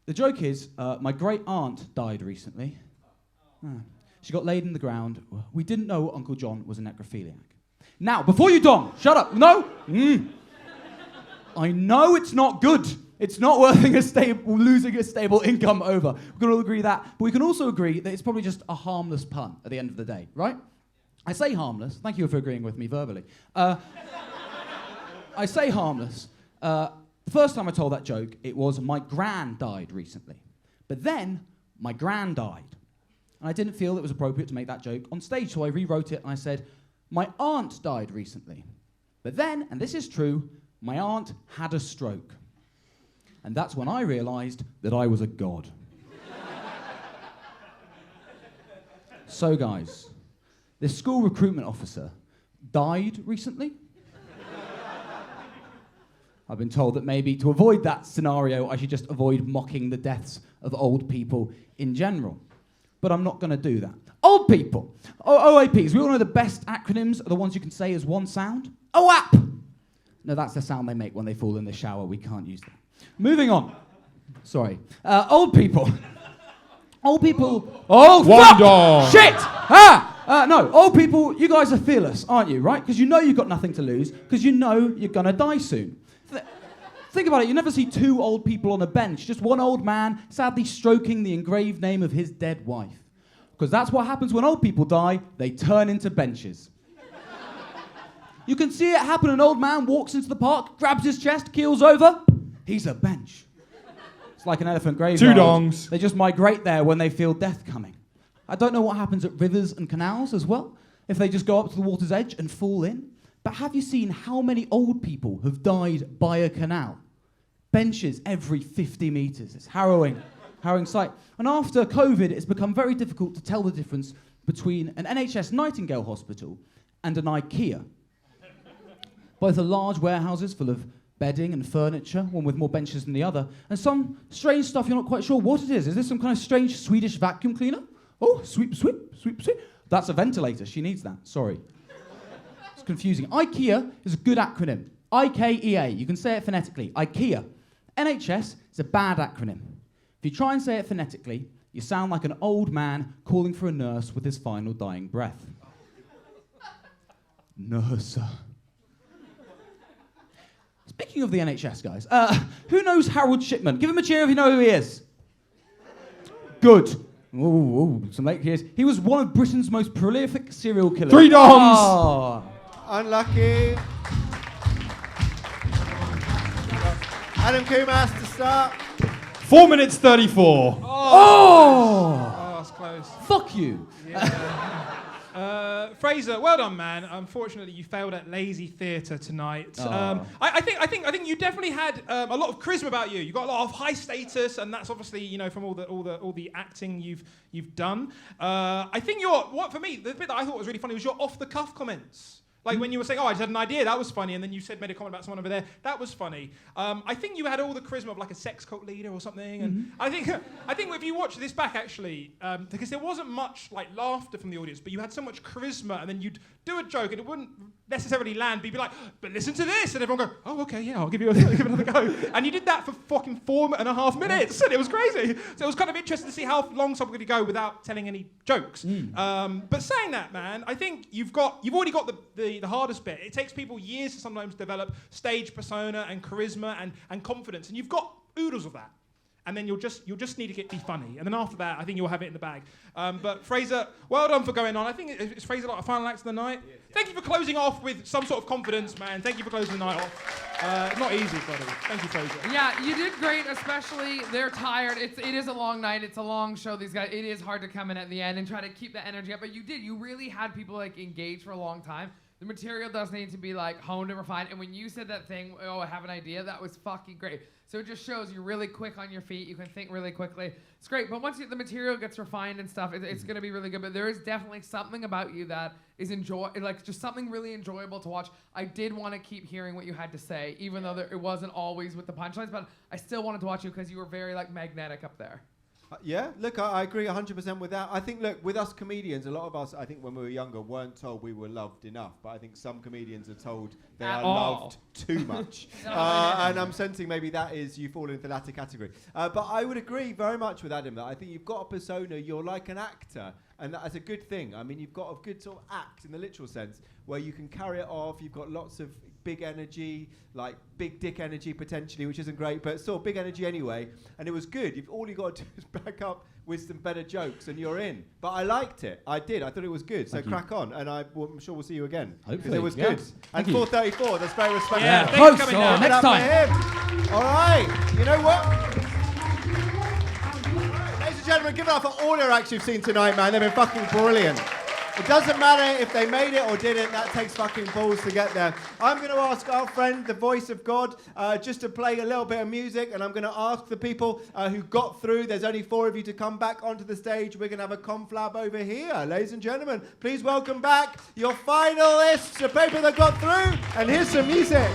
The joke is, my great-aunt died recently. She got laid in the ground. We didn't know Uncle John was a necrophiliac. Now, before you dong, shut up. No. I know it's not good. It's not losing a stable income over. We can all agree that. But we can also agree that it's probably just a harmless pun at the end of the day, right? I say harmless. Thank you for agreeing with me verbally. I say harmless. The first time I told that joke, it was my gran died recently. But then, my gran died. And I didn't feel it was appropriate to make that joke on stage, so I rewrote it and I said, my aunt died recently. But then, and this is true, my aunt had a stroke. And that's when I realized that I was a god. So guys, this school recruitment officer died recently. I've been told that maybe to avoid that scenario, I should just avoid mocking the deaths of old people in general. But I'm not going to do that. Old people. OAPs. We all know the best acronyms are the ones you can say as one sound. OAP! No, that's the sound they make when they fall in the shower. We can't use that. Moving on. Sorry. Old people. Old people. Oh, fuck! Shit! No, old people, you guys are fearless, aren't you, right? Because you know you've got nothing to lose, because you know you're going to die soon. Think about it, you never see two old people on a bench, just one old man sadly stroking the engraved name of his dead wife. Because that's what happens when old people die, they turn into benches. You can see it happen, an old man walks into the park, grabs his chest, keels over, he's a bench. It's like an elephant graveyard. Two dongs. They just migrate there when they feel death coming. I don't know what happens at rivers and canals as well, if they just go up to the water's edge and fall in. But have you seen how many old people have died by a canal? Benches every 50 metres. It's harrowing sight. And after COVID, it's become very difficult to tell the difference between an NHS Nightingale hospital and an IKEA. Both are large warehouses full of bedding and furniture, one with more benches than the other, and some strange stuff you're not quite sure what it is. Is this some kind of strange Swedish vacuum cleaner? Oh, sweep, sweep, sweep, sweep. That's a ventilator. She needs that. Sorry. It's confusing. IKEA is a good acronym. IKEA. You can say it phonetically. IKEA. NHS is a bad acronym. If you try and say it phonetically, you sound like an old man calling for a nurse with his final dying breath. Nurse. Speaking of the NHS, guys, who knows Harold Shipman? Give him a cheer if you know who he is. Good. Ooh, some late years. He was one of Britain's most prolific serial killers. 3 doms! Oh. Unlucky. Adam Kumas to start. 4 minutes 34. Oh, that's close. Fuck you. Yeah. Fraser, well done, man. Unfortunately, you failed at lazy theatre tonight. I think you definitely had a lot of charisma about you. You got a lot of high status, and that's obviously from all the acting you've done. I think for me, the bit that I thought was really funny was your off the cuff comments. Like when you were saying, I just had an idea, that was funny, and then you made a comment about someone over there, that was funny. I think you had all the charisma of like a sex cult leader or something, and I think if you watch this back actually, because there wasn't much like laughter from the audience, but you had so much charisma, and then you'd do a joke and it wouldn't necessarily land, but you'd be like, but listen to this, and everyone go, oh okay, yeah, I'll give another go, and you did that for fucking 4.5 minutes, and it was crazy. So it was kind of interesting to see how long someone could go without telling any jokes. But saying that, man, I think you've already got the hardest bit. It takes people years to sometimes develop stage persona and charisma and confidence, and you've got oodles of that. And then you'll just need to be funny. And then after that, I think you'll have it in the bag. But Fraser, well done for going on. I think it's Fraser like a final act of the night. Yes. Thank you for closing off with some sort of confidence, man. Thank you for closing the night off. Not easy, buddy. Thank you, Fraser. Yeah, you did great, especially they're tired. It is a long night. It's a long show. These guys, it is hard to come in at the end and try to keep the energy up. But you did. You really had people like engaged for a long time. The material does need to be like honed and refined. And when you said that thing, oh, I have an idea, that was fucking great. So it just shows you're really quick on your feet. You can think really quickly. It's great. But once the material gets refined and stuff, it's going to be really good. But there is definitely something about you that is just something really enjoyable to watch. I did want to keep hearing what you had to say, even though it wasn't always with the punchlines. But I still wanted to watch you because you were very like magnetic up there. Yeah, look, I agree 100% with that. I think, look, with us comedians, a lot of us, I think when we were younger, weren't told we were loved enough. But I think some comedians are told they are loved too much. And I'm sensing maybe that is you fall into the latter category. But I would agree very much with Adam that I think you've got a persona, you're like an actor. And that's a good thing. I mean, you've got a good sort of act in the literal sense where you can carry it off. You've got lots of big energy, like big dick energy potentially, which isn't great, but still big energy anyway. And it was good. All you got to do is back up with some better jokes and you're in. But I liked it. I did. I thought it was good. So crack on. And I'm sure we'll see you again. Hopefully. It was good. And 4:34, that's very respectful. Yeah, thanks for coming down. Next time. All right. You know what? Ladies and gentlemen, give it up for all their acts you've seen tonight, man. They've been fucking brilliant. It doesn't matter if they made it or didn't, that takes fucking balls to get there. I'm going to ask our friend, the voice of God, just to play a little bit of music, and I'm going to ask the people who got through, there's only 4 of you to come back onto the stage. We're going to have a conflab over here. Ladies and gentlemen, please welcome back your finalists, the people that got through, and here's some music.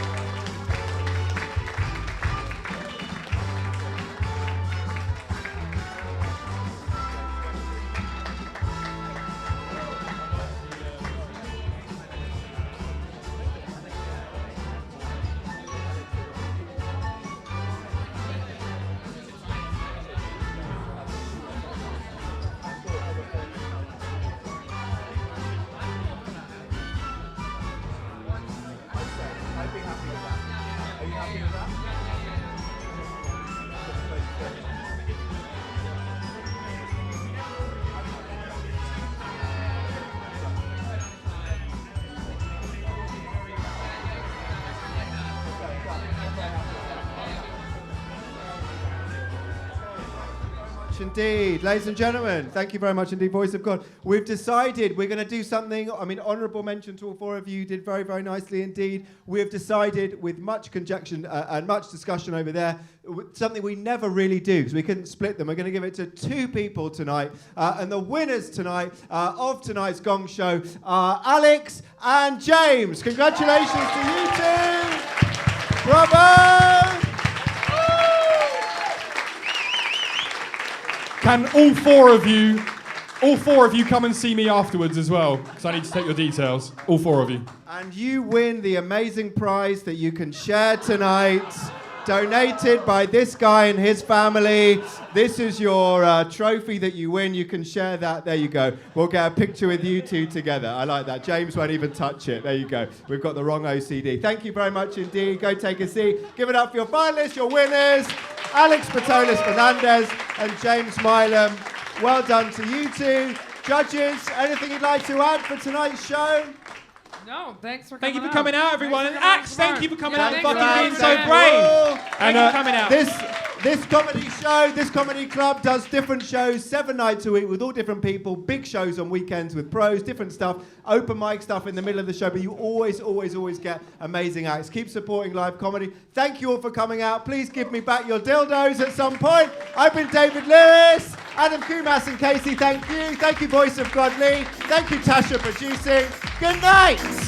Indeed. Ladies and gentlemen, thank you very much indeed, Voice of God. We've decided we're going to do something, I mean, honourable mention to all 4 of you, did very, very nicely indeed. We have decided, with much conjecture and much discussion over there, something we never really do, because we couldn't split them. We're going to give it to 2 people tonight. And the winners tonight of tonight's Gong show are Alex and James. Congratulations to you 2. Bravo! Can all four of you come and see me afterwards as well? Because I need to take your details. All 4 of you. And you win the amazing prize that you can share tonight, donated by this guy and his family. This is your trophy that you win. You can share that. There you go. We'll get a picture with you 2 together. I like that. James won't even touch it. There you go. We've got the wrong OCD. Thank you very much indeed. Go take a seat. Give it up for your finalists, your winners, Alex Patolis Fernandez and James Milam. Well done to you 2. Judges, anything you'd like to add for tonight's show? No, thanks for coming out. Thank you for coming out, everyone. And Axe, thank you for coming out and thanks fucking being for so brave. Thank you for coming out. This comedy show, this comedy club does different shows 7 nights a week with all different people, big shows on weekends with pros, different stuff, open mic stuff in the middle of the show, but you always, always, always get amazing acts. Keep supporting live comedy. Thank you all for coming out. Please give me back your dildos at some point. I've been David Lewis, Adam Kumas and Casey, thank you. Thank you, Voice of God Lee. Thank you, Tasha, producing. Good night.